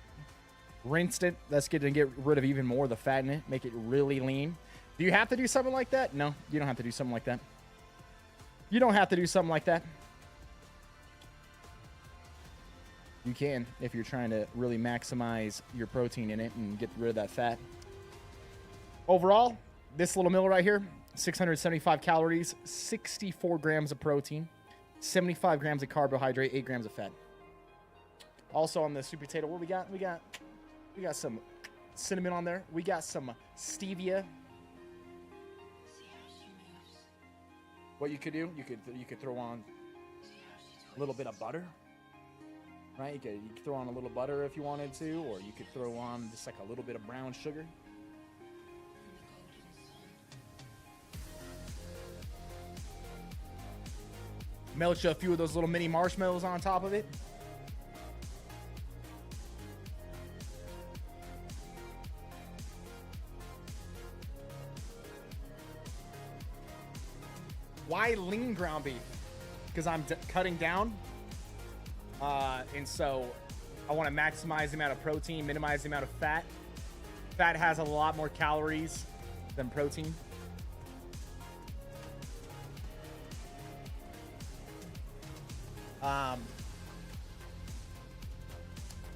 rinsed it. That's going to get rid of even more of the fat in it, make it really lean. Do you have to do something like that? No, you don't have to do something like that. You don't have to do something like that. You can if you're trying to really maximize your protein in it and get rid of that fat. Overall, this little meal right here, 675 calories, 64 grams of protein, 75 grams of carbohydrate, 8 grams of fat. Also on the sweet potato, what we got? We got some cinnamon on there. We got some stevia. What you could do, you could throw on a little bit of butter. Right? You could throw on a little butter if you wanted to, or you could throw on just like a little bit of brown sugar. Melt you a few of those little mini marshmallows on top of it. Why lean ground beef? Because I'm cutting down. And so I want to maximize the amount of protein, minimize the amount of fat. Fat has a lot more calories than protein.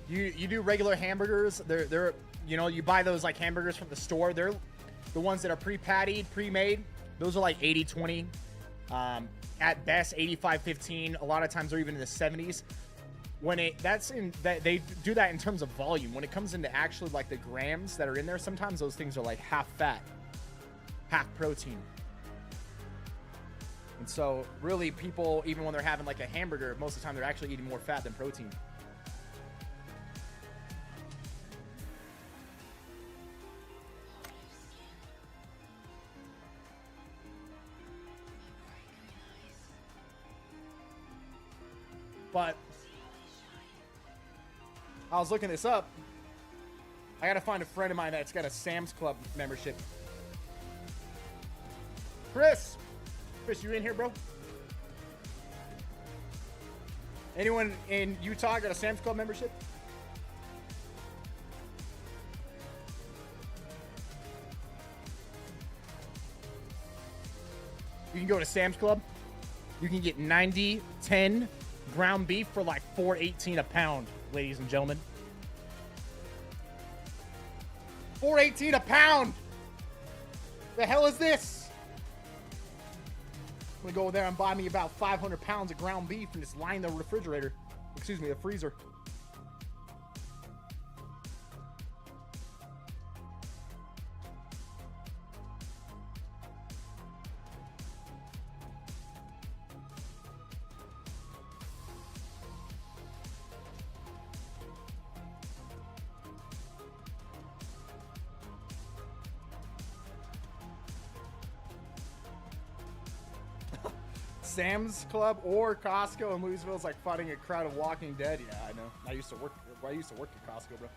You do regular hamburgers. They're you know, you buy those like hamburgers from the store. They're the ones that are pre-pattied, pre-made. Those are like 80-20. At best 85-15. A lot of times they're even in the 70s. When they do that in terms of volume. When it comes into actually like the grams that are in there, sometimes those things are like half fat, half protein. And so really people, even when they're having like a hamburger, most of the time they're actually eating more fat than protein. But I was looking this up. I gotta find a friend of mine that's got a Sam's Club membership. Chris, you in here, bro? Anyone in Utah got a Sam's Club membership? You can go to Sam's Club. You can get 90-10 ground beef for like $4.18 a pound, ladies and gentlemen. $4.18 a pound. The hell is this? I'm gonna go there and buy me about 500 pounds of ground beef and just line the refrigerator. Excuse me, the freezer. Sam's Club or Costco in Louisville is like fighting a crowd of Walking Dead. Yeah, I know. I used to work at Costco, bro.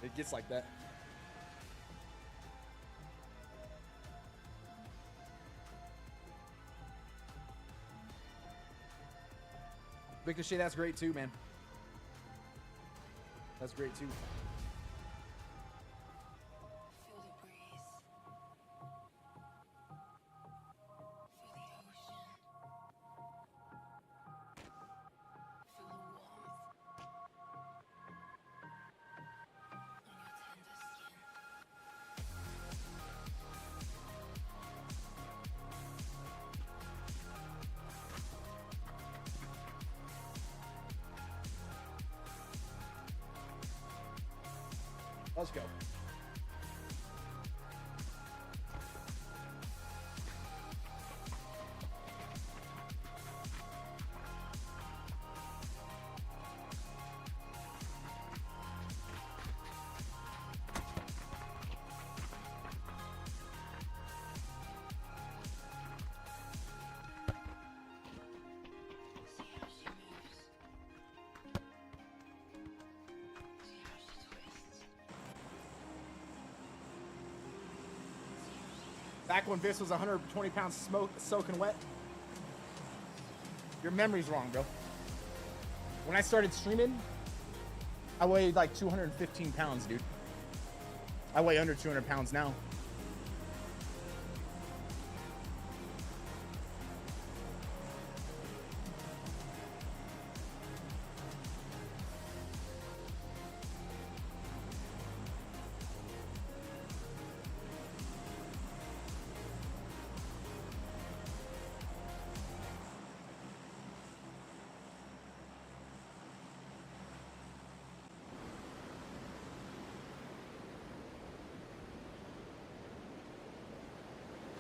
It gets like that. Ricochet, that's great too, man. That's great too. Let's go. See how she moves. See how she twists. Back when Viss was 120 pounds soaking wet. Your memory's wrong, bro. When I started streaming, I weighed like 215 pounds, dude. I weigh under 200 pounds now.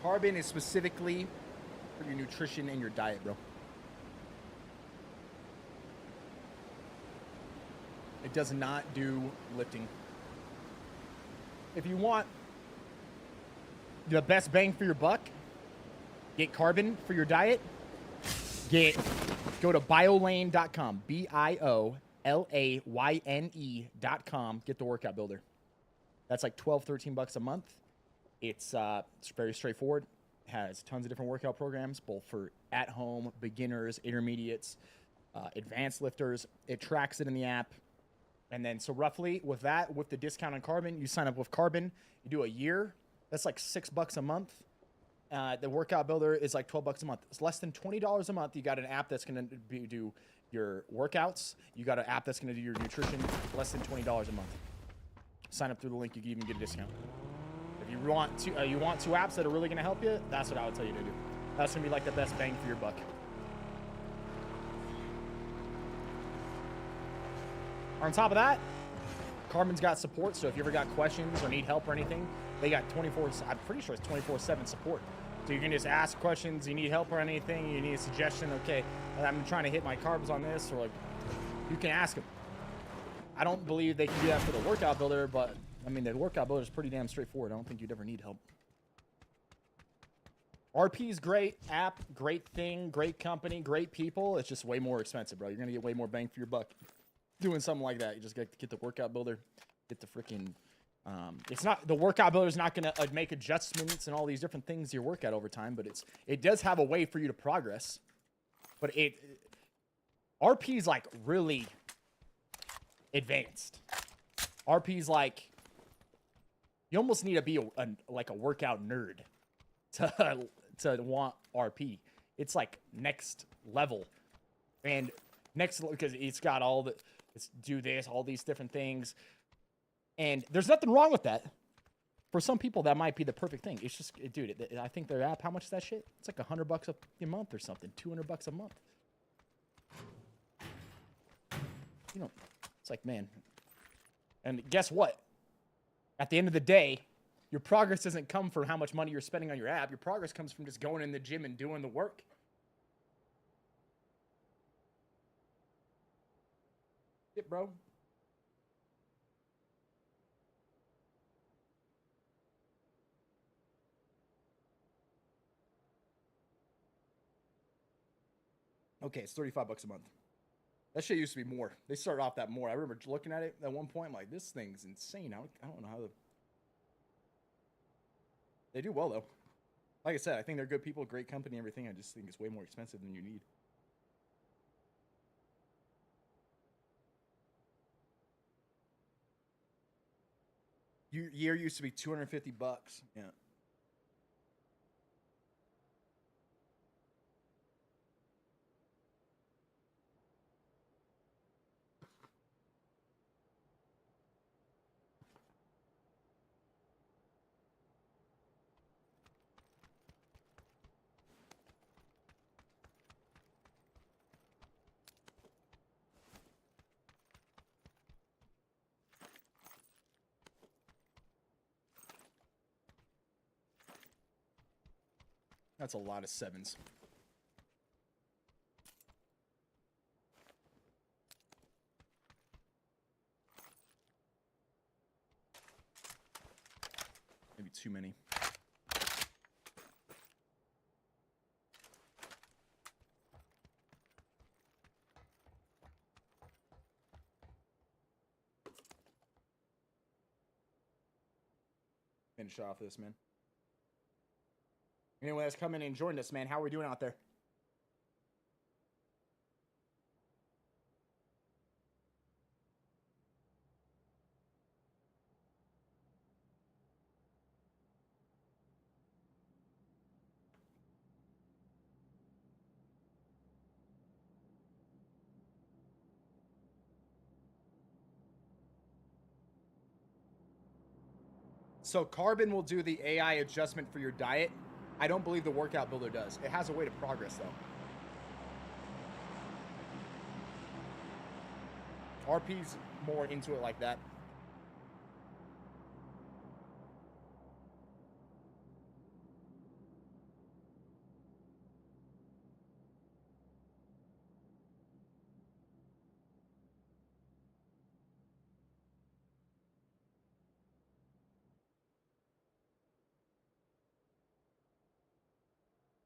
Carbon is specifically for your nutrition and your diet, bro. It does not do lifting. If you want the best bang for your buck, get carbon for your diet, go to biolane.com, BIOLAYNE.com, get the workout builder. That's like 12, 13 bucks a month. It's very straightforward. Has tons of different workout programs, both for at-home, beginners, intermediates, advanced lifters. It tracks it in the app. And then, so roughly with that, with the discount on carbon, you sign up with carbon, you do a year. That's like $6 a month. The workout builder is like 12 bucks a month. It's less than $20 a month. You got an app that's going to do your workouts. You got an app that's going to do your nutrition. Less than $20 a month. Sign up through the link. You can even get a discount. If you want two apps that are really going to help you, that's what I would tell you to do. That's going to be like the best bang for your buck. On top of that, Carbon's got support, so if you ever got questions or need help or anything, they got I'm pretty sure it's 24/7 support. So you can just ask questions, you need help or anything, you need a suggestion, okay, I'm trying to hit my carbs on this, or like, you can ask them. I don't believe they can do that for the workout builder, but I mean, the workout builder is pretty damn straightforward. I don't think you'd ever need help. RP's great app, great thing, great company, great people. It's just way more expensive, bro. You're going to get way more bang for your buck doing something like that. You just get the workout builder, get the freaking... the workout builder is not going to make adjustments and all these different things to your workout over time, but it does have a way for you to progress. But RP's like really advanced. RP's like... You almost need to be like a workout nerd to want RP. It's like next level, and because it's got all these different things, and there's nothing wrong with that. For some people, that might be the perfect thing. It's just, dude, I think their app. How much is that shit? It's like $100 a month or something. $200 a month. You know, it's like, man. And guess what? At the end of the day, your progress doesn't come from how much money you're spending on your app. Your progress comes from just going in the gym and doing the work. Shit, bro. Okay, it's $35 a month. That shit used to be more. They started off that more. I remember looking at it at one point, I'm like, this thing's insane. I don't know how they do well, though. Like I said, I think they're good people, great company, everything. I just think it's way more expensive than you need. Year used to be $250. Yeah. That's a lot of 7s. Maybe too many. Finish off this, man. Anyone that's coming in and joined us, man, how are we doing out there? So Carbon will do the AI adjustment for your diet. I don't believe the workout builder does. It has a way to progress, though. RP's more into it like that.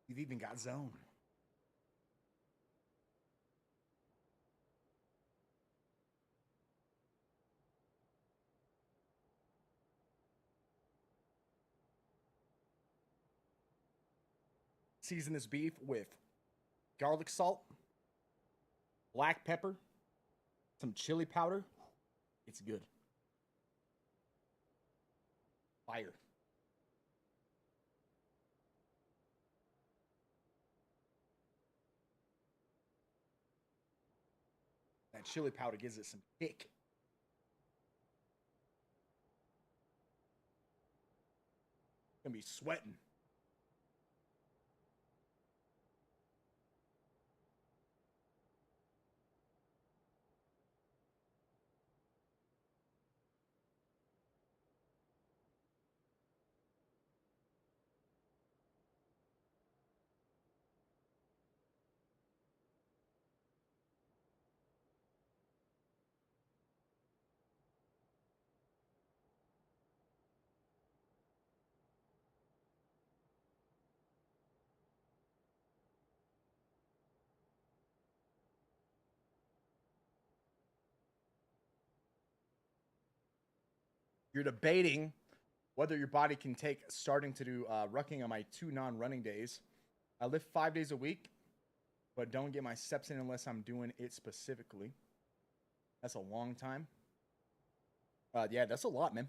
You've even got zone. Season this beef with garlic salt, black pepper, some chili powder. It's good. Fire. That chili powder gives it some kick. Gonna be sweating. You're debating whether your body can take starting to do rucking on my 2 non-running days. I lift 5 days a week, but don't get my steps in unless I'm doing it specifically. That's a long time. Yeah, that's a lot, man.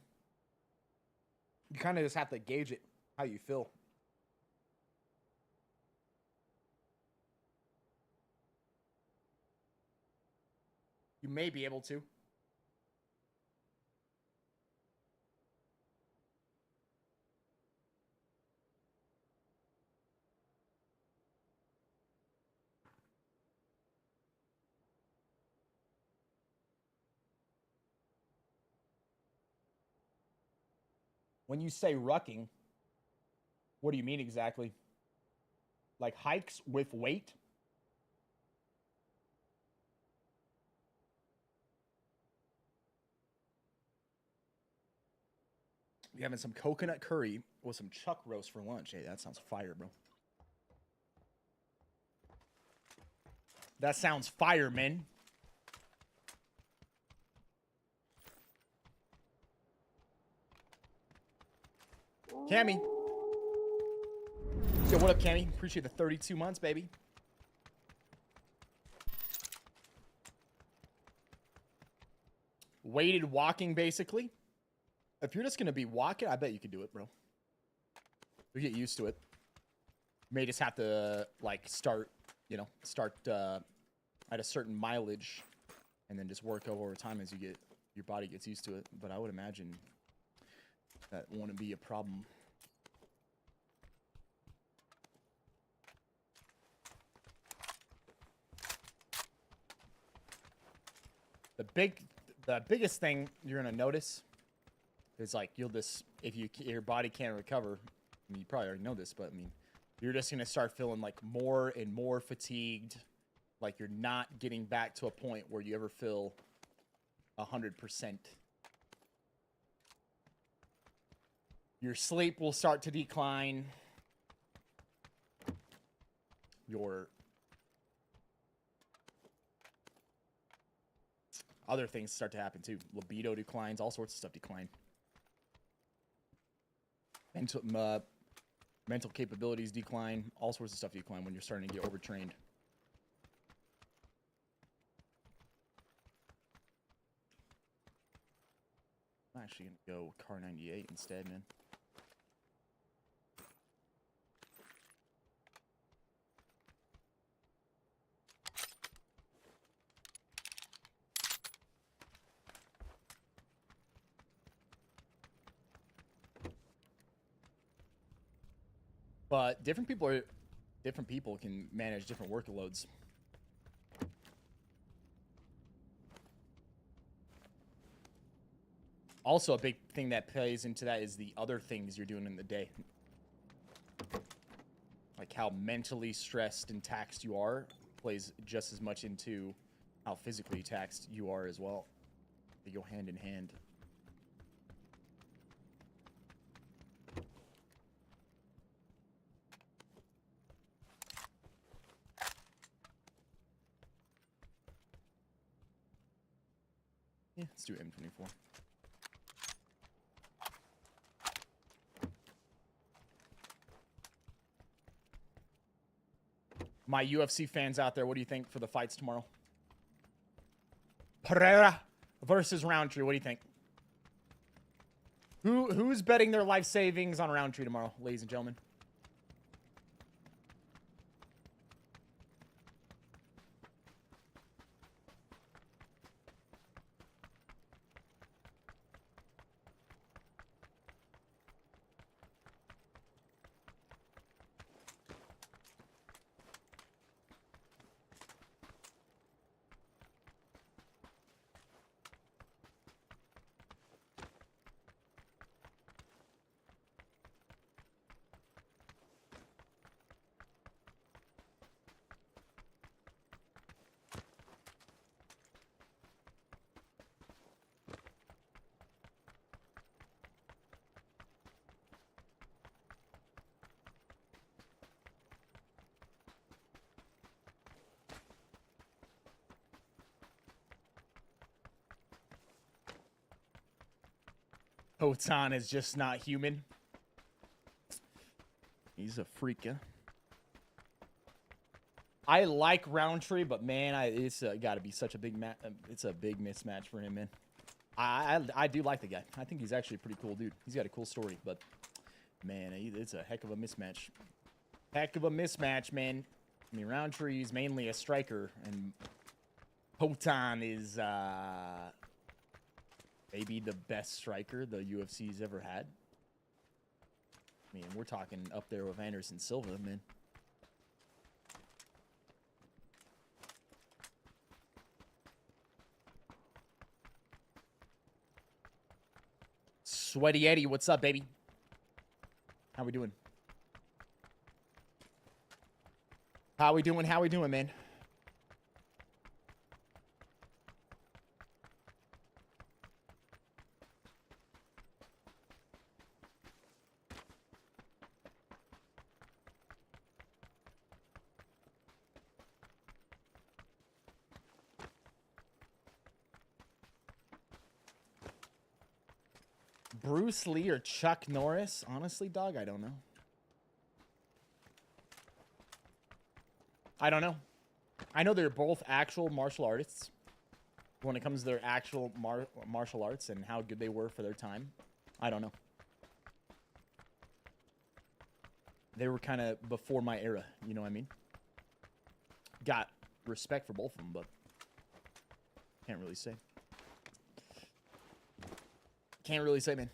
You kind of just have to gauge it, how you feel. You may be able to. When you say rucking, what do you mean exactly? Like hikes with weight? You having some coconut curry with some chuck roast for lunch. Hey, that sounds fire, bro. That sounds fire, man. Cammy. So what up, Cammy? Appreciate the 32 months, baby. Weighted walking, basically. If you're just going to be walking, I bet you could do it, bro. You get used to it. You may just have to, like, start at a certain mileage and then just work over time as your body gets used to it. But I would imagine that wouldn't be a problem. The biggest thing you're gonna notice is like you'll just if your body can't recover. I mean, you probably already know this, but I mean, you're just going to start feeling like more and more fatigued. Like you're not getting back to a point where you ever feel 100%. Your sleep will start to decline. Your other things start to happen too. Libido declines, all sorts of stuff decline. Mental capabilities decline, all sorts of stuff decline when you're starting to get overtrained. I'm actually going to go Car 98 instead, man. But different people can manage different workloads. Also, a big thing that plays into that is the other things you're doing in the day. Like how mentally stressed and taxed you are plays just as much into how physically taxed you are as well. They go hand in hand. Yeah, let's do M24. My UFC fans out there, what do you think for the fights tomorrow? Pereira versus Roundtree. What do you think? Who's betting their life savings on Roundtree tomorrow, ladies and gentlemen? Hotan is just not human. He's a freak, yeah. I like Roundtree, but man, it's got to be such a big it's a big mismatch for him, man. I do like the guy. I think he's actually a pretty cool dude. He's got a cool story, but man, it's a heck of a mismatch. Heck of a mismatch, man. I mean, Roundtree is mainly a striker, and Hotan is maybe the best striker the UFC's ever had. I mean, we're talking up there with Anderson Silva, man. Sweaty Eddie, what's up, baby? How we doing? How we doing? How we doing, man? Bruce Lee or Chuck Norris? Honestly, dog, I don't know. I don't know. I know they're both actual martial artists. When it comes to their actual martial arts and how good they were for their time, I don't know. They were kind of before my era, you know what I mean? Got respect for both of them, but can't really say. Can't really say, man.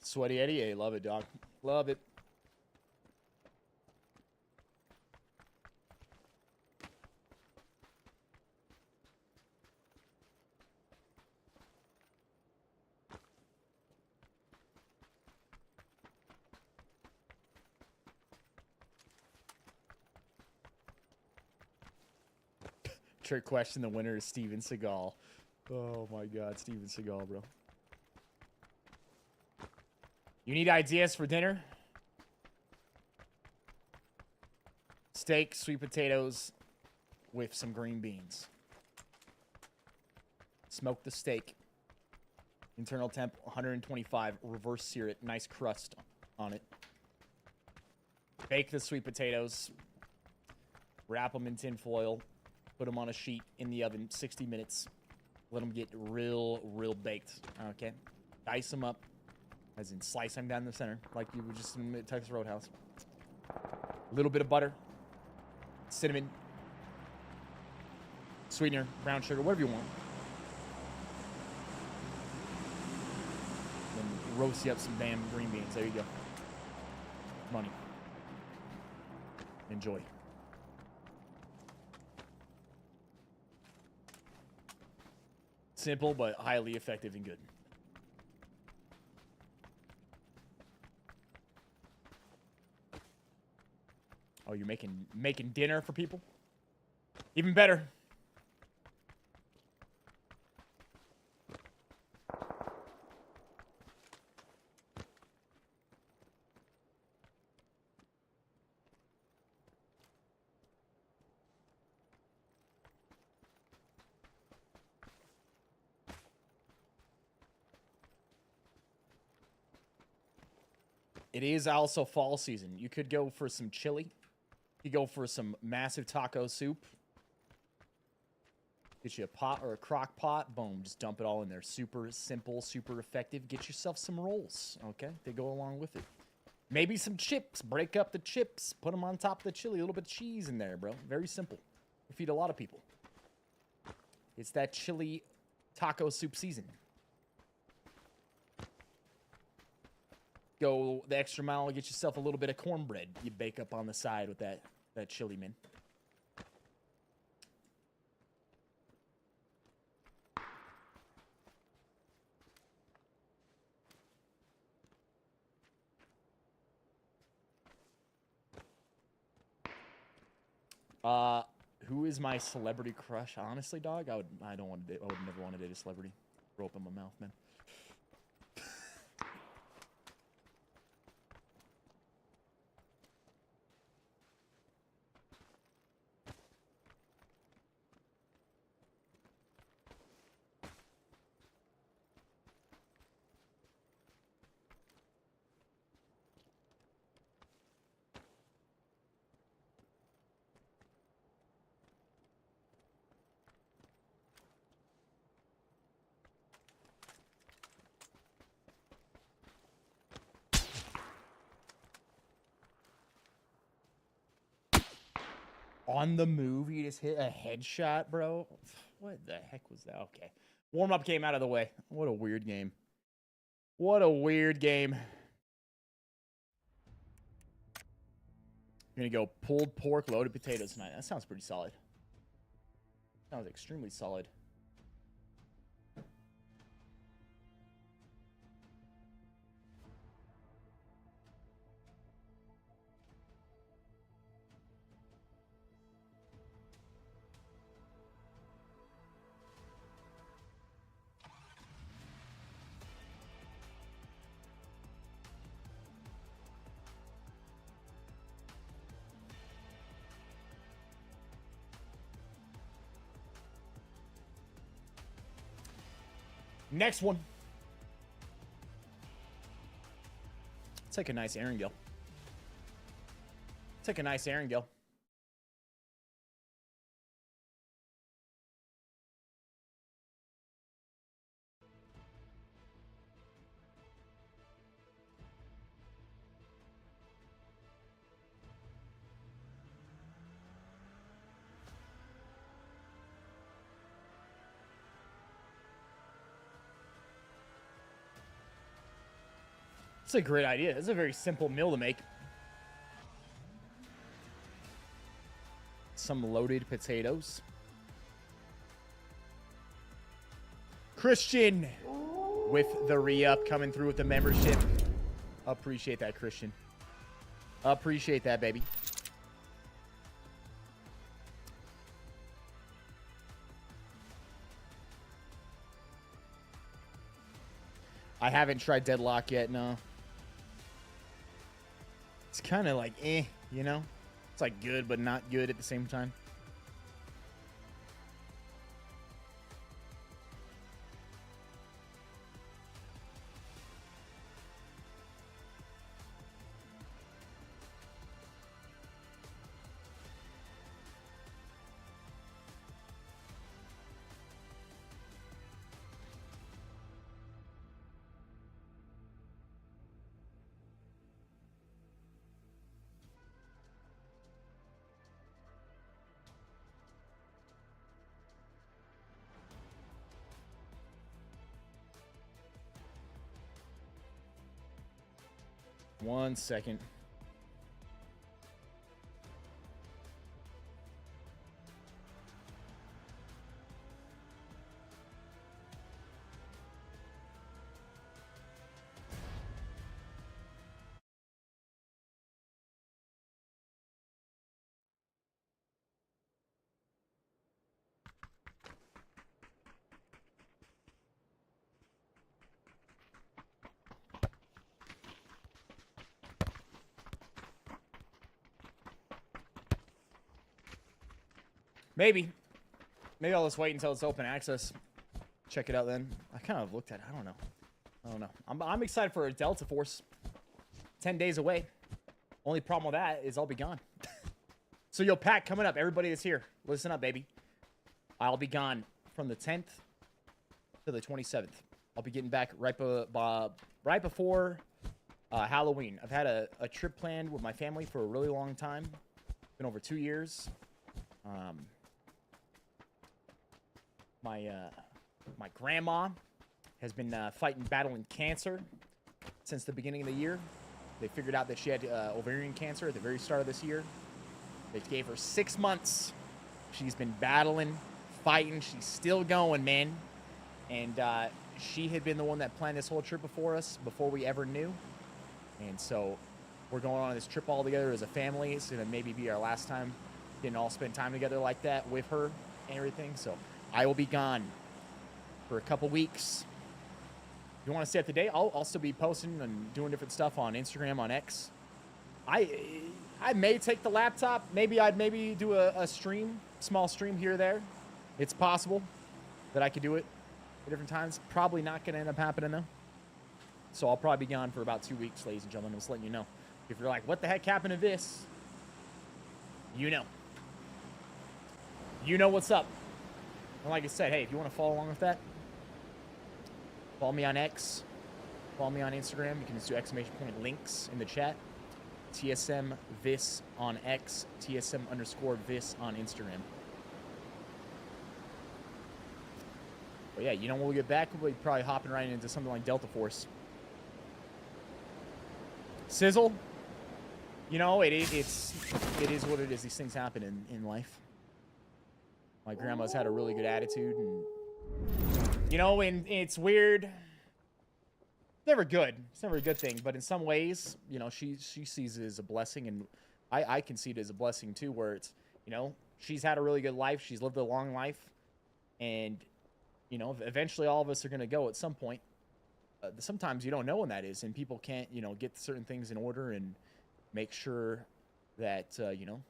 Sweaty Eddie, hey, love it, dog. Love it. Trick question. The winner is Steven Seagal. Oh my God, Steven Seagal, bro. You need ideas for dinner? Steak, sweet potatoes, with some green beans. Smoke the steak. Internal temp 125. Reverse sear it. Nice crust on it. Bake the sweet potatoes. Wrap them in tin foil. Put them on a sheet in the oven. 60 minutes. Let them get real baked. Okay. Dice them up. As in slice them down the center. Like you would just in Texas Roadhouse. A little bit of butter. Cinnamon. Sweetener. Brown sugar. Whatever you want. Then roast you up some damn green beans. There you go. Money. Enjoy. Simple, but highly effective and good. Oh, you're making dinner for people? Even better. It is also fall season. You could go for some chili. You go for some massive taco soup. Get you a pot or a crock pot. Boom, just dump it all in there. Super simple, super effective. Get yourself some rolls, okay? They go along with it. Maybe some chips. Break up the chips. Put them on top of the chili. A little bit of cheese in there, bro. Very simple. You feed a lot of people. It's that chili taco soup season. Go the extra mile, get yourself a little bit of cornbread. You bake up on the side with that chili, man. Who is my celebrity crush? Honestly, dog, I would never want to date a celebrity. Throw up in my mouth, man. On the move, you just hit a headshot, bro. What the heck was that? Okay. Warm-up came out of the way. What a weird game. What a weird game. You're gonna go pulled pork, loaded potatoes tonight. That sounds pretty solid. Sounds extremely solid. Next one. Take a nice Erangel. Take a nice Erangel. It's a great idea. It's a very simple meal to make. Some loaded potatoes. Christian with the re-up coming through with the membership. Appreciate that, Christian. Appreciate that, baby. I haven't tried Deadlock yet, no. It's kind of like, you know? It's like good, but not good at the same time. One second. Maybe. Maybe I'll just wait until it's open access. Check it out then. I kind of looked at it. I don't know. I don't know. I'm excited for a Delta Force. 10 days away. Only problem with that is I'll be gone. So, yo, Pat, coming up. Everybody that's here, listen up, baby. I'll be gone from the 10th to the 27th. I'll be getting back right before Halloween. I've had a trip planned with my family for a really long time. Been over 2 years. My grandma has been battling cancer since the beginning of the year. They figured out that she had ovarian cancer at the very start of this year. They gave her 6 months. She's been battling, fighting. She's still going, man. And she had been the one that planned this whole trip before us, before we ever knew. And so we're going on this trip all together as a family. It's going to maybe be our last time getting all spend time together like that with her and everything. So I will be gone for a couple weeks. If you want to stay up to date, I'll still be posting and doing different stuff on Instagram, on X. I may take the laptop. I'd maybe do a stream, small stream here or there. It's possible that I could do it at different times. Probably not going to end up happening, though. So I'll probably be gone for about 2 weeks, ladies and gentlemen. Just letting you know. If you're like, what the heck happened to this? You know. You know what's up. And like I said, hey, if you want to follow along with that, follow me on X. Follow me on Instagram. You can just do exclamation point links in the chat. TSM Viss on X. TSM_Viss on Instagram. But yeah, you know, when we get back, we'll be probably hopping right into something like Delta Force. Sizzle. You know, it is what it is. These things happen in life. My grandma's had a really good attitude, and you know, and it's weird. Never good. It's never a good thing, but in some ways, you know, she sees it as a blessing, and I can see it as a blessing too, where it's, you know, she's had a really good life. She's lived a long life, and you know, eventually all of us are going to go at some point. Sometimes you don't know when that is, and people can't, you know, get certain things in order and make sure that, you know,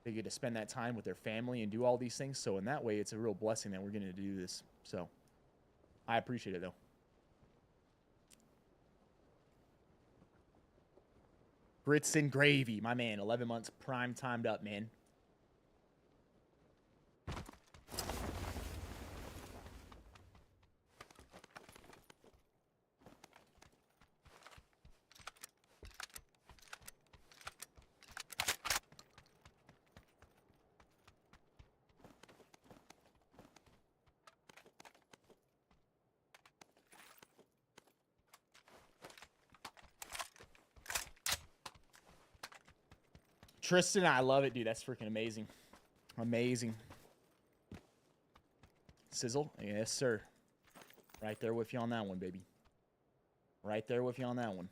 they get to spend that time with their family and do all these things. So in that way, it's a real blessing that we're going to do this. So I appreciate it, though. Grits and gravy, my man. 11 months prime timed up, man. Tristan, I love it, dude. That's freaking amazing. Amazing. Sizzle? Yes, sir. Right there with you on that one, baby. Right there with you on that one.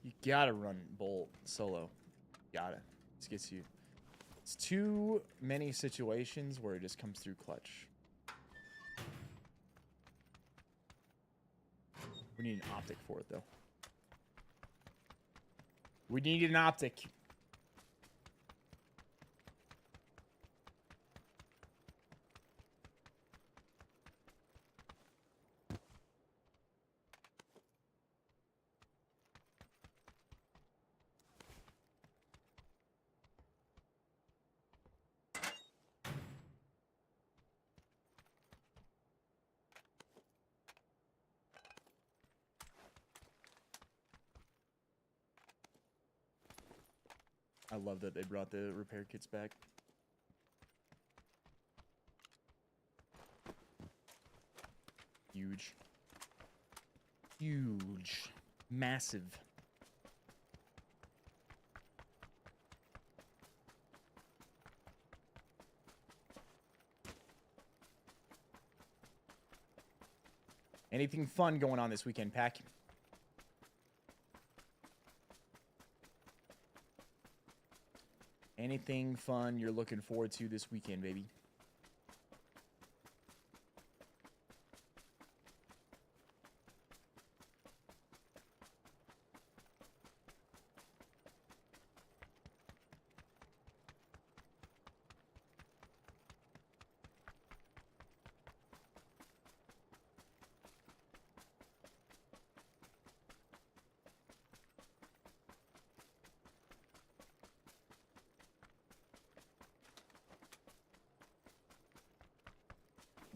You gotta run Bolt solo. Gotta. This gets you. It's too many situations where it just comes through clutch. We need an optic for it, though. We need an optic. I love that they brought the repair kits back. Huge. Huge. Massive. Anything fun going on this weekend, Pack? Anything fun you're looking forward to this weekend, baby?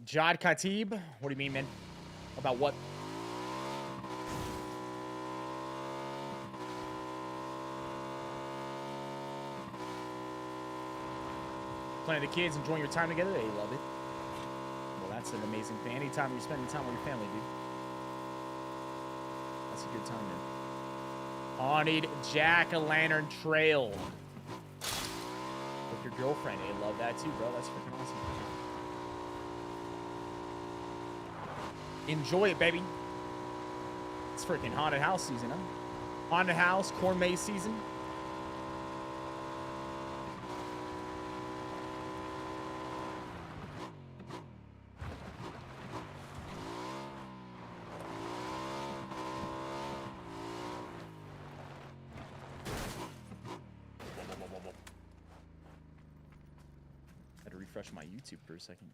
Jad Khatib? What do you mean, man? About what? Playing the kids, enjoying your time together? They love it. Well, that's an amazing thing. Anytime you're spending time with your family, dude. That's a good time, man. Haunted Jack-o'-lantern Trail. With your girlfriend. They love that too, bro. That's freaking awesome. Enjoy it, baby. It's freaking haunted house season, huh? Haunted house, corn maze season. Had to refresh my YouTube for a second.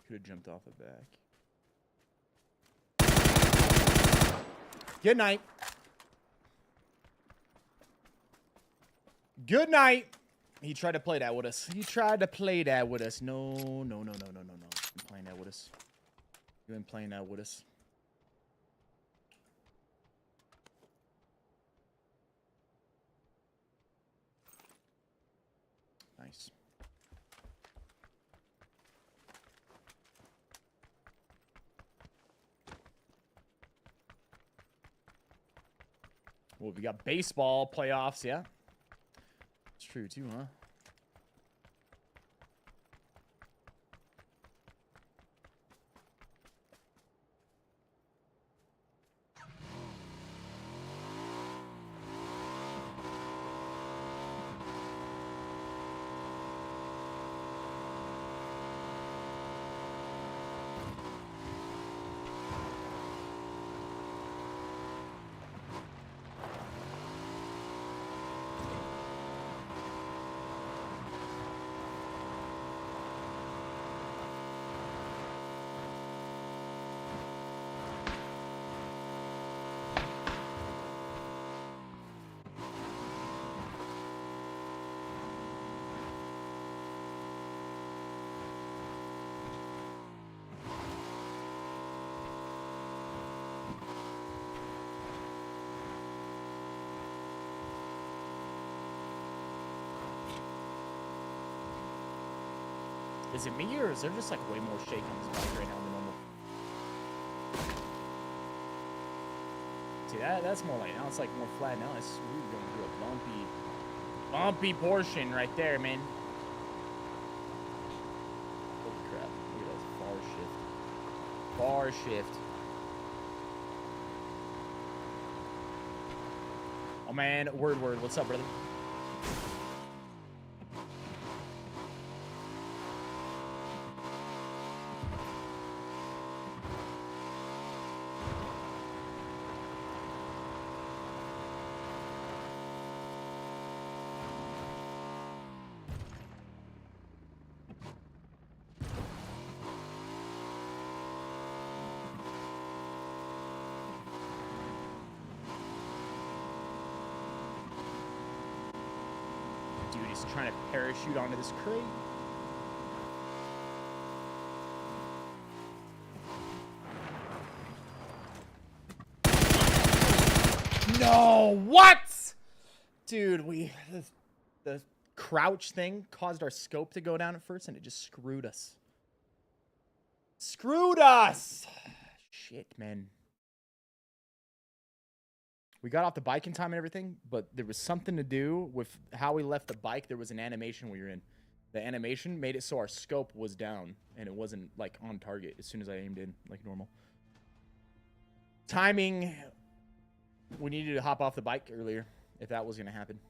Could have jumped off the back. Good night. Good night. He tried to play that with us. He tried to play that with us. No, no, no, no, no, no, no. You ain't playing that with us. You ain't playing that with us. Nice. Well, we got baseball playoffs, yeah. It's true too, huh? Is it me, or is there just like way more shake on this bike right now than normal? See, that's more like, now it's like more flat. Now it's really going through a bumpy portion right there, man. Holy crap. Look at that bar shift. Oh man, word. What's up, brother? Trying to parachute onto this crate. No, what? Dude, the crouch thing caused our scope to go down at first, and it just screwed us. Shit, man. We got off the bike in time and everything, but there was something to do with how we left the bike. There was an animation we were in. The animation made it so our scope was down, and it wasn't, like, on target as soon as I aimed in, like normal. Timing, we needed to hop off the bike earlier if that was going to happen.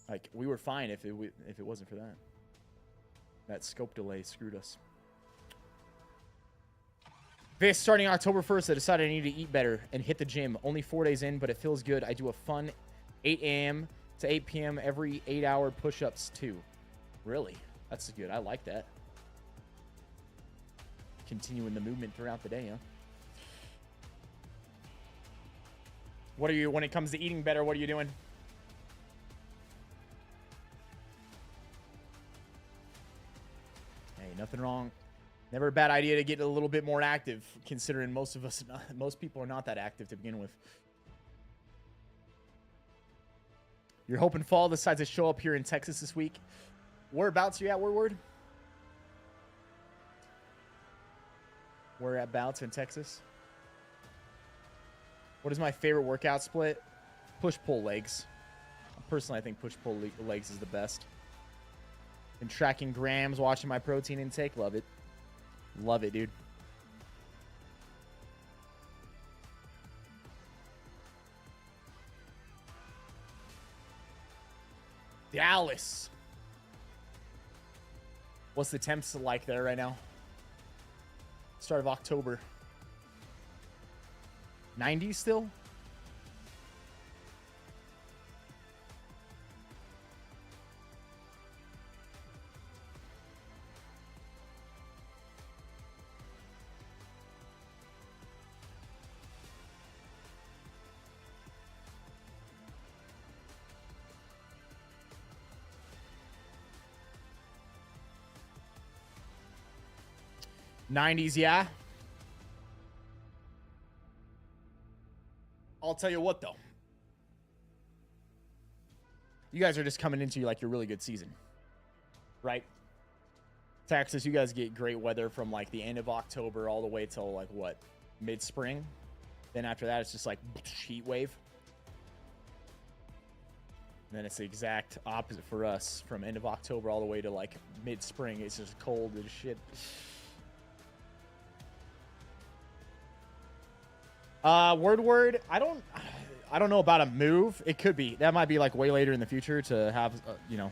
Like, we were fine if it wasn't for that. That scope delay screwed us. Viss, starting October 1st, I decided I need to eat better and hit the gym. Only 4 days in, but it feels good. I do a fun 8 a.m. to 8 p.m. every 8-hour push-ups, too. Really? That's good. I like that. Continuing the movement throughout the day, huh? What are you, when it comes to eating better, what are you doing? Hey, nothing wrong. Never a bad idea to get a little bit more active, considering most people are not that active to begin with. You're hoping fall decides to show up here in Texas this week. Whereabouts are you at, Word? Whereabouts in Texas? What is my favorite workout split? Push-pull legs. Personally, I think push-pull legs is the best. Been tracking grams, watching my protein intake. Love it. Love it, dude. Dallas. What's the temps like there right now? Start of October. 90s still? '90s, yeah. I'll tell you what, though. You guys are just coming into like your really good season, right? Texas, you guys get great weather from like the end of October all the way till like what, mid-spring. Then after that, it's just like heat wave. And then it's the exact opposite for us. From end of October all the way to like mid-spring, it's just cold as shit. Word. I don't know about a move. It could be. That might be like way later in the future to have, you know,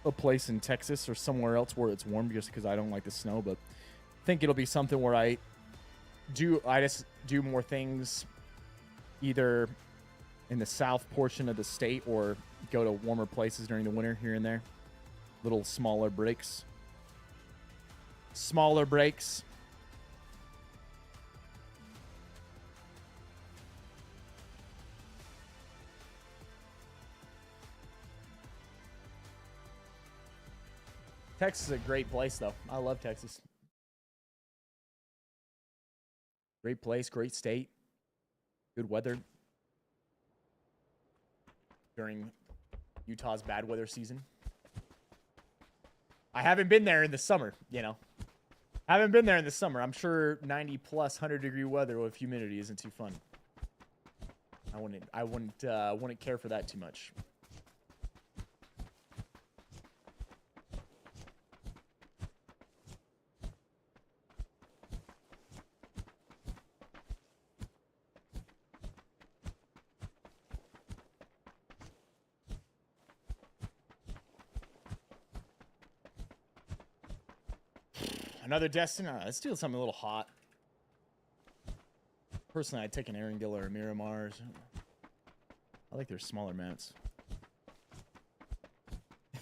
a place in Texas or somewhere else where it's warm, just because I don't like the snow. But I think it'll be something where I just do more things either in the south portion of the state or go to warmer places during the winter here and there. Little smaller breaks. Texas is a great place, though. I love Texas. Great place, great state. Good weather. During Utah's bad weather season. I haven't been there in the summer, you know. Haven't been there in the summer. I'm sure 90 plus 100-degree weather with humidity isn't too fun. I wouldn't care for that too much. Another Destin? Let's do something a little hot. Personally, I'd take an Erangel or a Miramars. I like their smaller mats.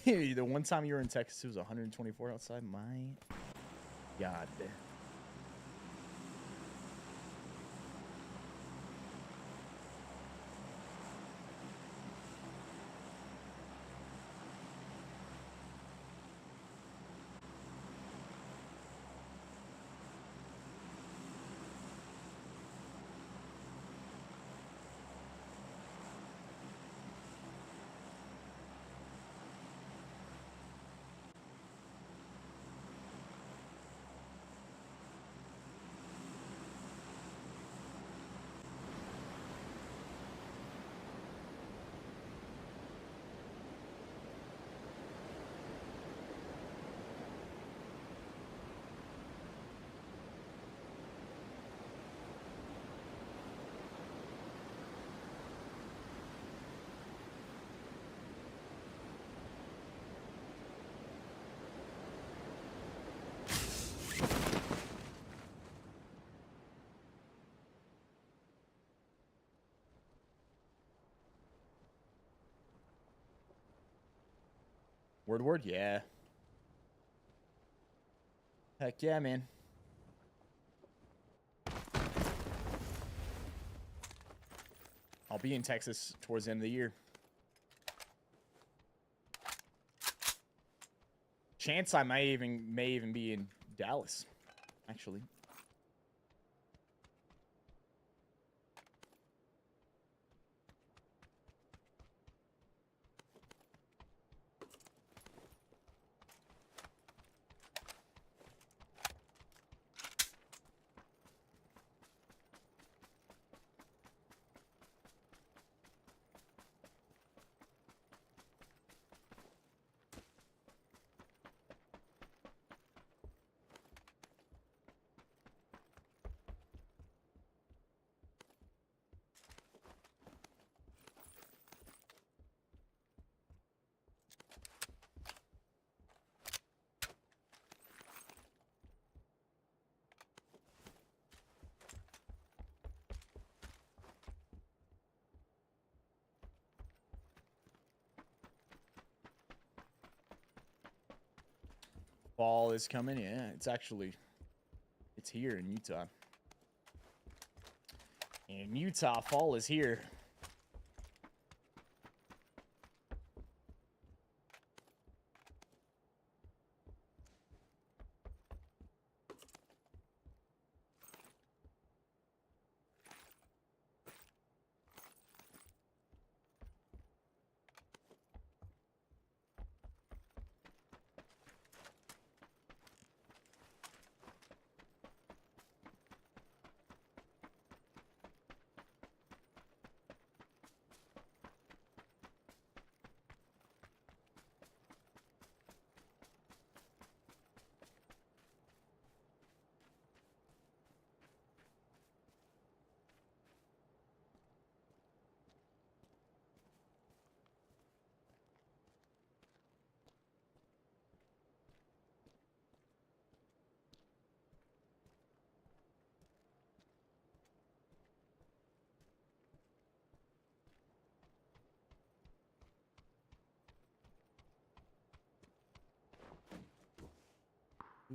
The one time you were in Texas, it was 124 outside. My God. Word, yeah. Heck yeah, man. I'll be in Texas towards the end of the year. Chance I may even be in Dallas, actually. Fall is coming. Yeah, it's here in Utah. In Utah, fall is here.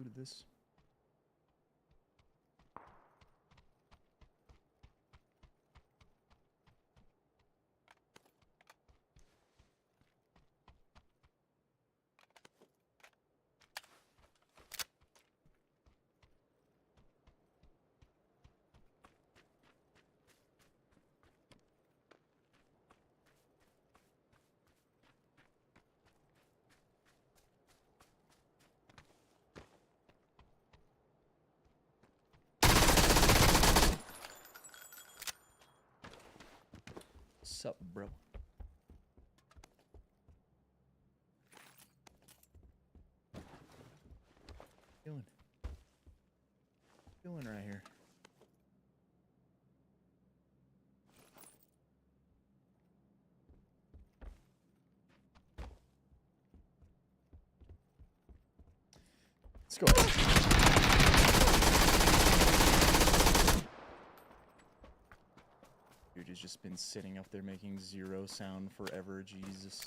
Looted this. Sup, bro? Doing right here. Let's go. Dude has just been sitting up there making zero sound forever. Jesus.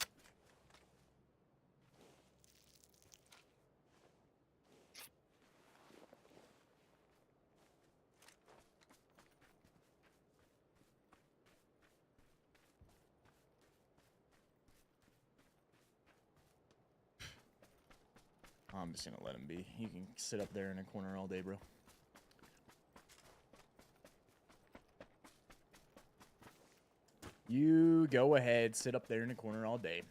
I'm just gonna let him be. He can sit up there in a corner all day, bro. You go ahead, sit up there in a corner all day.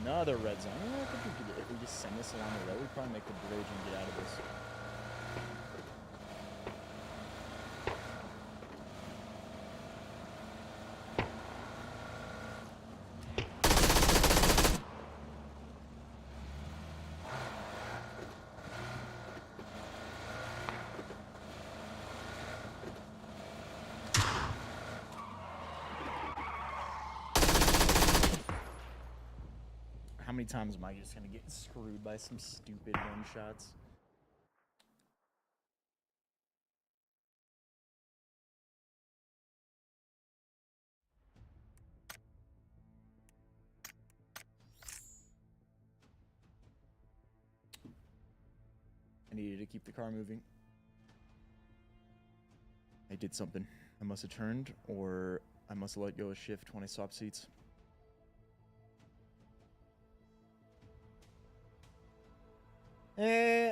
Another red zone. I don't know if we could, if we just send this along the road, we'd probably make the bridge and get out of this. How many times am I just gonna get screwed by some stupid one-shots? I needed to keep the car moving. I did something. I must have turned, or I must have let go of shift when I swapped seats.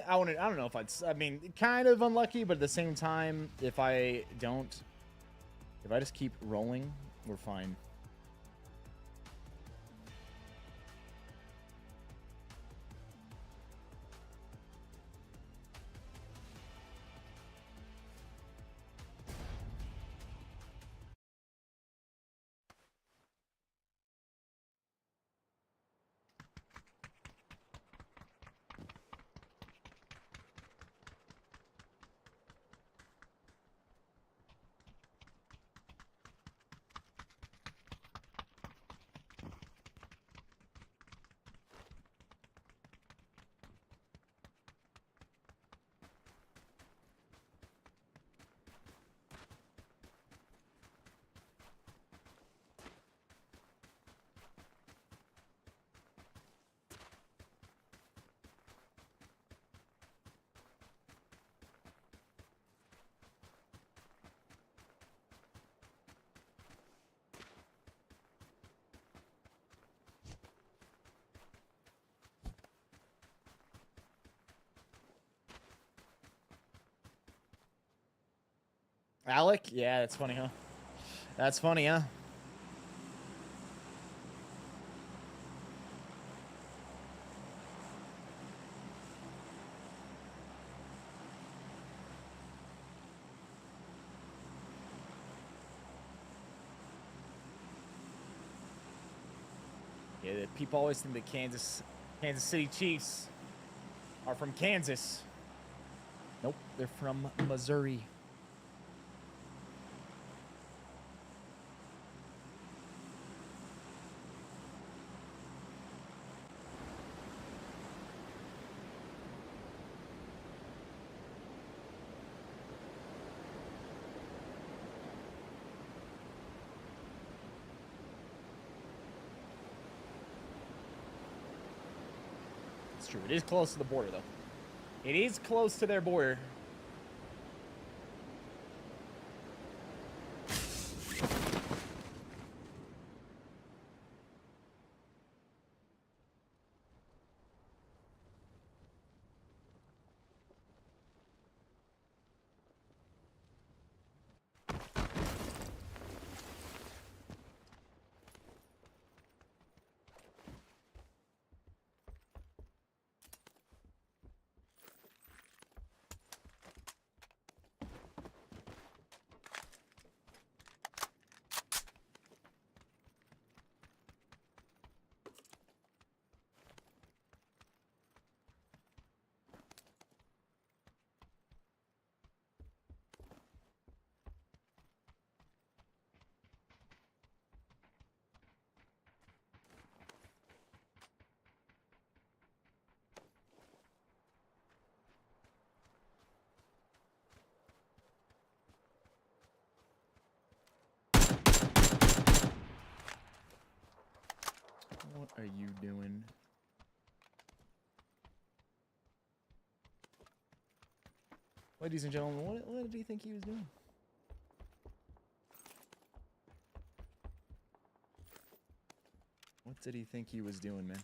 I don't know if I mean, kind of unlucky, but at the same time, if I just keep rolling, we're fine. Alec? Yeah, that's funny, huh? That's funny, huh? Yeah, the people always think that Kansas City Chiefs are from Kansas. Nope, they're from Missouri. It's true. It is close to the border, though. It is close to their border. What are you doing? Ladies and gentlemen, what did he think he was doing? What did he think he was doing, man?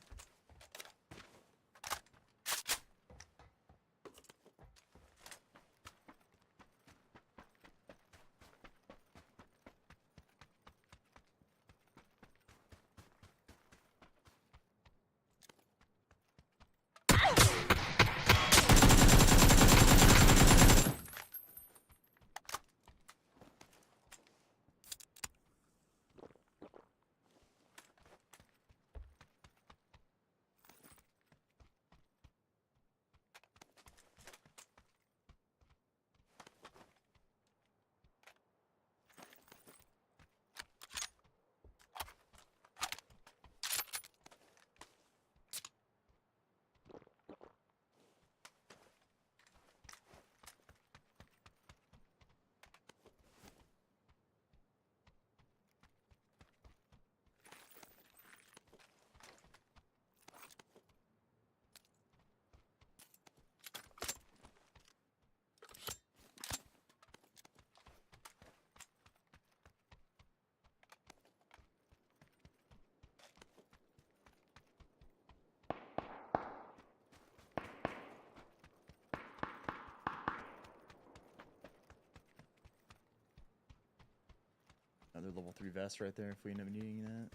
Another level 3 vest right there if we end up needing that.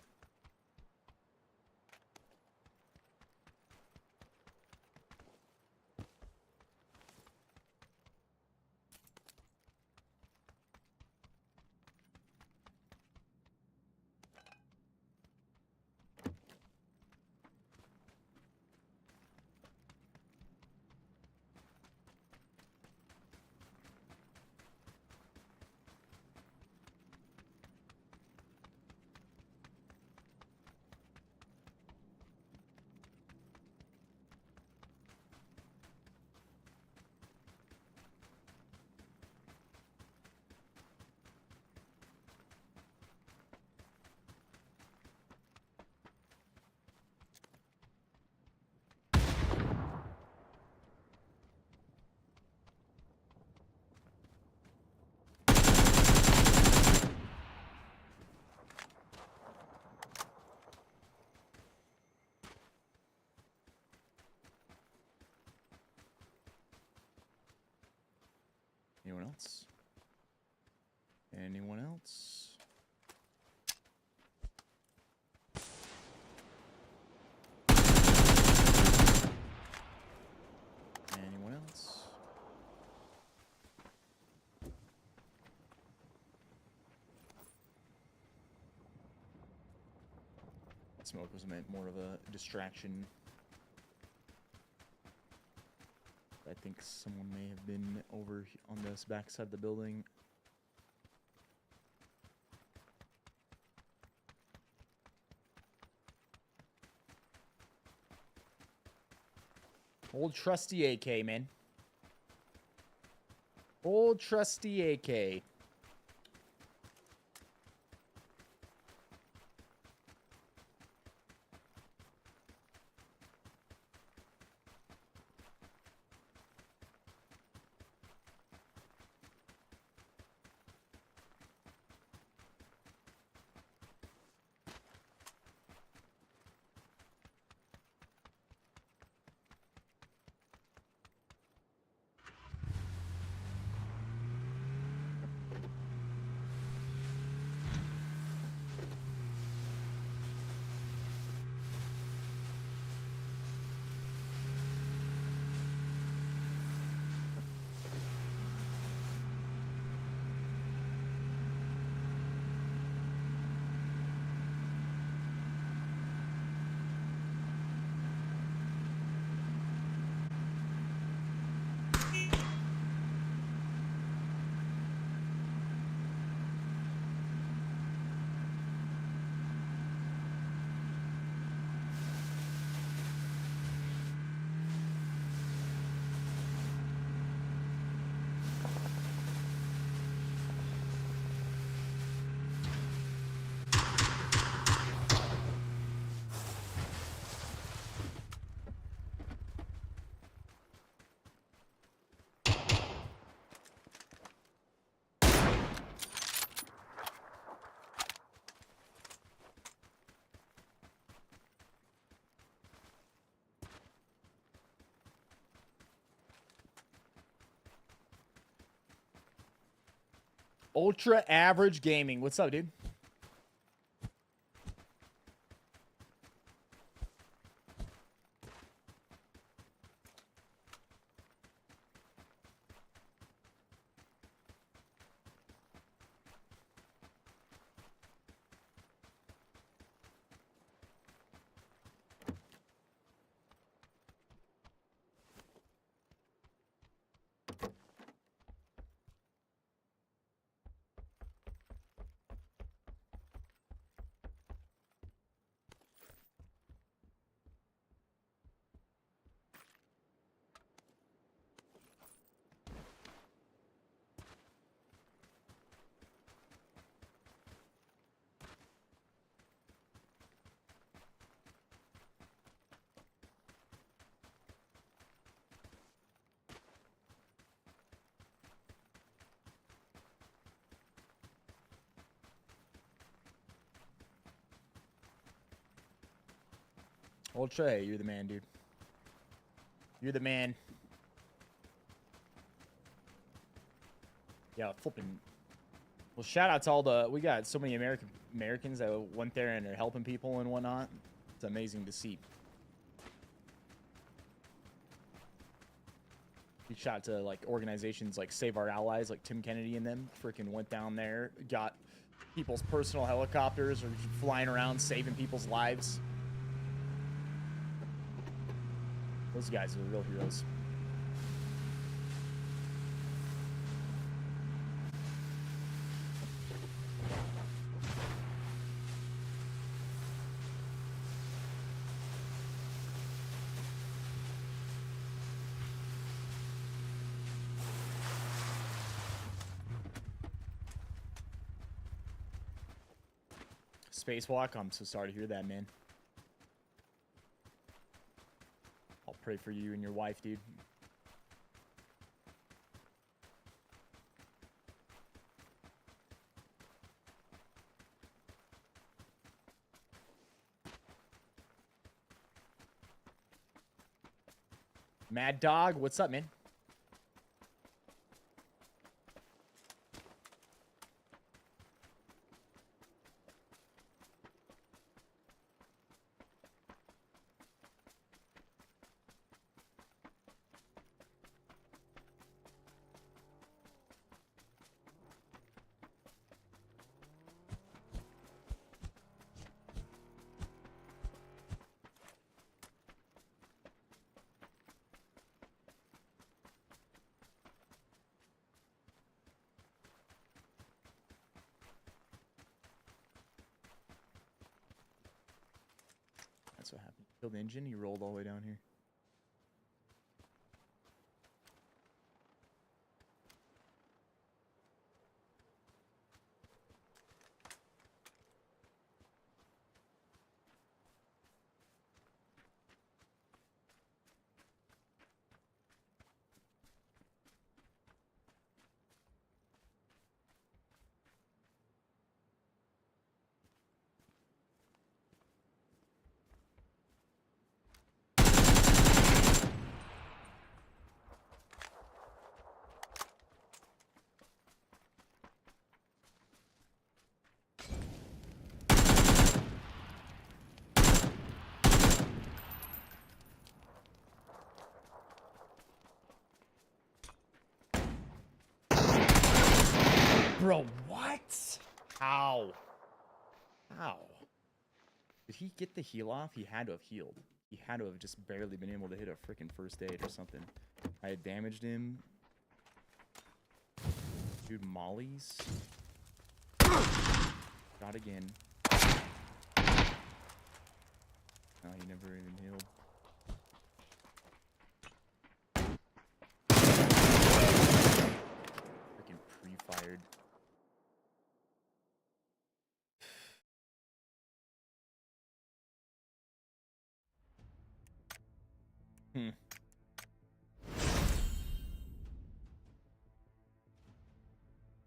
Anyone else? Anyone else? Anyone else? Smoke was meant more of a distraction. I think someone may have been over on this back side of the building. Old trusty AK, man. Old trusty AK. Ultra Average Gaming. What's up, dude? Ultra, hey, you're the man, dude. You're the man. Yeah, flipping. Well, shout out to all the. We got so many Americans that went there and are helping people and whatnot. It's amazing to see. Big shout out to like organizations like Save Our Allies, like Tim Kennedy and them. Freaking went down there, got people's personal helicopters, or just flying around saving people's lives. Those guys are the real heroes. Spacewalk, I'm so sorry to hear that, man. I'll pray for you and your wife, dude. Mad Dog, what's up, man? That's what happened. Killed the engine. He rolled all the way down here. Bro, what? How? How? Did he get the heal off? He had to have healed. He had to have just barely been able to hit a freaking first aid or something. I had damaged him. Dude, mollies. Shot again. No, he never even healed. Freaking pre-fired.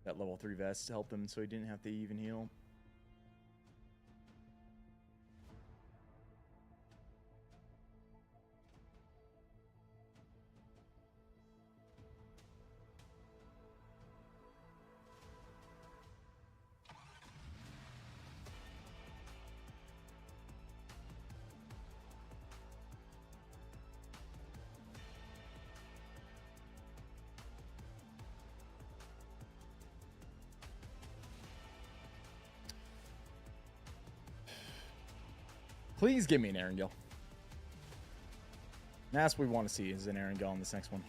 That level 3 vest helped him so he didn't have to even heal. Please give me an Erangel. That's what we want to see is an Erangel in this next one.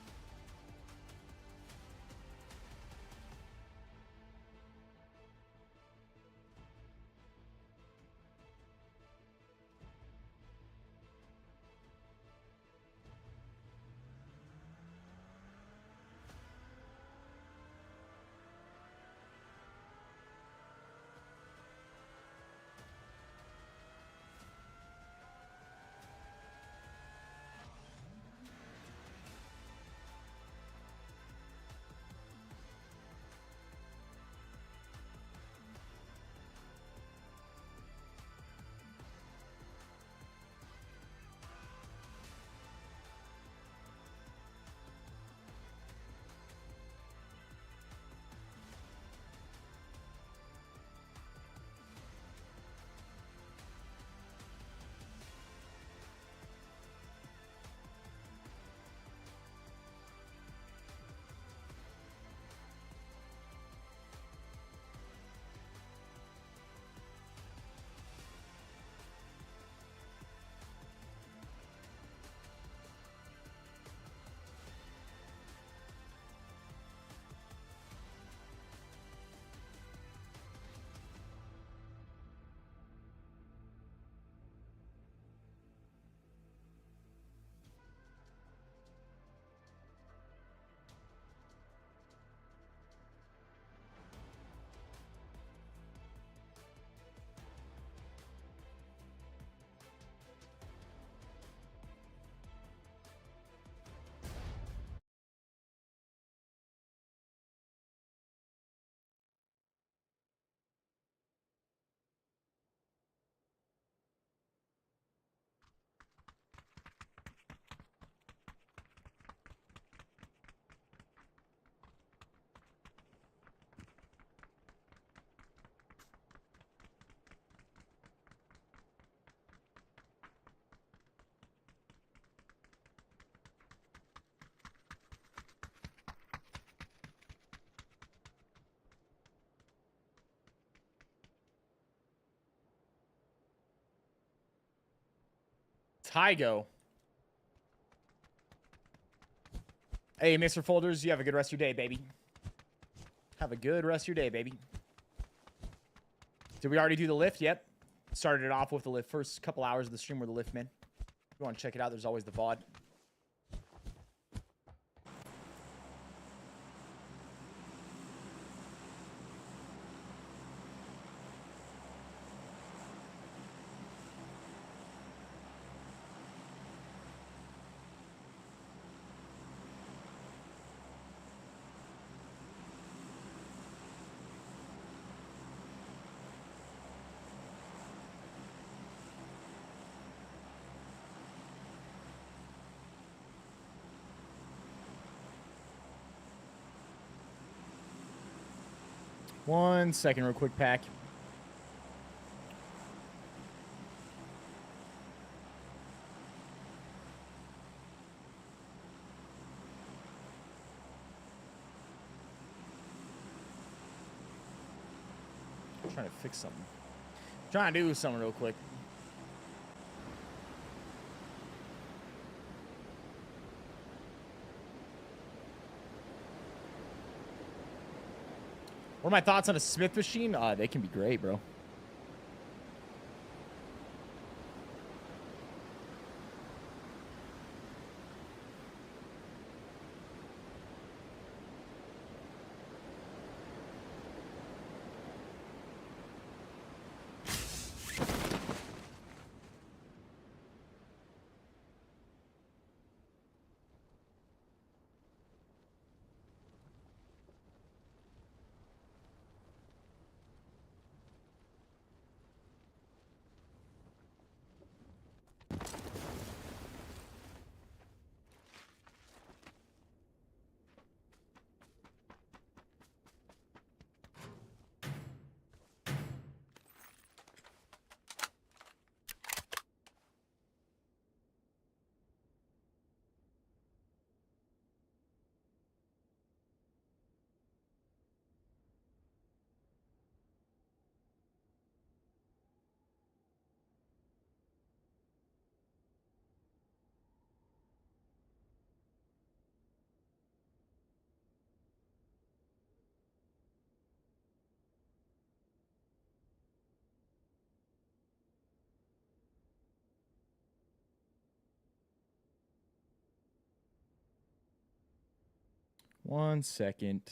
Tygo. Hey, Mr. Folders, you have a good rest of your day, baby. Have a good rest of your day, baby. Did we already do the lift? Yep. Started it off with the lift. First couple hours of the stream were the lift, man. If you want to check it out, there's always the VOD. One second, real quick, pack. I'm trying to fix something. Trying to do something real quick. What are my thoughts on a Smith machine? They can be great, bro. One second.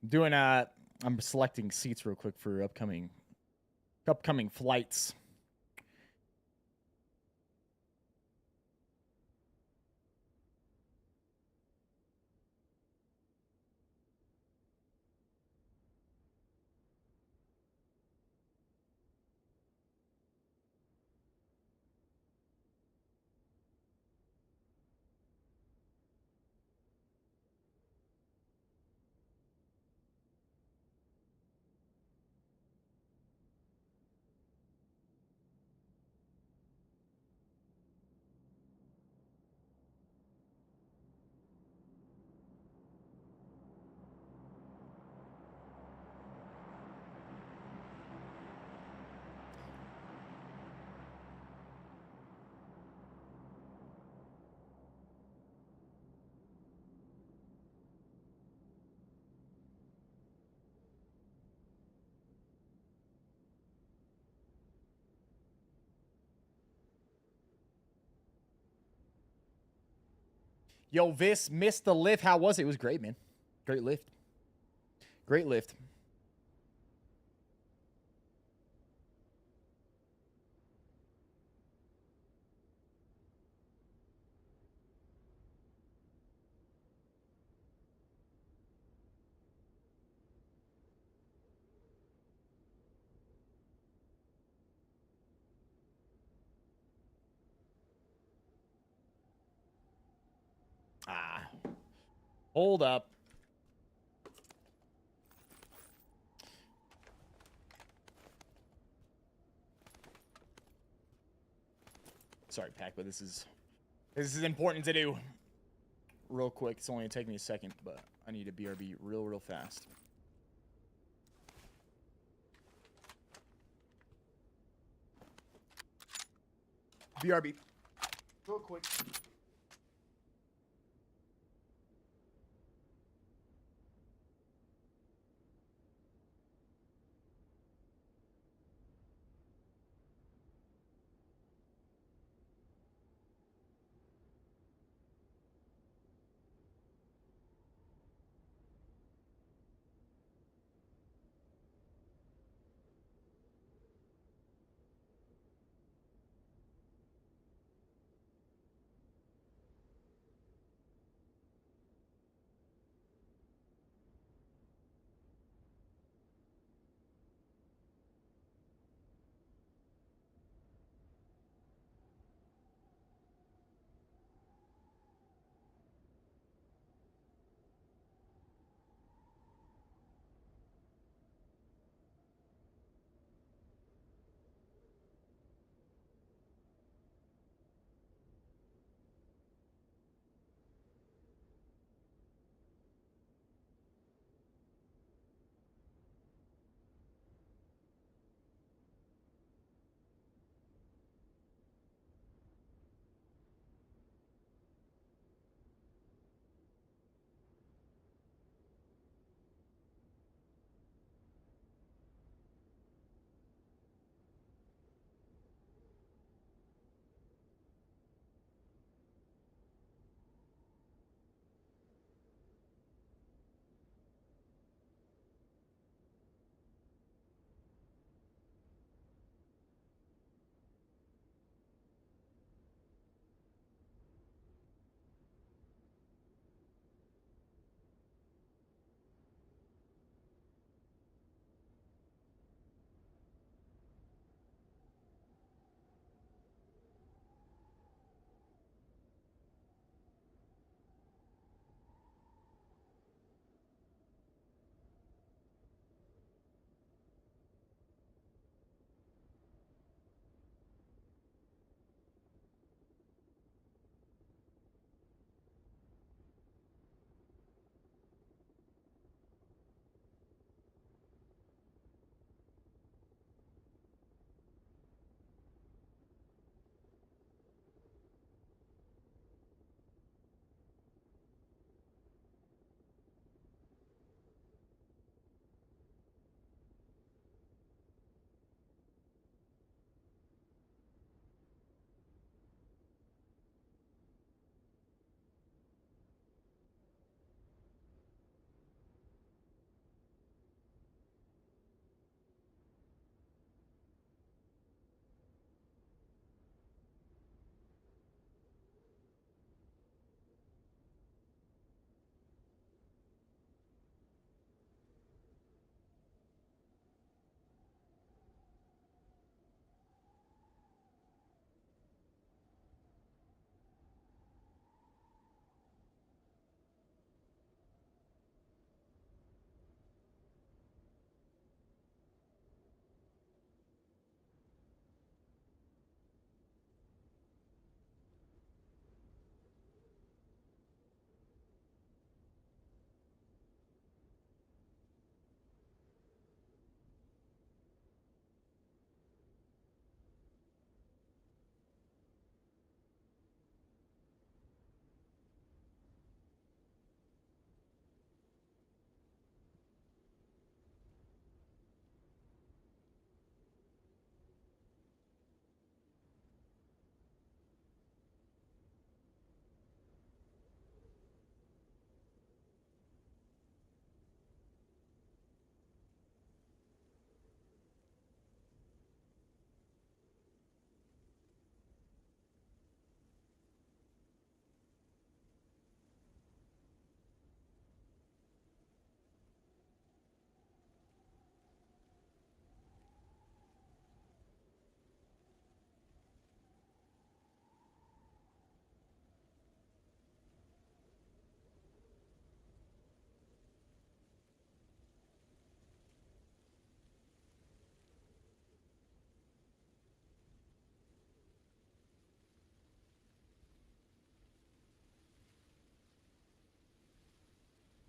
Doing I'm selecting seats real quick for upcoming flights. Yo, Viss missed the lift. How was it? It was great, man. Great lift. Great lift. Hold up. Sorry, Pac, but this is important to do. Real quick. It's only gonna take me a second, but I need a BRB real fast. BRB. Real quick.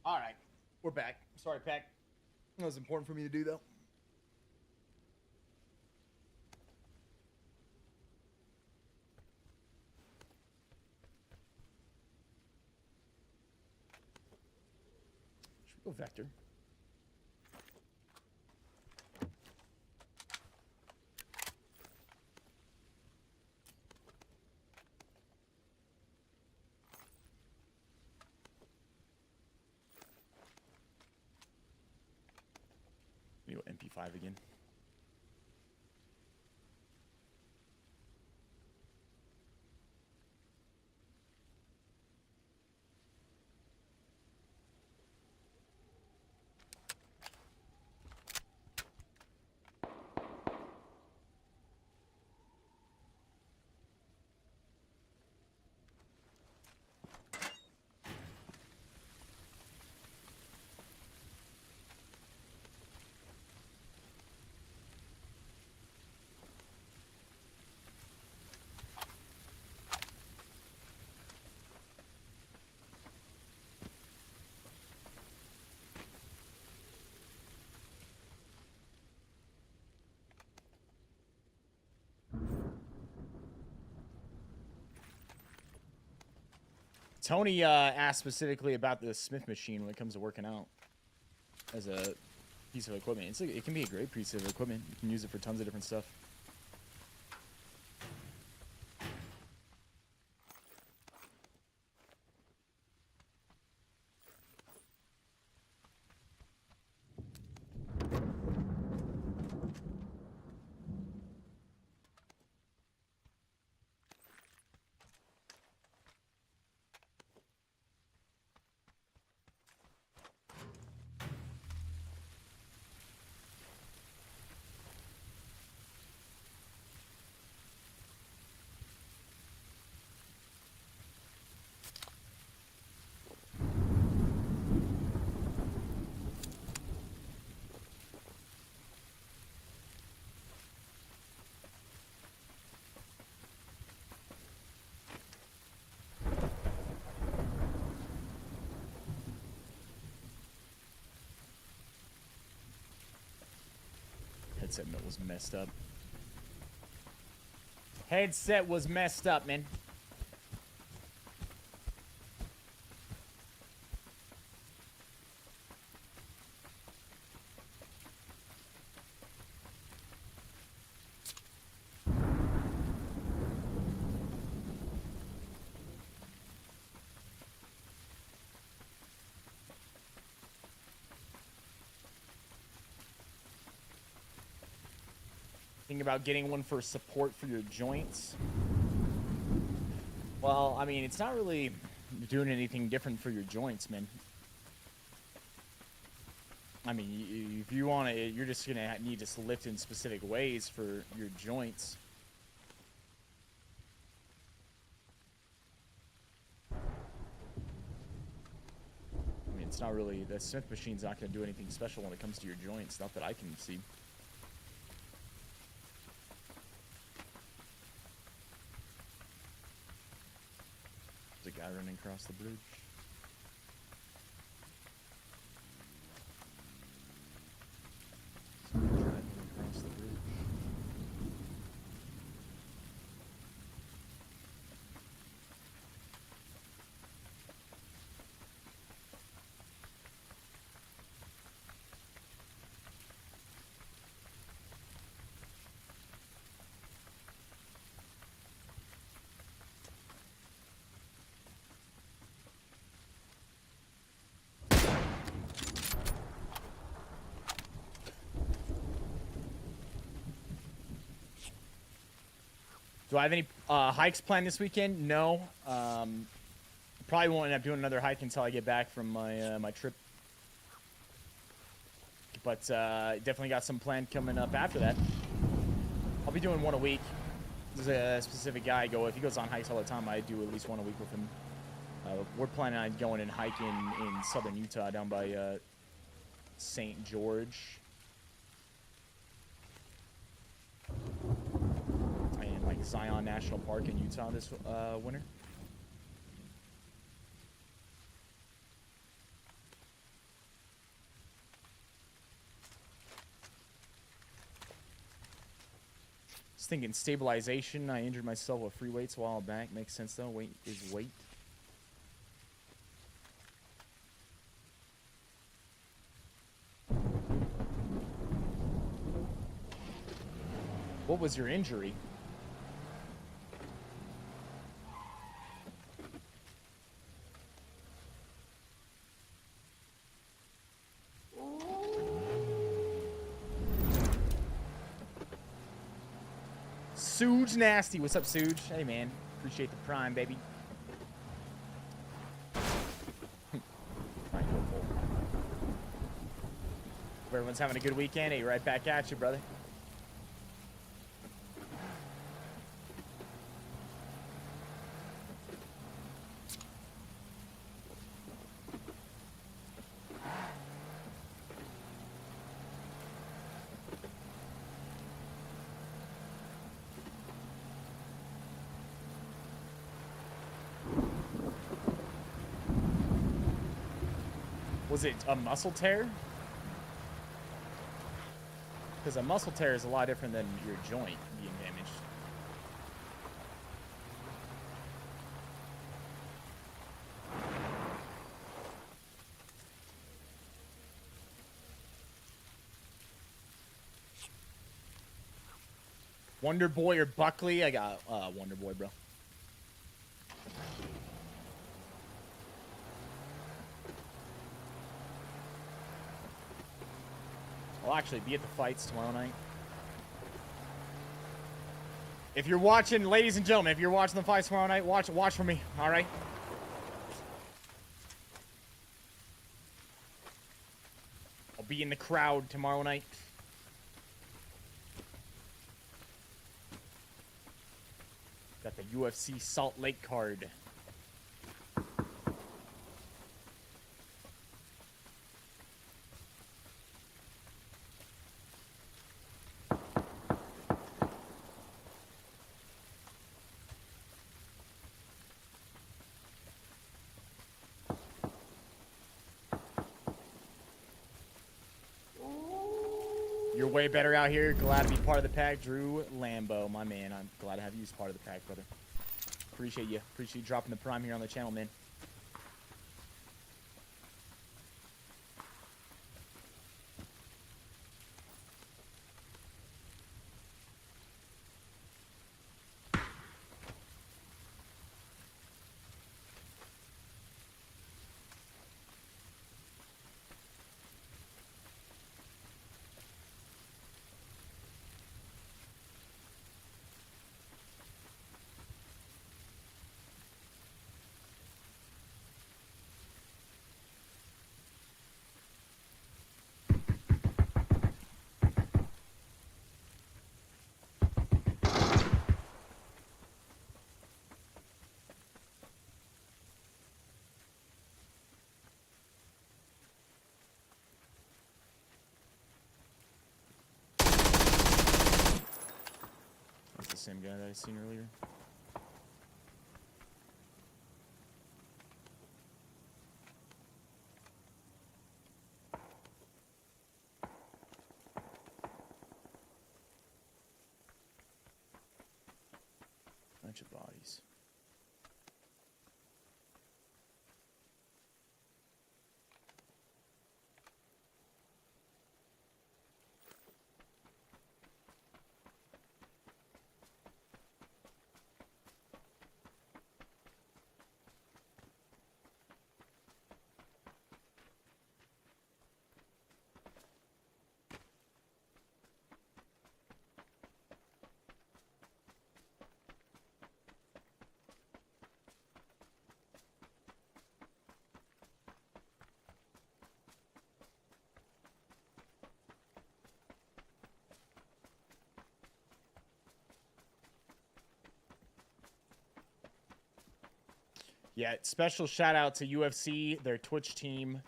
All right, we're back. Sorry, Peck. That was important for me to do, though. Should we go Vector? You go MP5 again. Tony asked specifically about the Smith machine when it comes to working out as a piece of equipment. It's like, it can be a great piece of equipment. You can use it for tons of different stuff. Headset was messed up. Headset was messed up, man. Thinking about getting one for support for your joints. Well, I mean, it's not really doing anything different for your joints, man. I mean, if you want to, you're just going to need to lift in specific ways for your joints. I mean, it's not really, the Smith machine's not going to do anything special when it comes to your joints, not that I can see. There's a guy running across the bridge. Someone driving across the bridge. Do I have any hikes planned this weekend? No. Probably won't end up doing another hike until I get back from my my trip. But definitely got some planned coming up after that. I'll be doing one a week. There's a specific guy if he goes on hikes all the time, I do at least one a week with him. We're planning on going and hiking in southern Utah down by St. George. Zion National Park in Utah this winter. Just thinking stabilization. I injured myself with free weights a while back. Makes sense though. Weight is weight. What was your injury? Suge Nasty. What's up, Suge? Hey, man. Appreciate the prime, baby. Hope everyone's having a good weekend. Hey, right back at you, brother. Was it a muscle tear? Because a muscle tear is a lot different than your joint being damaged. Wonder Boy or Buckley? I got Wonder Boy, bro. I'll actually be at the fights tomorrow night. If you're watching, ladies and gentlemen, if you're watching the fights tomorrow night, watch for me, all right? I'll be in the crowd tomorrow night. Got the UFC Salt Lake card. You're way better out here. Glad to be part of the pack. Drew Lambo, my man. I'm glad to have you as part of the pack, brother. Appreciate you. Appreciate you dropping the prime here on the channel, man. That's the same guy that I seen earlier. Bunch of bodies. Yeah, special shout out to UFC, their Twitch team.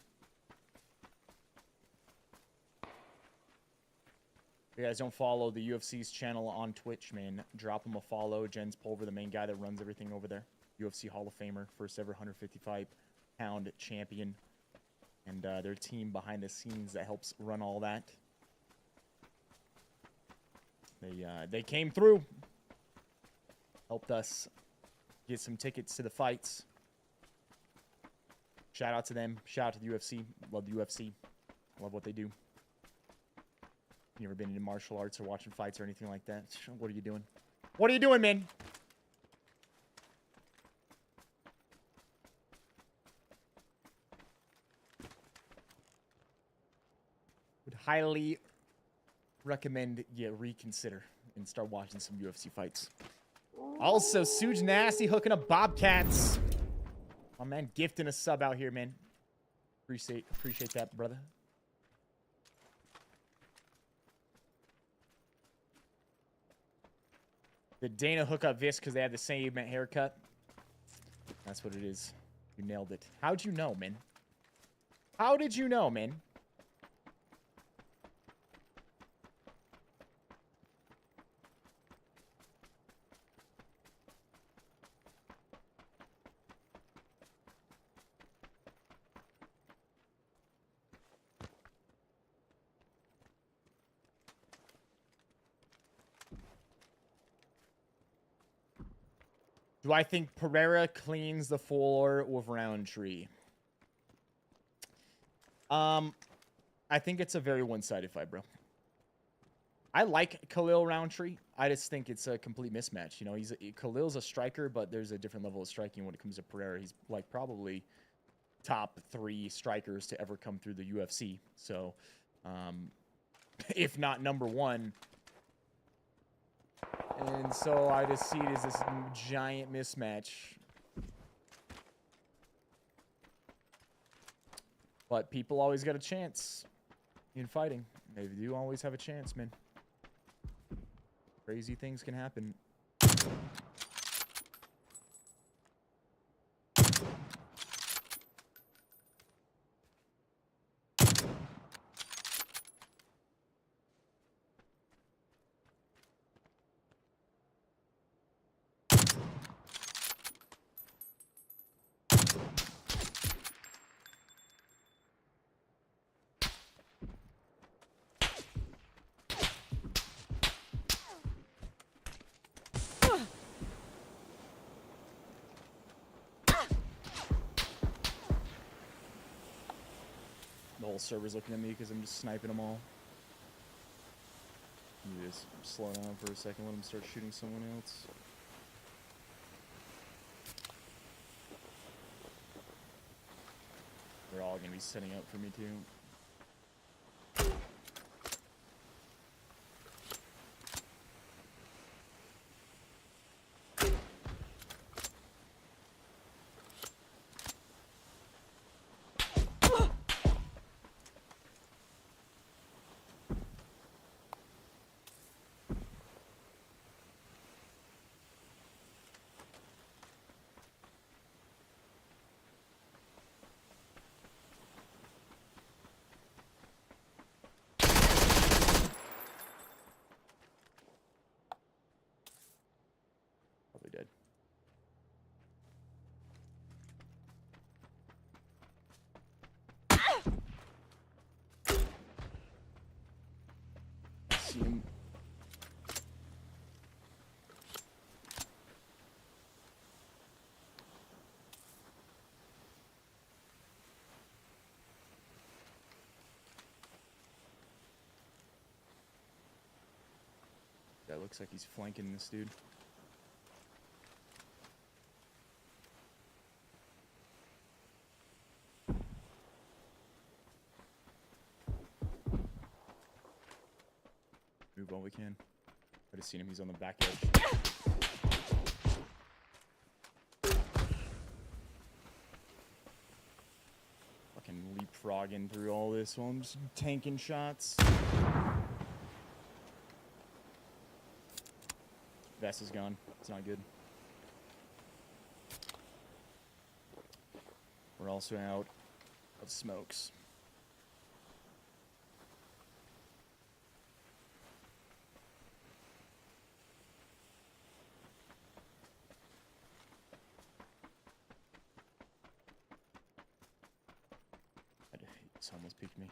If you guys don't follow the UFC's channel on Twitch, man, drop them a follow. Jens Pulver, the main guy that runs everything over there. UFC Hall of Famer, first ever 155-pound champion. And their team behind the scenes that helps run all that. They came through. Helped us get some tickets to the fights. Shout out to them. Shout out to the UFC. Love the UFC. Love what they do. You ever been into martial arts or watching fights or anything like that? What are you doing? What are you doing, man? Would highly recommend you reconsider and start watching some UFC fights. Also, Suge Nasty hooking up Bobcats. My man gifting a sub out here, man. Appreciate that, brother. Did Dana hook up Viss because they had the same haircut? That's what it is. You nailed it. How'd you know, man? How did you know, man? Do I think Pereira cleans the floor with Roundtree? I think it's a very one-sided fight, bro. I like Khalil Roundtree. I just think it's a complete mismatch. You know, Khalil's a striker, but there's a different level of striking when it comes to Pereira. He's like probably top 3 strikers to ever come through the UFC. So, if not number 1. And so I just see it as this giant mismatch. But people always got a chance in fighting. They do always have a chance, man. Crazy things can happen. The whole server's looking at me because I'm just sniping them all. Let me just slow down for a second, let them start shooting someone else. They're all gonna be setting up for me too. Probably dead. See him. That looks like he's flanking this dude. Move all we can. I just seen him. He's on the back edge. Fucking leapfrogging through all this while I'm just tanking shots. Vest is gone. It's not good. We're also out of smokes. It's almost peeked me.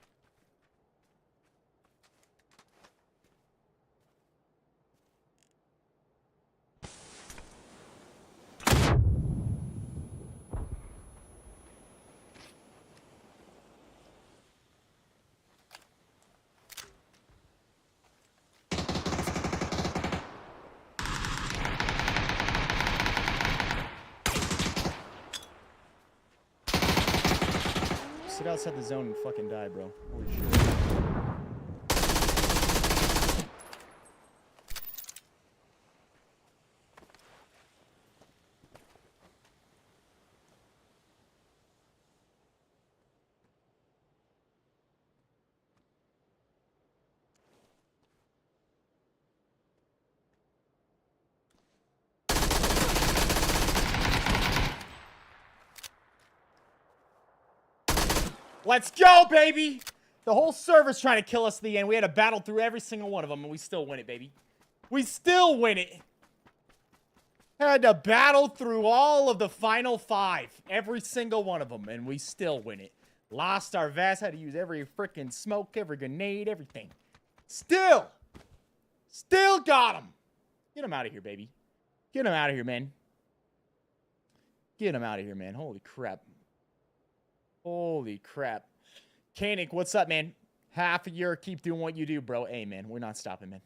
Sit outside the zone and fucking die, bro. Holy shit. Let's go, baby! The whole server's trying to kill us at the end. We had to battle through every single one of them, and we still win it, baby. We still win it. Had to battle through all of the final 5. Every single one of them, and we still win it. Lost our vest. Had to use every freaking smoke, every grenade, everything. Still got him. Get him out of here, baby. Get him out of here, man. Get him out of here, man. Holy crap. Holy crap. Koenig, what's up, man? Half a year, keep doing what you do, bro. Hey, man, we're not stopping, man.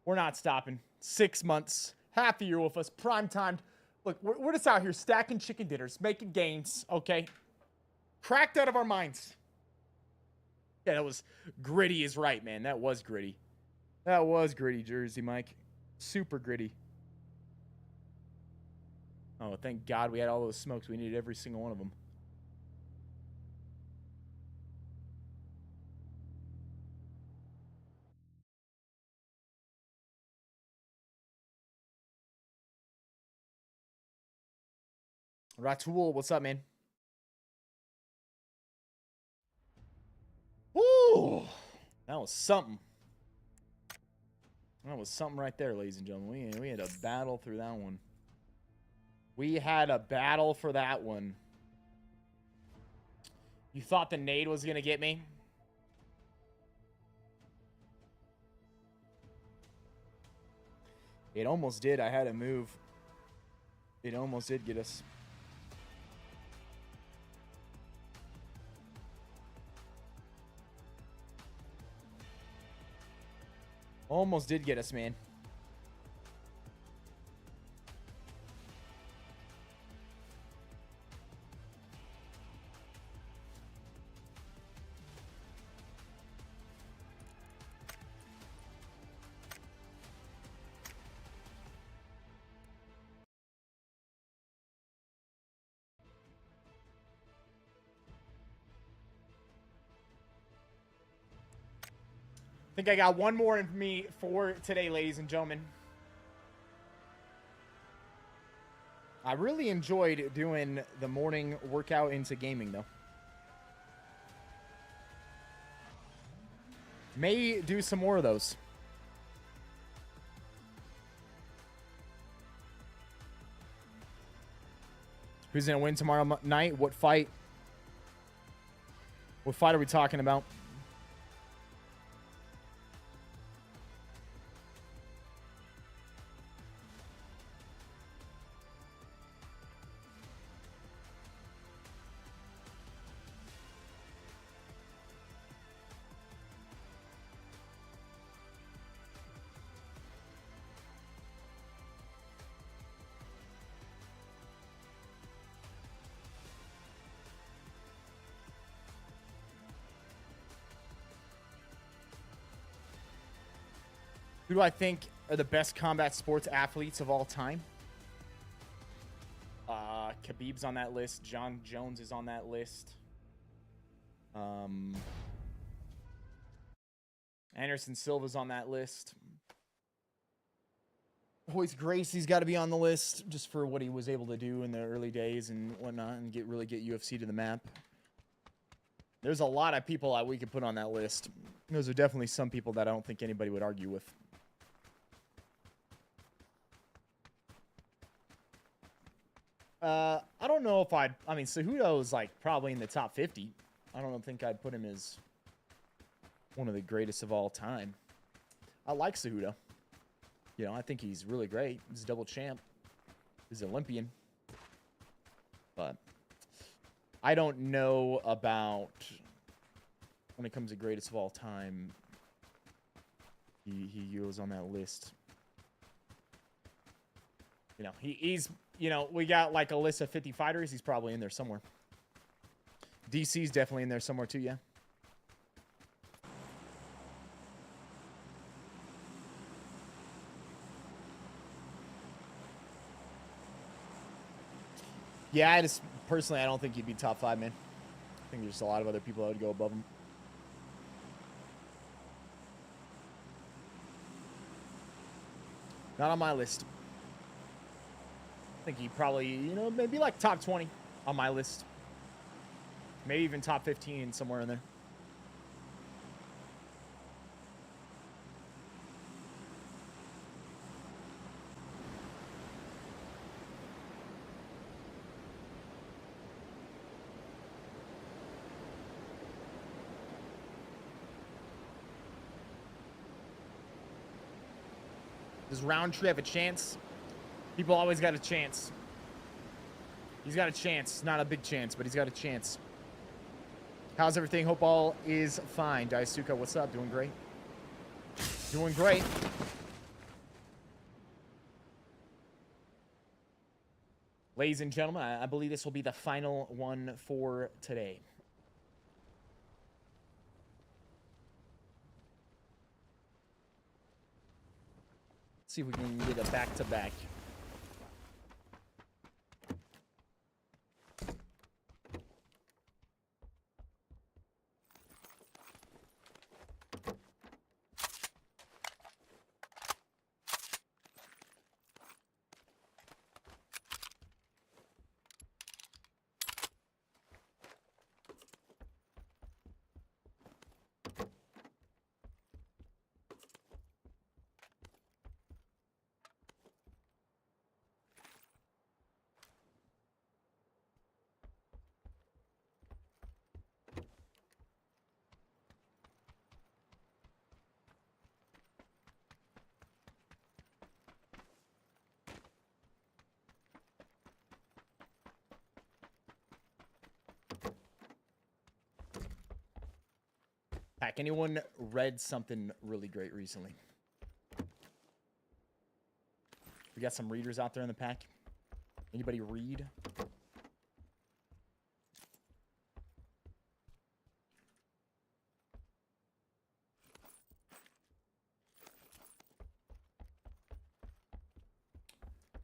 We're not stopping. 6 months, half a year with us, prime time. Look, we're just out here stacking chicken dinners, making gains, okay? Cracked out of our minds. Yeah, that was gritty is right, man. That was gritty. That was gritty, Jersey Mike. Super gritty. Oh, thank God we had all those smokes. We needed every single one of them. Ratul, what's up, man? Woo! That was something. That was something right there, ladies and gentlemen. We had a battle through that one. We had a battle for that one. You thought the nade was going to get me? It almost did. I had to move. It almost did get us. Almost did get us, man. I think I got one more in me for today, ladies and gentlemen. I really enjoyed doing the morning workout into gaming, though. May do some more of those. Who's going to win tomorrow night? What fight? What fight are we talking about? Who do I think are the best combat sports athletes of all time? Khabib's on that list. John Jones is on that list. Anderson Silva's on that list. Royce Gracie's got to be on the list just for what he was able to do in the early days and whatnot, and really get UFC to the map. There's a lot of people that we could put on that list. Those are definitely some people that I don't think anybody would argue with. I don't know if I mean, Cejudo is like probably in the top 50. I don't think I'd put him as one of the greatest of all time. I like Cejudo. You know, I think he's really great. He's a double champ. He's an Olympian. But I don't know about when it comes to greatest of all time. He goes on that list. You know, he's, you know, we got like a list of 50 fighters. He's probably in there somewhere. DC's definitely in there somewhere too, yeah. Yeah, I just personally, I don't think he'd be top 5, man. I think there's a lot of other people that would go above him. Not on my list. I think he probably, you know, maybe like top 20 on my list. Maybe even top 15 somewhere in there. Does Roundtree have a chance? People always got a chance. He's got a chance. Not a big chance, but he's got a chance. How's everything? Hope all is fine. Daisuka, what's up? Doing great. Doing great. Ladies and gentlemen, I believe this will be the final one for today. See if we can get a back-to-back. Pack, anyone read something really great recently? We got some readers out there in the pack. Anybody read?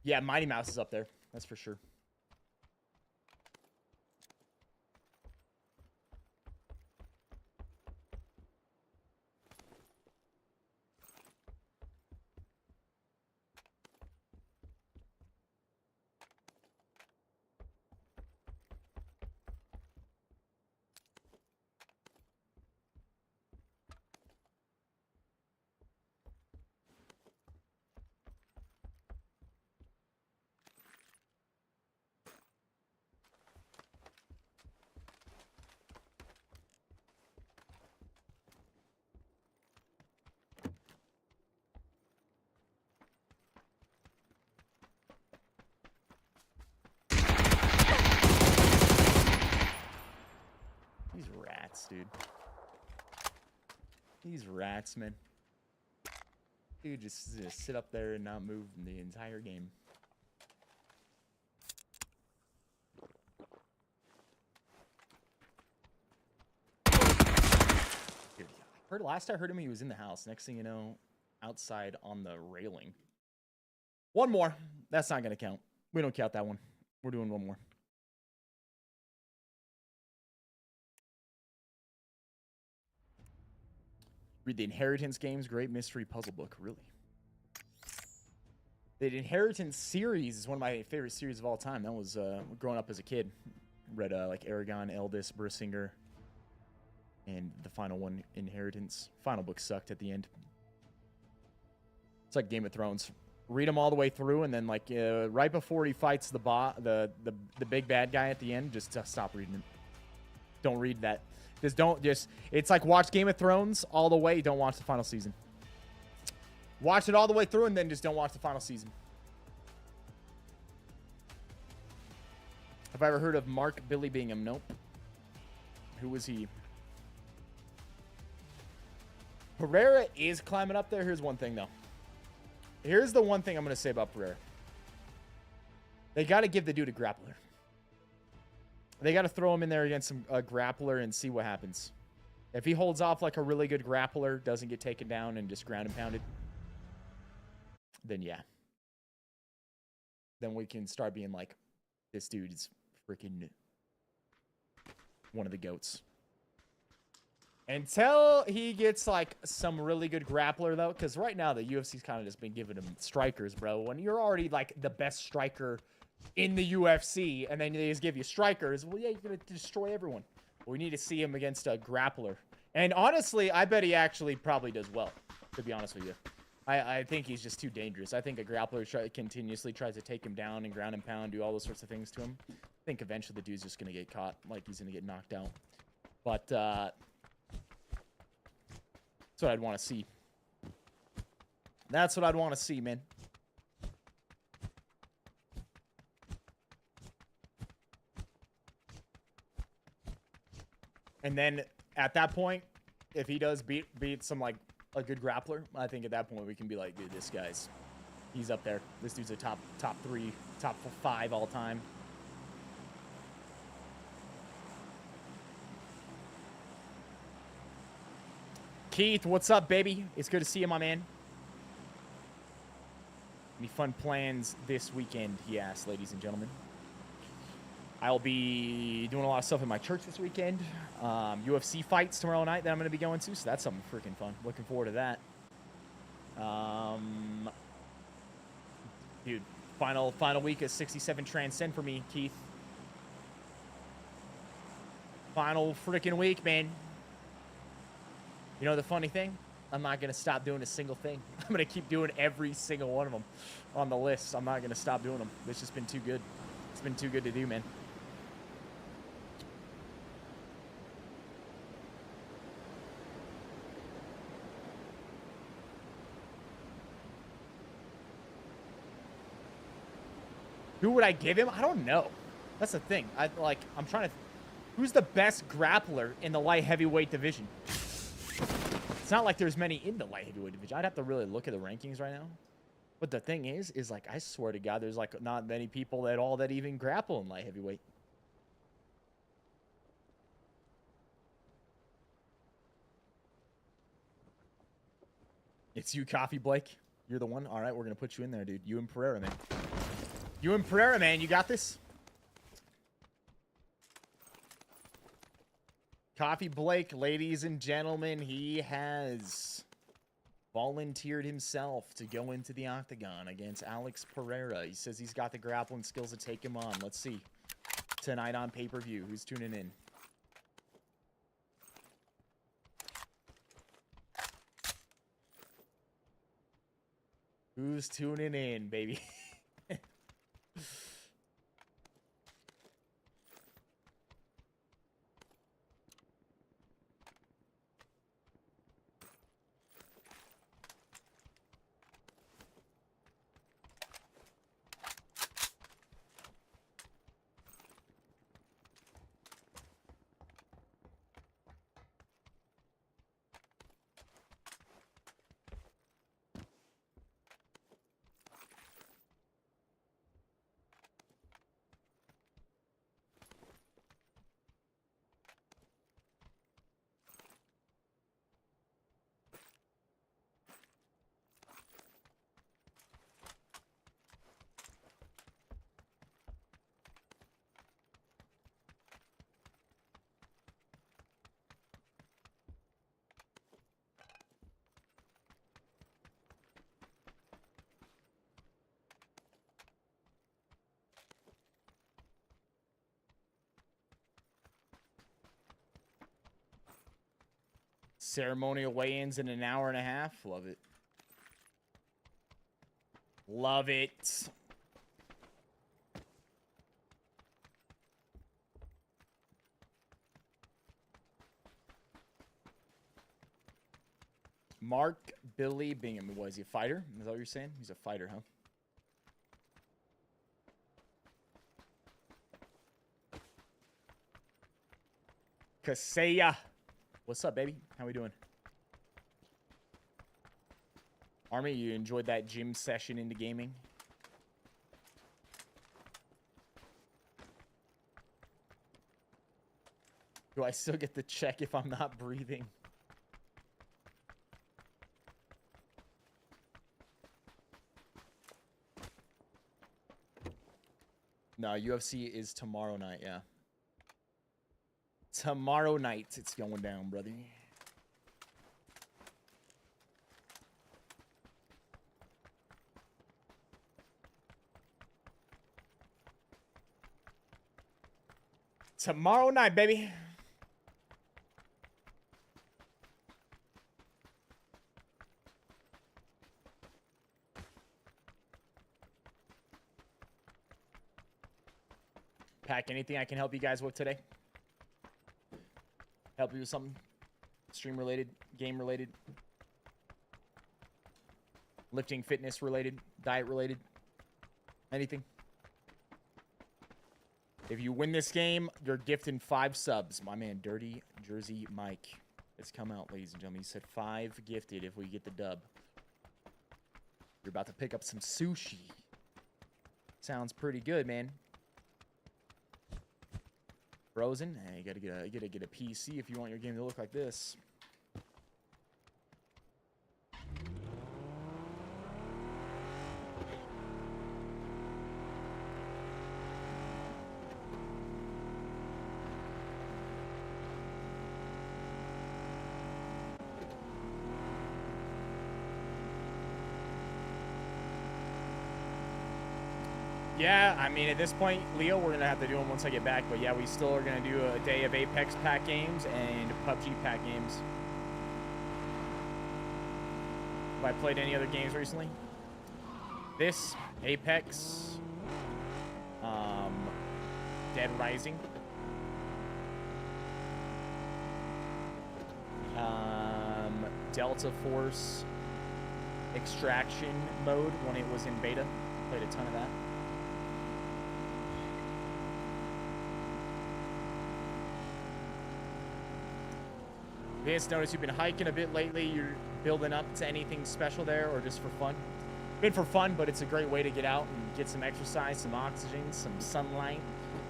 Yeah, Mighty Mouse is up there. That's for sure. These rats, dude. These rats, man. Dude, just sit up there and not move the entire game. Dude, last I heard him, he was in the house. Next thing you know, outside on the railing. One more. That's not going to count. We don't count that one. We're doing one more. Read the Inheritance games. Great mystery puzzle book. Really? The Inheritance series is one of my favorite series of all time. That was growing up as a kid. Read like Aragon, Eldest, Bersinger, and the final one, Inheritance. Final book sucked at the end. It's like Game of Thrones. Read them all the way through, and then like right before he fights the big bad guy at the end, just stop reading it. Don't read that. It's like watch Game of Thrones all the way. Don't watch the final season. Watch it all the way through and then just don't watch the final season. Have I ever heard of Mark Billy Bingham? Nope. Who was he? Pereira is climbing up there. Here's one thing, though. Here's the one thing I'm going to say about Pereira. They got to give the dude a grappler. They got to throw him in there against a grappler and see what happens. If he holds off like a really good grappler, doesn't get taken down and just ground and pounded, then yeah. Then we can start being like, this dude is freaking one of the GOATs. Until he gets like some really good grappler though, because right now the UFC's kind of just been giving him strikers, bro. When you're already like the best striker in the UFC, and then they just give you strikers, well, yeah, you're gonna destroy everyone. We need to see him against a grappler. And honestly, I bet he actually probably does well, to be honest with you. I think he's just too dangerous. I think a grappler continuously tries to take him down and ground and pound, do all those sorts of things to him. I think eventually the dude's just going to get caught, like he's going to get knocked out. But that's what I'd want to see. That's what I'd want to see, man. And then at that point, if he does beat some like a good grappler, I think at that point we can be like, dude, this guy's, he's up there. This dude's a top 3, top 5 all time. Keith, what's up, baby? It's good to see you, my man. Any fun plans this weekend? He asked, ladies and gentlemen. I'll be doing a lot of stuff in my church this weekend. UFC fights tomorrow night that I'm going to be going to, so that's something freaking fun. Looking forward to that. Dude, final week of 67 Transcend for me, Keith. Final freaking week, man. You know the funny thing? I'm not going to stop doing a single thing. I'm going to keep doing every single one of them on the list. I'm not going to stop doing them. It's just been too good. It's been too good to do, man. Who would I give him? I don't know. That's the thing. I'm trying to... Who's the best grappler in the light heavyweight division? It's not like there's many in the light heavyweight division. I'd have to really look at the rankings right now. But the thing is like, I swear to God, there's like not many people at all that even grapple in light heavyweight. It's you, Coffee Blake. You're the one? All right, we're going to put you in there, dude. You and Pereira, man. You and Pereira, man. You got this? Coffee Blake, ladies and gentlemen, he has volunteered himself to go into the octagon against Alex Pereira. He says he's got the grappling skills to take him on. Let's see. Tonight on pay-per-view. Who's tuning in? Who's tuning in, baby? Ceremonial weigh-ins in an hour and a half. Love it. Love it. Mark Billy Bingham. Was he a fighter? Is that what you're saying? He's a fighter, huh? Kaseya. What's up, baby? How we doing? Army, you enjoyed that gym session into gaming? Do I still get the check if I'm not breathing? No, UFC is tomorrow night, yeah. Tomorrow night it's going down, brother. Tomorrow night, baby. Pack, anything I can help you guys with today? Help you with something? Stream related, game related, lifting, fitness related, diet related, anything? If you win this game, you're gifting 5 subs. My man, Dirty Jersey Mike, has come out, ladies and gentlemen. He said 5 gifted if we get the dub. You're about to pick up some sushi. Sounds pretty good, man. Frozen? Hey, you gotta get a PC if you want your game to look like this. Yeah, I mean, at this point, Leo, we're going to have to do them once I get back. But yeah, we still are going to do a day of Apex pack games and PUBG pack games. Have I played any other games recently? This, Apex, Dead Rising, Delta Force, Extraction mode when it was in beta. Played a ton of that. Vance, notice you've been hiking a bit lately. You're building up to anything special there or just for fun? Been for fun, but it's a great way to get out and get some exercise, some oxygen, some sunlight,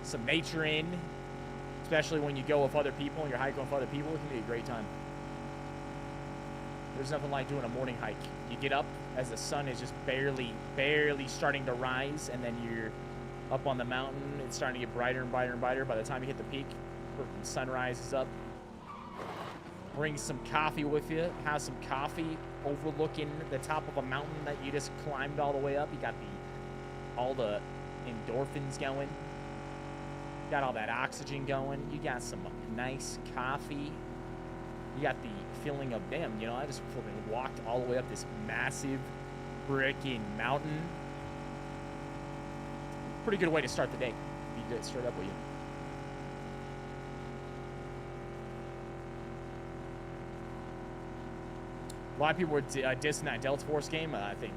some nature in. Especially when you go with other people and you're hiking with other people, it can be a great time. There's nothing like doing a morning hike. You get up as the sun is just barely starting to rise, and then you're up on the mountain. It's starting to get brighter and brighter and brighter. By the time you hit the peak, the sun rises up. Bring some coffee with you. Have some coffee overlooking the top of a mountain that you just climbed all the way up. You got all the endorphins going. Got all that oxygen going. You got some nice coffee. You got the feeling of, damn, you know, I just flipping walked all the way up this massive freaking mountain. Pretty good way to start the day. Be good straight up with you. A lot of people were dissing that Delta Force game. I think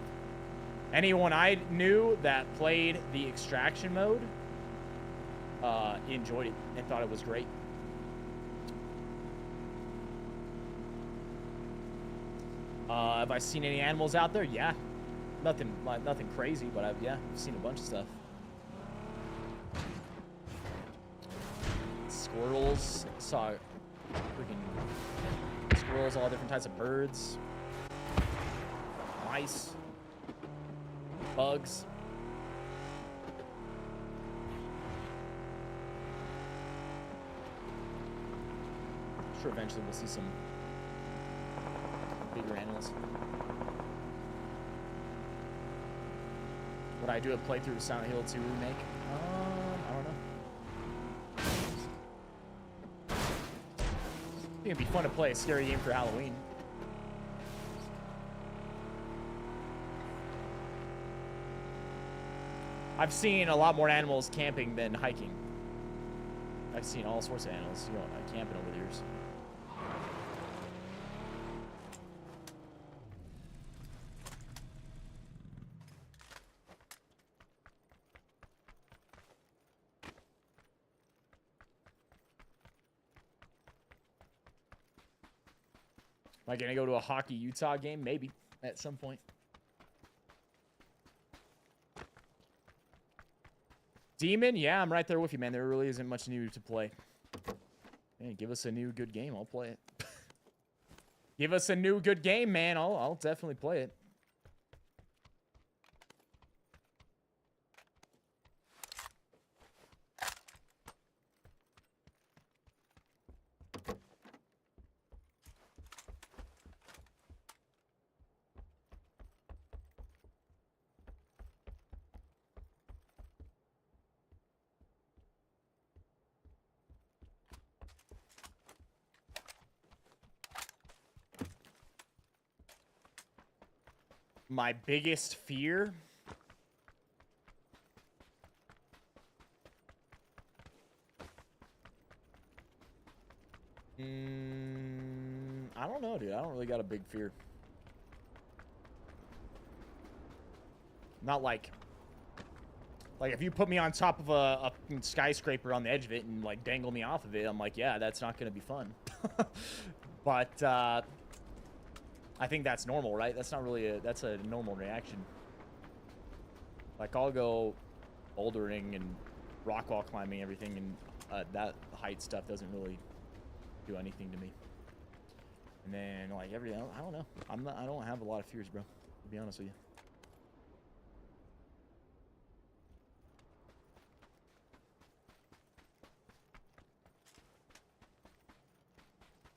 anyone I knew that played the Extraction mode enjoyed it and thought it was great. Have I seen any animals out there? Yeah, nothing crazy, but I've seen a bunch of stuff. Squirrels, saw freaking squirrels, all different types of birds. Mice, bugs. I'm sure eventually we'll see some bigger animals. Would I do a playthrough of Silent Hill 2 remake? I don't know. I think it'd be fun to play a scary game for Halloween. I've seen a lot more animals camping than hiking. I've seen all sorts of animals, you know, camping over the years. Am I gonna go to a hockey Utah game? Maybe at some point. Demon, yeah, I'm right there with you, man. There really isn't much new to play. Man, give us a new good game. I'll play it. Give us a new good game, man. I'll definitely play it. My biggest fear? I don't know, dude. I don't really got a big fear. Not like if you put me on top of a skyscraper on the edge of it and like dangle me off of it, I'm like, yeah, that's not gonna be fun. But I think that's normal, right? That's not really that's a normal reaction. Like, I'll go bouldering and rock wall climbing, everything, and that height stuff doesn't really do anything to me. And then, like, everything, I don't know. I don't have a lot of fears, bro, to be honest with you.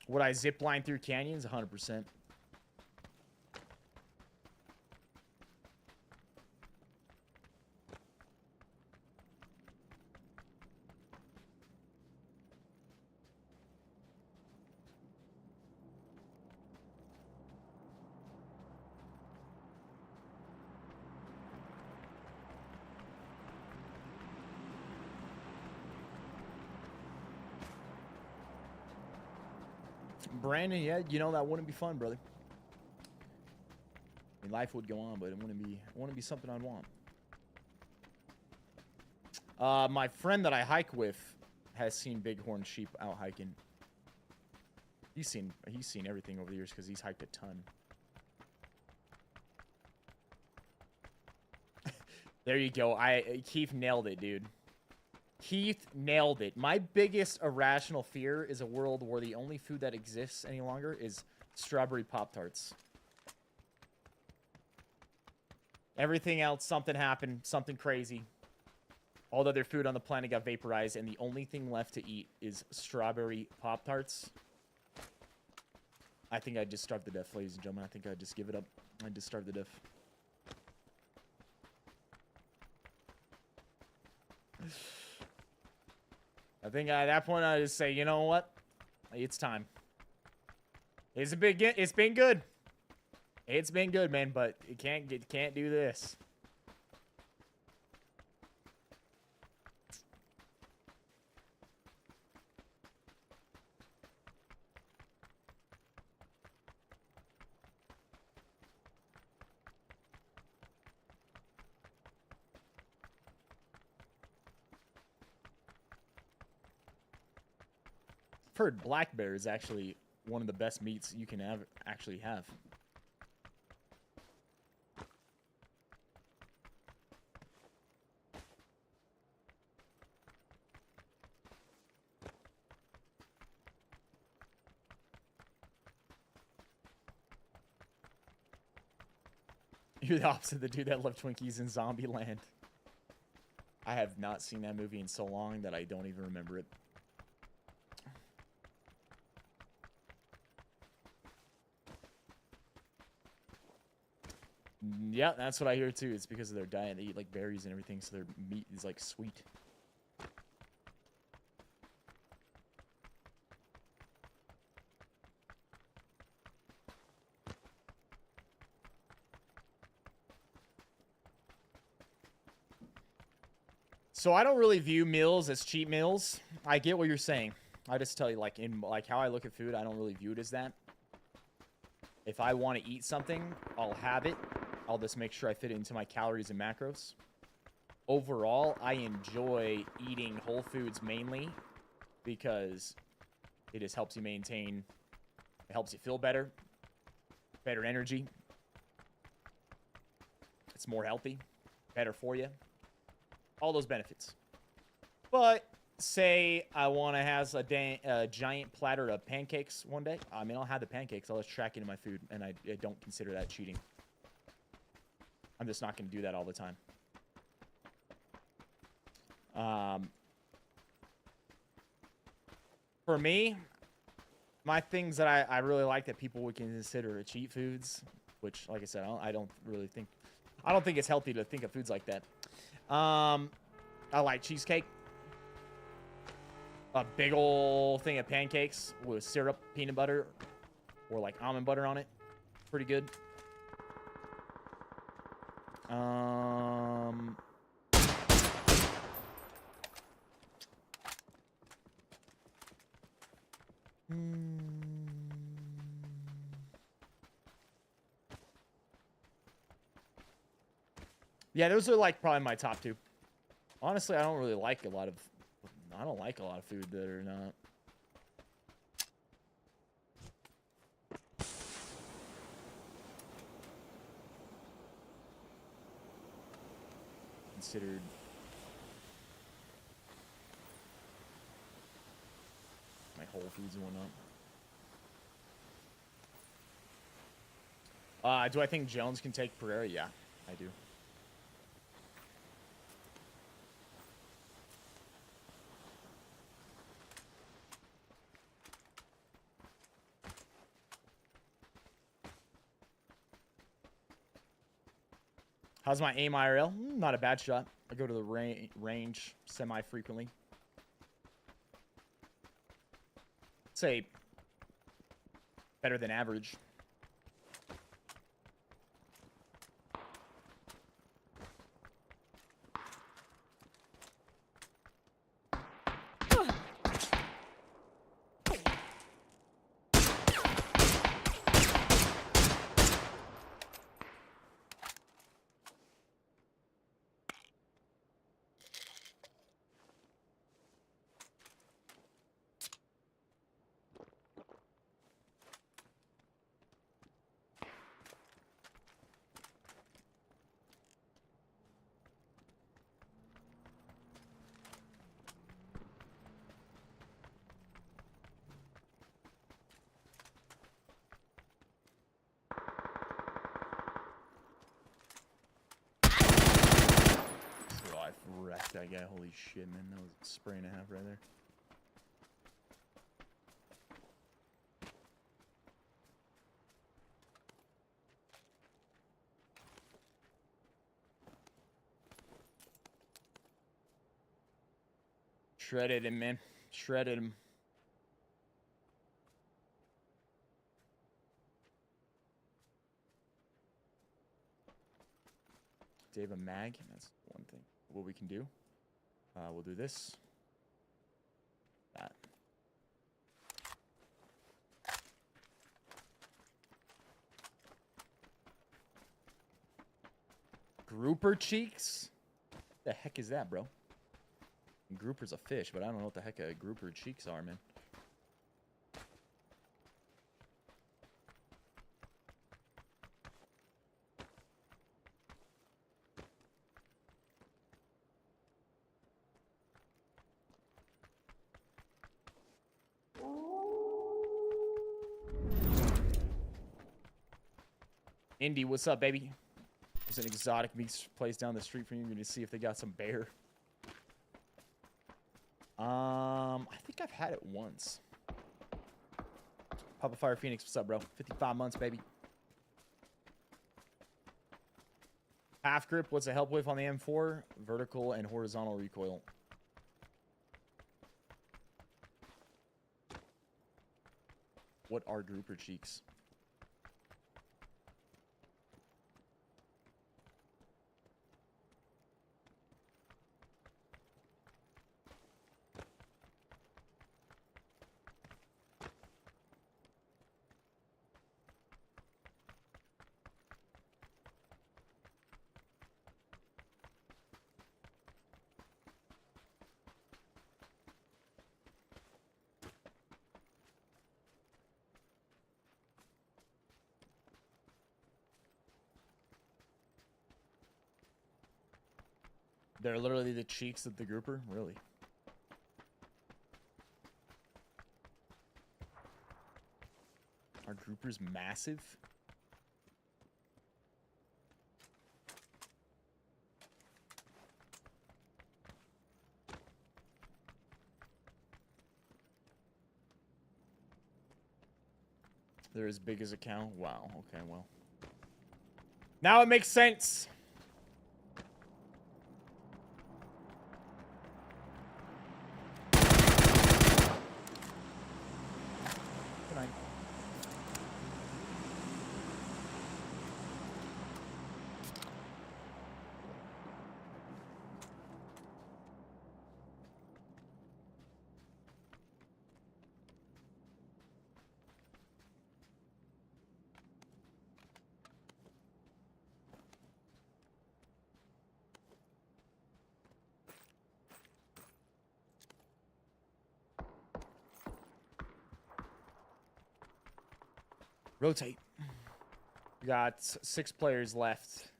Would I zip line through canyons? 100%. Brandon, yeah, you know, that wouldn't be fun, brother. I mean, life would go on, but it wouldn't be something I'd want. My friend that I hike with has seen bighorn sheep out hiking. He's seen everything over the years because he's hiked a ton. There you go. Keith nailed it, dude. Keith nailed it. My biggest irrational fear is a world where the only food that exists any longer is strawberry Pop-Tarts. Everything else, something happened, something crazy. All the other food on the planet got vaporized, and the only thing left to eat is strawberry Pop-Tarts. I think I'd just starve to death, ladies and gentlemen. I think I'd just give it up. I'd just starve to death. I think at that point I just say, you know what? It's time. It's been good. It's been good, man, but you can't do this. I've heard black bear is actually one of the best meats you can actually have. You're the opposite of the dude that loved Twinkies in Zombieland. I have not seen that movie in so long that I don't even remember it. Yeah, that's what I hear too. It's because of their diet. They eat like berries and everything, so their meat is like sweet. So I don't really view meals as cheat meals. I get what you're saying. I just tell you, like, in like how I look at food, I don't really view it as that. If I want to eat something, I'll have it. I'll just make sure I fit it into my calories and macros. Overall, I enjoy eating whole foods mainly because it just helps you maintain, it helps you feel better, better energy. It's more healthy, better for you. All those benefits. But say I want to have a giant platter of pancakes one day. I mean, I'll have the pancakes. I'll just track into my food, and I don't consider that cheating. I'm just not going to do that all the time. For me, my things that I really like that people would consider cheat foods, which, like I said, I don't think it's healthy to think of foods like that. I like cheesecake. A big ol' thing of pancakes with syrup, peanut butter, or like almond butter on it. Pretty good. Yeah, those are like probably my top two. Honestly, I don't like a lot of food that are not. Considered. My Whole Foods and whatnot. Do I think Jones can take Pereira? Yeah, I do. How's my aim IRL? Not a bad shot. I go to the range semi-frequently. Say better than average. Wrecked that guy. Holy shit, man. That was a spray and a half right there. Shredded him, man. Shredded him. Do you have a mag? That's one thing. What we can do. We'll do this. That. Grouper cheeks? What the heck is that, bro? Grouper's a fish, but I don't know what the heck a grouper cheeks are, man. Indy, what's up, baby? There's an exotic meat place down the street from you. You're gonna see if they got some bear. I think I've had it once. Papa Fire Phoenix, what's up, bro? 55 months, baby. Half grip, what's it help with on the M4? Vertical and horizontal recoil. What are grouper cheeks? They're literally the cheeks of the grouper? Really? Our grouper's massive. They're as big as a cow? Wow, okay, well. Now it makes sense! Good night. Rotate. We got 6 players left.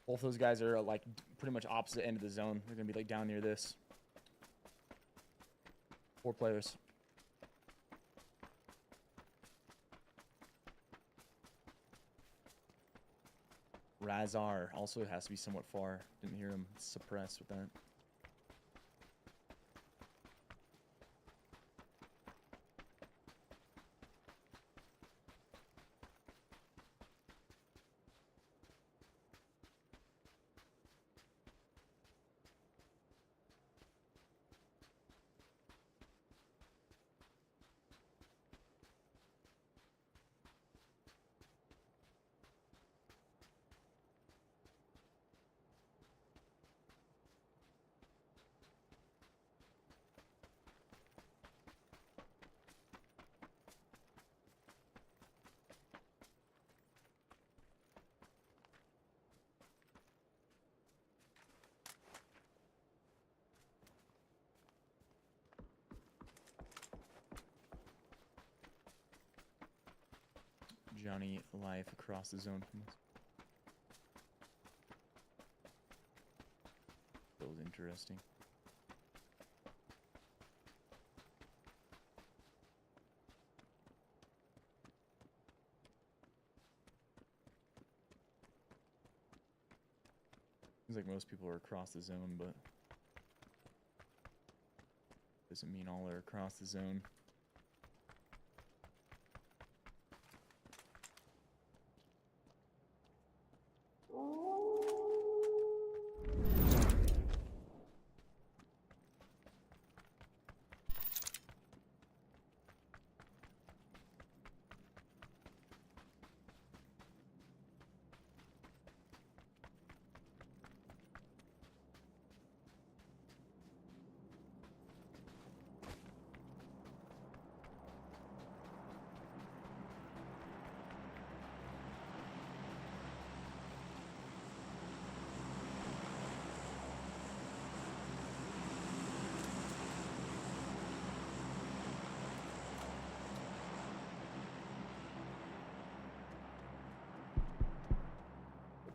Both those guys are like pretty much opposite end of the zone. They're gonna be like down near this. 4 players. Razar also has to be somewhat far. Didn't hear him suppressed with that. Johnny life across the zone from us. That was interesting. Seems like most people are across the zone, but doesn't mean all are across the zone.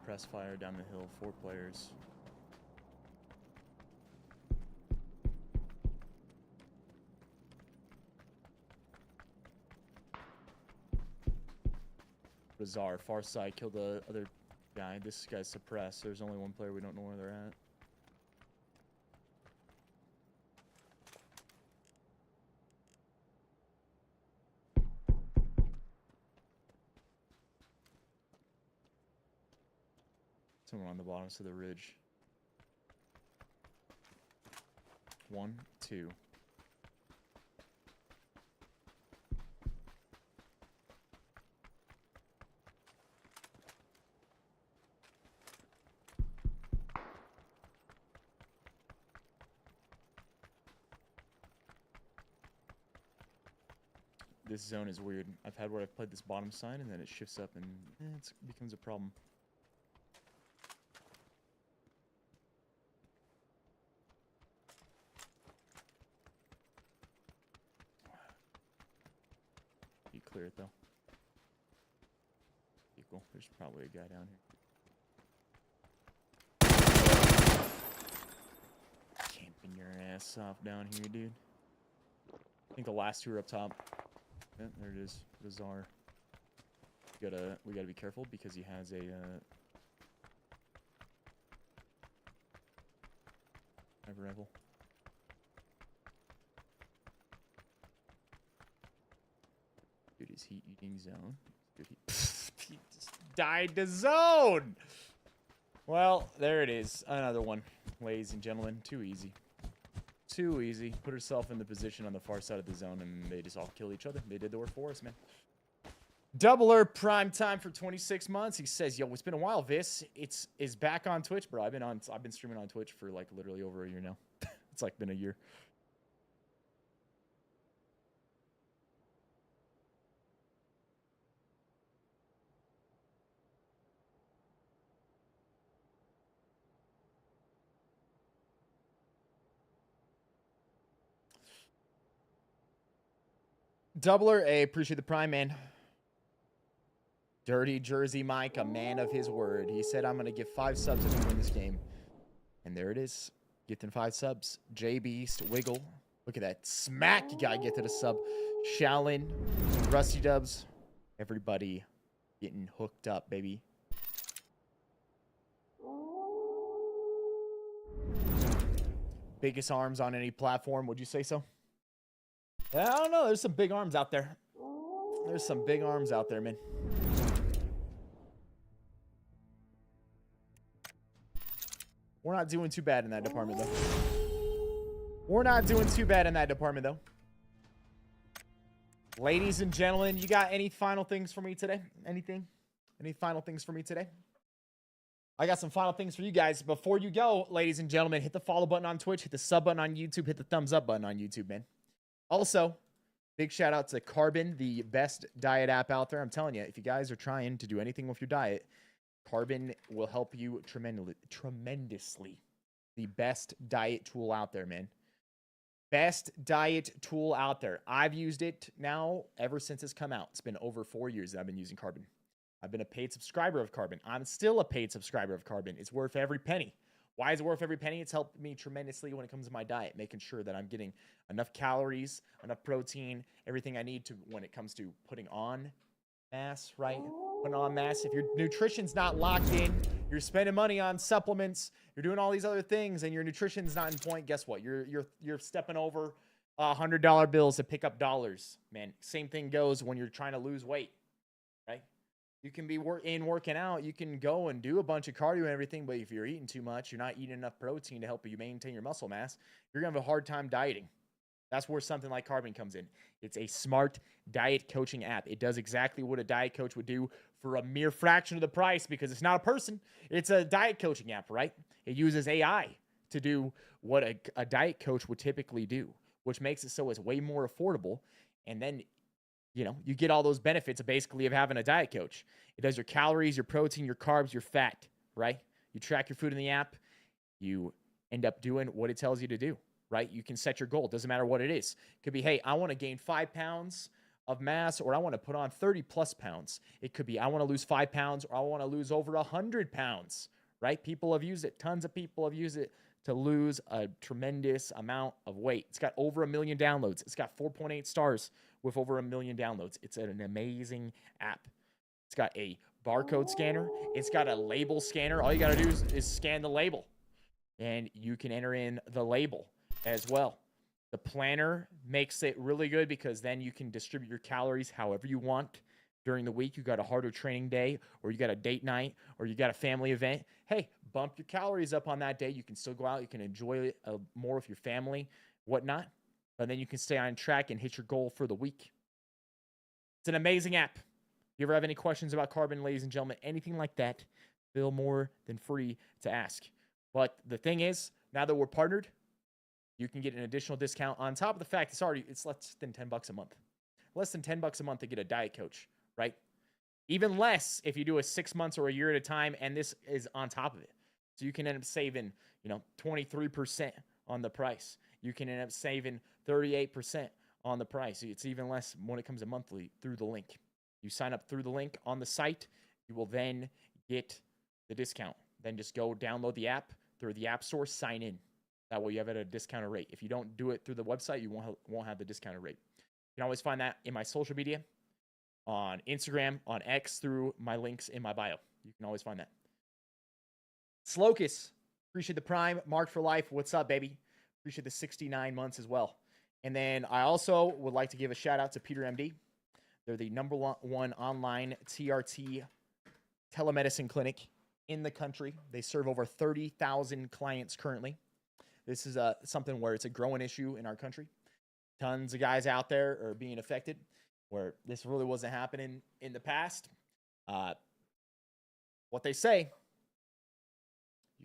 Press fire down the hill, 4 players. Bizarre, far side killed the other guy. This guy's suppressed. There's only 1 player, we don't know where they're at. Someone on the bottom of the ridge. 1, 2. This zone is weird. I've had where I've played this bottom side and then it shifts up and it becomes a problem. You clear it though. Equal. There's probably a guy down here. Camping your ass off down here, dude. I think the last 2 are up top. Yeah, there it is. Bizarre. We gotta be careful because he has a Rebel. Dude, is he eating zone? Dude, he just died to zone. Well, there it is. Another one, ladies and gentlemen. Too easy. Too easy. Put herself in the position on the far side of the zone, and they just all kill each other. They did the work for us, man. Doubler prime time for 26 months. He says, "Yo, it's been a while. Viss, is back on Twitch, bro. I've been streaming on Twitch for like literally over a year now. It's like been a year." Doubler, A, appreciate the prime, man. Dirty Jersey Mike, a man of his word. He said, "I'm going to give 5 subs if we win this game." And there it is. Gifting 5 subs. J Beast, Wiggle. Look at that. Smack guy gifted a sub. Shaolin, Rusty Dubs. Everybody getting hooked up, baby. Biggest arms on any platform, would you say so? I don't know. There's some big arms out there. There's some big arms out there, man. We're not doing too bad in that department, though. We're not doing too bad in that department, though. Ladies and gentlemen, you got any final things for me today? Anything? Any final things for me today? I got some final things for you guys. Before you go, ladies and gentlemen, hit the follow button on Twitch, hit the sub button on YouTube, hit the thumbs up button on YouTube, man. Also, big shout out to Carbon, the best diet app out there. I'm telling you, if you guys are trying to do anything with your diet, Carbon will help you tremendously. The best diet tool out there, man. Best diet tool out there. I've used it now ever since it's come out. It's been over 4 years that I've been using Carbon. I've been a paid subscriber of Carbon. I'm still a paid subscriber of Carbon. It's worth every penny. Why is it worth every penny? It's helped me tremendously when it comes to my diet, making sure that I'm getting enough calories, enough protein, everything I need to when it comes to putting on mass, right? Putting on mass. If your nutrition's not locked in, you're spending money on supplements, you're doing all these other things, and your nutrition's not in point, guess what? You're stepping over $100 bills to pick up dollars, man. Same thing goes when you're trying to lose weight, right? You can be working out. You can go and do a bunch of cardio and everything, but if you're eating too much, you're not eating enough protein to help you maintain your muscle mass, you're going to have a hard time dieting. That's where something like Carbon comes in. It's a smart diet coaching app. It does exactly what a diet coach would do for a mere fraction of the price because it's not a person. It's a diet coaching app, right? It uses AI to do what a diet coach would typically do, which makes it so it's way more affordable. And then you know, you get all those benefits of basically of having a diet coach. It does your calories, your protein, your carbs, your fat, right? You track your food in the app. You end up doing what it tells you to do, right? You can set your goal. It doesn't matter what it is. It could be, hey, I want to gain 5 pounds of mass, or I want to put on 30 plus pounds. It could be, I want to lose 5 pounds, or I want to lose over 100 pounds, right? People have used it. Tons of people have used it to lose a tremendous amount of weight. It's got over 1 million downloads. It's got 4.8 stars with over 1 million downloads. It's an amazing app. It's got a barcode scanner. It's got a label scanner. All you got to do is scan the label, and you can enter in the label as well. The planner makes it really good because then you can distribute your calories however you want. During the week, you got a harder training day, or you got a date night, or you got a family event. Hey, bump your calories up on that day. You can still go out. You can enjoy it more with your family, whatnot. And then you can stay on track and hit your goal for the week. It's an amazing app. If you ever have any questions about Carbon, ladies and gentlemen, anything like that, feel more than free to ask. But the thing is, now that we're partnered, you can get an additional discount on top of the fact it's less than $10 a month. Less than $10 a month to get a diet coach, right? Even less if you do a 6 months or a year at a time, and this is on top of it. So you can end up saving, 23% on the price. You can end up saving 38% on the price. It's even less when it comes to monthly through the link. You sign up through the link on the site, you will then get the discount. Then just go download the app through the App Store, sign in. That way you have it at a discounted rate. If you don't do it through the website, you won't have the discounted rate. You can always find that in my social media, on Instagram, on X, through my links in my bio. You can always find that. Slocus, appreciate the Prime. Marked for life. What's up, baby? Appreciate the 69 months as well. And then I also would like to give a shout out to Peter MD. They're the #1 online TRT telemedicine clinic in the country. They serve over 30,000 clients currently. This is something where it's a growing issue in our country. Tons of guys out there are being affected, where this really wasn't happening in the past. What they say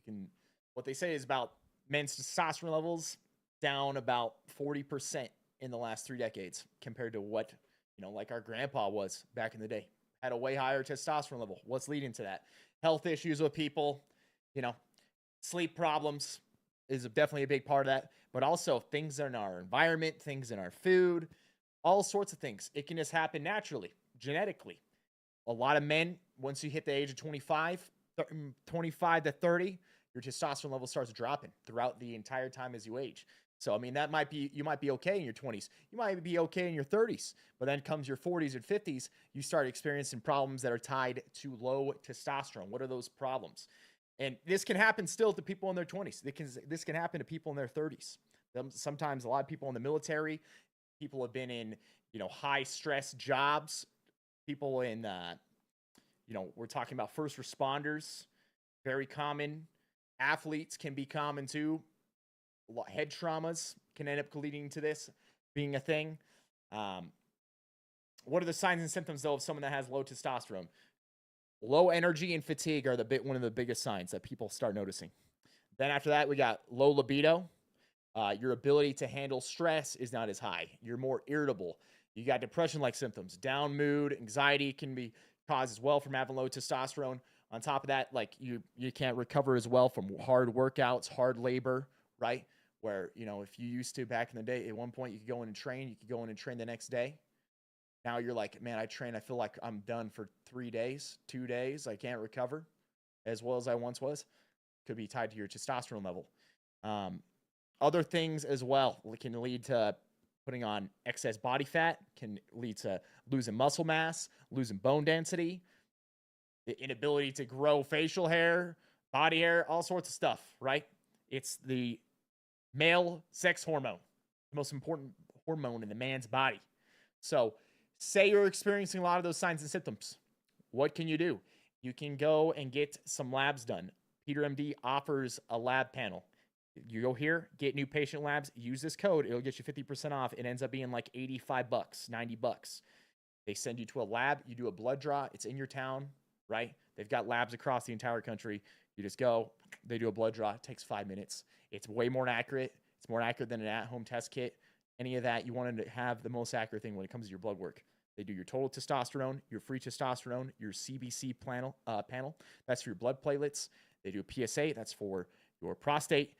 is about men's testosterone levels down about 40% in the last 3 decades compared to what, like our grandpa was back in the day. Had a way higher testosterone level. What's leading to that? Health issues with people, sleep problems is definitely a big part of that, but also things in our environment, things in our food, all sorts of things. It can just happen naturally, genetically. A lot of men, once you hit the age of 25 to 30, your testosterone level starts dropping throughout the entire time as you age. So, I mean, you might be okay in your 20s. You might be okay in your 30s, but then comes your 40s and 50s, you start experiencing problems that are tied to low testosterone. What are those problems? And this can happen still to people in their 20s. This can happen to people in their 30s. Sometimes a lot of people in the military, people have been in, high stress jobs. People in, we're talking about first responders, very common. Athletes can be common too. Head traumas can end up leading to this being a thing. What are the signs and symptoms, though, of someone that has low testosterone? Low energy and fatigue are one of the biggest signs that people start noticing. Then after that, we got low libido. Your ability to handle stress is not as high. You're more irritable. You got depression-like symptoms. Down mood, anxiety can be caused as well from having low testosterone. On top of that, like you can't recover as well from hard workouts, hard labor, right? Where, if you used to back in the day, at one point you could go in and train, the next day. Now you're like, man, I feel like I'm done for 3 days, 2 days. I can't recover as well as I once was. Could be tied to your testosterone level. Other things as well can lead to putting on excess body fat, can lead to losing muscle mass, losing bone density, the inability to grow facial hair, body hair, all sorts of stuff, right? It's the male sex hormone, the most important hormone in the man's body. So say you're experiencing a lot of those signs and symptoms. What can you do? You can go and get some labs done. Peter MD offers a lab panel. You go here, get new patient labs, use this code. It'll get you 50% off. It ends up being like $85, $90. They send you to a lab. You do a blood draw. It's in your town, right? They've got labs across the entire country. You just go, they do a blood draw. It takes 5 minutes. It's way more accurate. It's more accurate than an at-home test kit. Any of that, you wanted to have the most accurate thing when it comes to your blood work. They do your total testosterone, your free testosterone, your CBC panel. That's for your blood platelets. They do a PSA. That's for your prostate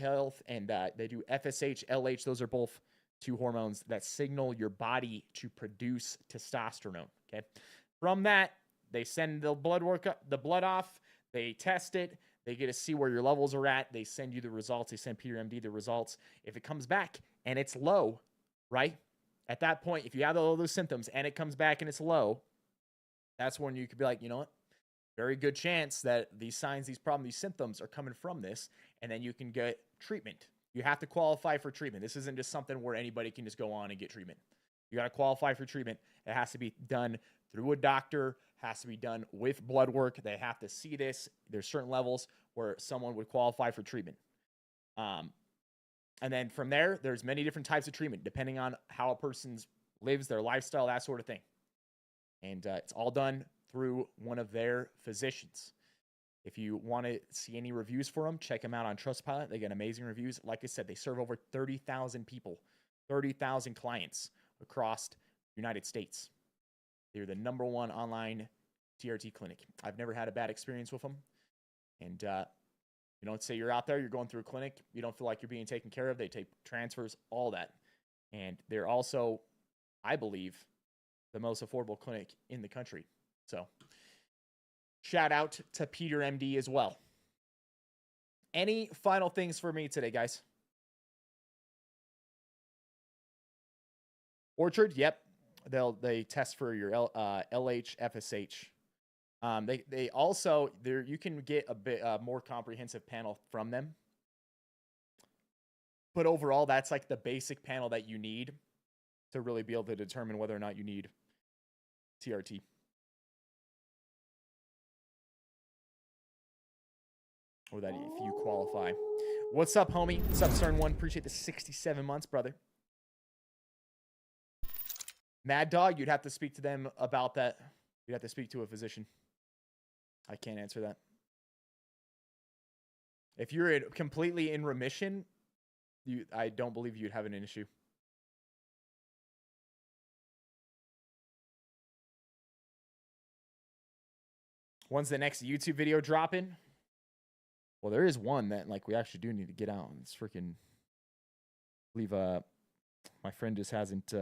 health. And they do FSH, LH. Those are both 2 hormones that signal your body to produce testosterone. Okay. From that, they send the blood off. They test it. They get to see where your levels are at. They send you the results. They send Peter MD the results. If it comes back and it's low, right? At that point, if you have all those symptoms and it comes back and it's low, that's when you could be like, you know what? Very good chance that these signs, these problems, these symptoms are coming from this, and then you can get treatment. You have to qualify for treatment. This isn't just something where anybody can just go on and get treatment. You got to qualify for treatment. It has to be done through a doctor, has to be done with blood work. They have to see this. There's certain levels where someone would qualify for treatment. And then from there, there's many different types of treatment, depending on how a person lives, their lifestyle, that sort of thing. And it's all done through one of their physicians. If you want to see any reviews for them, check them out on Trustpilot. They get amazing reviews. Like I said, they serve over 30,000 people, 30,000 clients across the United States. They're the #1 online TRT clinic. I've never had a bad experience with them. And you don't say you're out there, you're going through a clinic, you don't feel like you're being taken care of. They take transfers, all that. And they're also, I believe, the most affordable clinic in the country. So shout out to Peter MD as well. Any final things for me today, guys? Orchard, yep. they test for your LH, FSH. They also you can get a bit more comprehensive panel from them. But overall, that's like the basic panel that you need to really be able to determine whether or not you need TRT. Or that if you qualify. What's up, homie? What's up, CERN1? Appreciate the 67 months, brother. Mad Dog, you'd have to speak to them about that. You'd have to speak to a physician. I can't answer that. If you're completely in remission, I don't believe you'd have an issue. When's the next YouTube video dropping? Well, there is one that like we actually do need to get out. It's freaking. I believe my friend just hasn't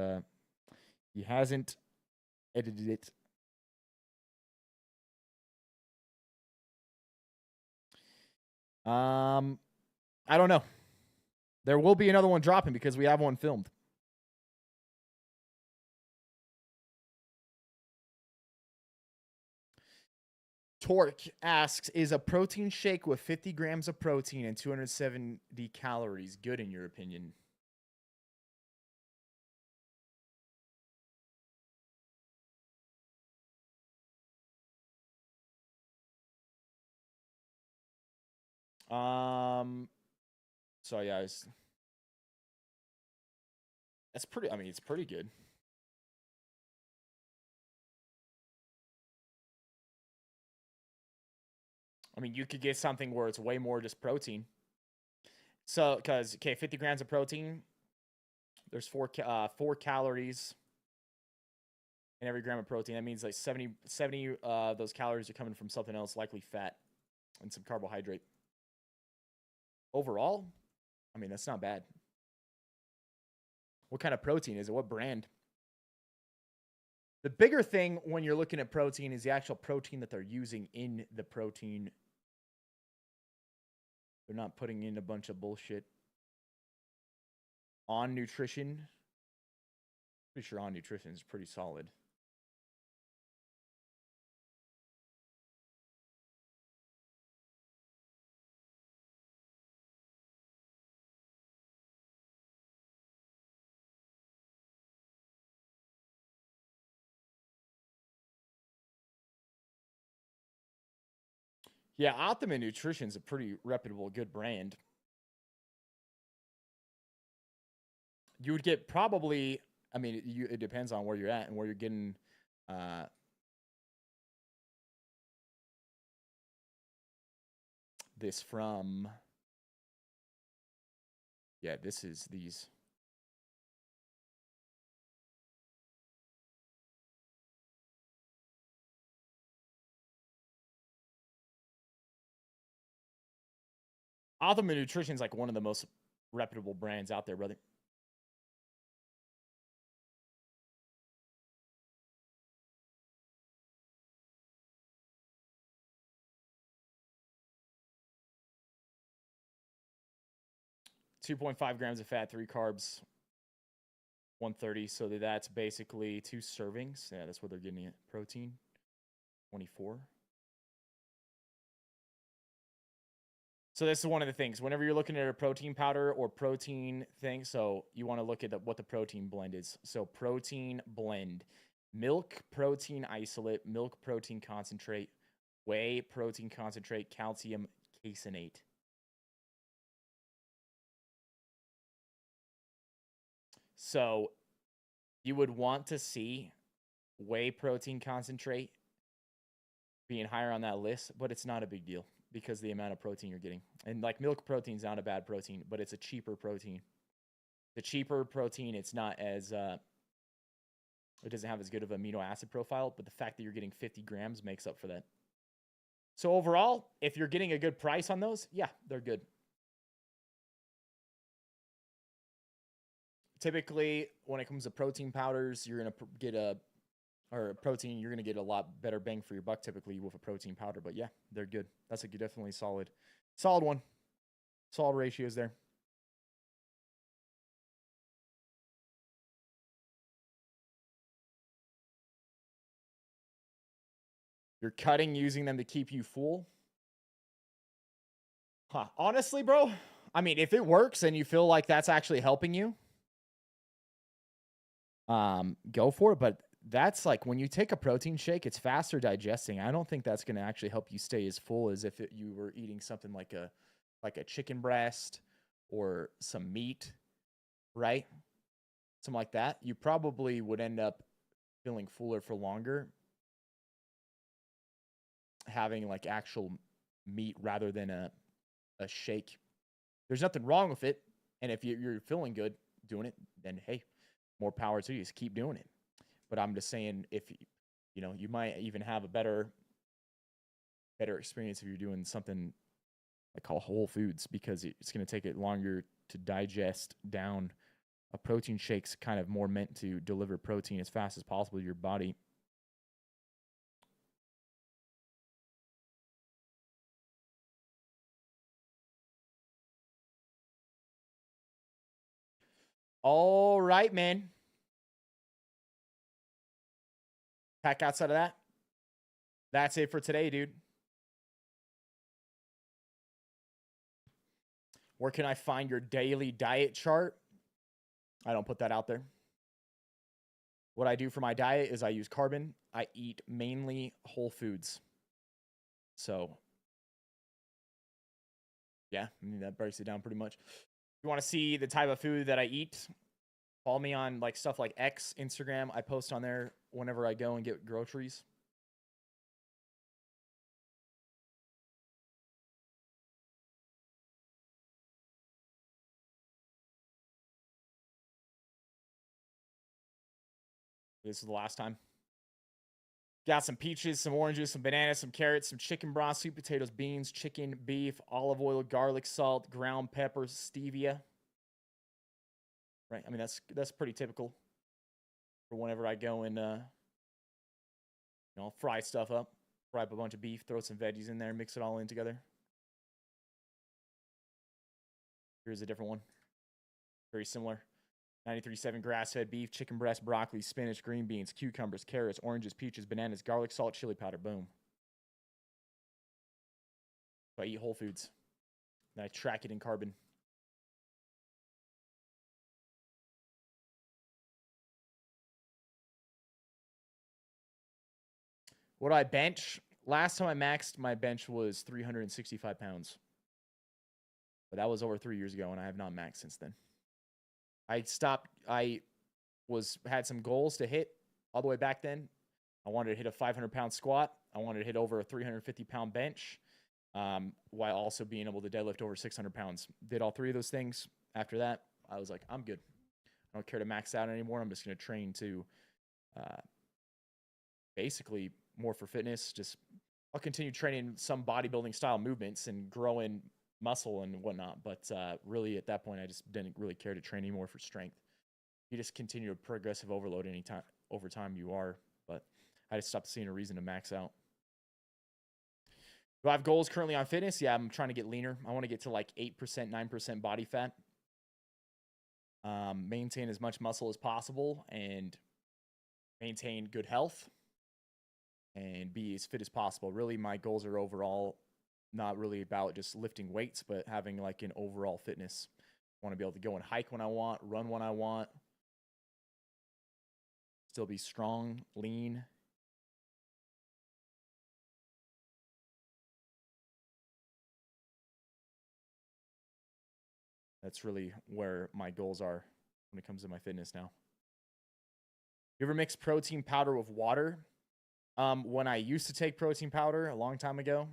he hasn't edited it. I don't know. There will be another one dropping because we have one filmed. Torque asks, is a protein shake with 50 grams of protein and 270 calories good in your opinion? So yeah, that's pretty, I mean, it's pretty good. I mean, you could get something where it's way more just protein. So, because, okay, 50 grams of protein, there's 4 calories in every gram of protein. That means like 70 those calories are coming from something else, likely fat and some carbohydrate. Overall, I mean, that's not bad. What kind of protein is it? What brand? The bigger thing when you're looking at protein is the actual protein that they're using in the protein. They're not putting in a bunch of bullshit. On Nutrition. Pretty sure On Nutrition is pretty solid. Yeah, Optima Nutrition's a pretty reputable, good brand. You would get probably, I mean, it depends on where you're at and where you're getting this from. Yeah, this is these. Optima Nutrition's like one of the most reputable brands out there, brother. .5 grams of fat, 3 carbs, 130. So that's basically 2 servings. Yeah, that's what they're getting it. Protein, 24. So this is one of the things. Whenever you're looking at a protein powder or protein thing, so you want to look at what the protein blend is. So protein blend, milk protein isolate, milk protein concentrate, whey protein concentrate, calcium caseinate. So you would want to see whey protein concentrate being higher on that list, but it's not a big deal because of the amount of protein you're getting. And like milk protein's not a bad protein, but it's a cheaper protein. The cheaper protein, it's not as, it doesn't have as good of amino acid profile, but the fact that you're getting 50 grams makes up for that. So overall, if you're getting a good price on those, yeah, they're good. Typically, when it comes to protein powders, you're going to get protein, you're going to get a lot better bang for your buck typically with a protein powder. But yeah, they're good. That's a definitely solid one. Solid ratios there. You're cutting using them to keep you full. Huh. Honestly, bro, I mean, if it works and you feel like that's actually helping you, go for it. But that's like when you take a protein shake, it's faster digesting. I don't think that's going to actually help you stay as full as if you were eating something like a chicken breast or some meat, right? Something like that. You probably would end up feeling fuller for longer having like actual meat rather than a shake. There's nothing wrong with it. And if you're feeling good doing it, then hey, more power to you. Just keep doing it. But I'm just saying, if you know, you might even have a better experience if you're doing something like called whole foods, because it's going to take it longer to digest down. A protein shake's kind of more meant to deliver protein as fast as possible to your body. All right, man. Pack outside of that. That's it for today, dude. Where can I find your daily diet chart? I don't put that out there. What I do for my diet is I use carbon. I eat mainly whole foods. So, yeah, I mean, that breaks it down pretty much. If you want to see the type of food that I eat, follow me on like stuff like X, Instagram. I post on there whenever I go and get groceries. This is the last time. Got some peaches, some oranges, some bananas, some carrots, some chicken broth, sweet potatoes, beans, chicken, beef, olive oil, garlic, salt, ground pepper, stevia. Right? I mean, that's pretty typical for whenever I go and fry stuff up. Fry up a bunch of beef, throw some veggies in there, mix it all in together. Here's a different one. Very similar. 93.7 grass-fed beef, chicken breast, broccoli, spinach, green beans, cucumbers, carrots, oranges, peaches, bananas, garlic, salt, chili powder. Boom. So I eat whole foods. And I track it in carbon. What do I bench? Last time I maxed, my bench was 365 pounds. But that was over 3 years ago, and I have not maxed since then. I stopped. I had some goals to hit all the way back then. I wanted to hit a 500-pound squat. I wanted to hit over a 350-pound bench, while also being able to deadlift over 600 pounds. Did all three of those things. After that, I was like, I'm good. I don't care to max out anymore. I'm just going to train to basically more for fitness. I'll continue training some bodybuilding style movements and growing muscle and whatnot, but really at that point I just didn't really care to train anymore for strength. You just continue to progressive overload over time you are, but I just stopped seeing a reason to max out. Do I have goals currently on fitness? Yeah, I'm trying to get leaner. I want to get to like 8%, 9% body fat. Maintain as much muscle as possible and maintain good health and be as fit as possible. Really, my goals are overall not really about just lifting weights, but having like an overall fitness. I want to be able to go and hike when I want, run when I want, still be strong, lean. That's really where my goals are when it comes to my fitness now. You ever mix protein powder with water? When I used to take protein powder a long time ago,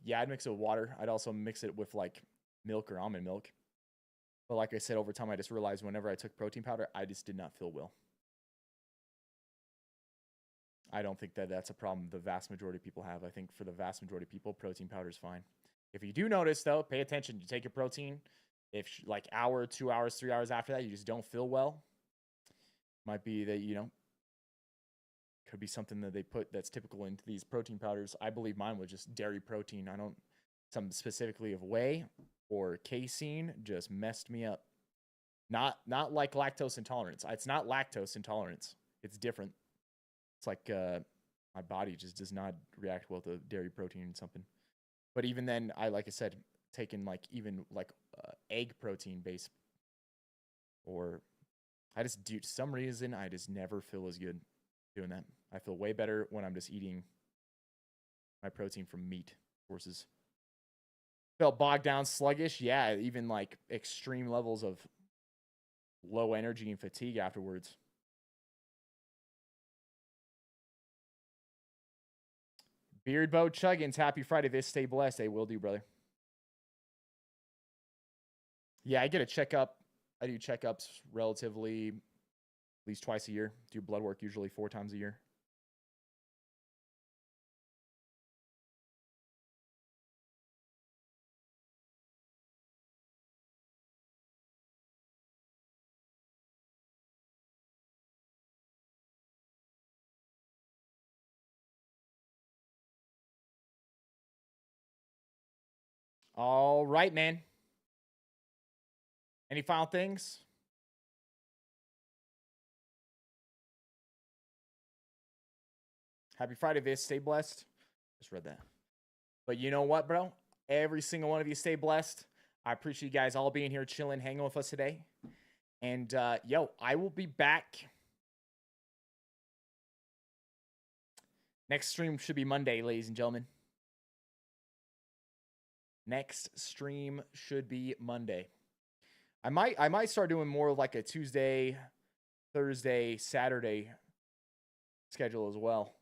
yeah, I'd mix it with water. I'd also mix it with like milk or almond milk. But like I said, over time, I just realized whenever I took protein powder, I just did not feel well. I don't think that that's a problem the vast majority of people have. I think for the vast majority of people, protein powder is fine. If you do notice, though, pay attention. You take your protein. If like hour, 2 hours, 3 hours after that, you just don't feel well, might be that, could be something that they put that's typical into these protein powders. I believe mine was just dairy protein. Something specifically of whey or casein just messed me up. Not like lactose intolerance. It's not lactose intolerance. It's different. It's like my body just does not react well to dairy protein and something. But even then, like I said, taking like even like egg protein base, or I just do some reason I just never feel as good doing that. I feel way better when I'm just eating my protein from meat sources. Felt bogged down, sluggish. Yeah, even like extreme levels of low energy and fatigue afterwards. Beardbow Chuggins, happy Friday. This stay blessed. Hey, will do, brother. Yeah, I get a checkup. I do checkups relatively at least twice a year. Do blood work usually 4 times a year. All right, man. Any final things? Happy Friday, Viss. Stay blessed. Just read that. But you know what, bro? Every single one of you stay blessed. I appreciate you guys all being here, chilling, hanging with us today. And, yo, I will be back. Next stream should be Monday, ladies and gentlemen. Next stream should be Monday. I might start doing more of like a Tuesday, Thursday, Saturday schedule as well.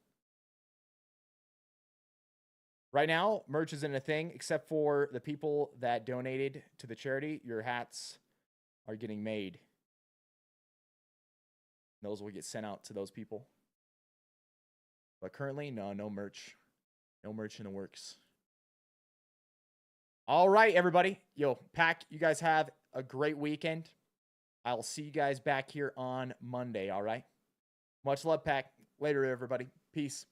Right now, merch isn't a thing, except for the people that donated to the charity. Your hats are getting made. Those will get sent out to those people. But currently, no merch. No merch in the works. All right, everybody. Yo, Pack, you guys have a great weekend. I'll see you guys back here on Monday, all right? Much love, Pack. Later, everybody. Peace.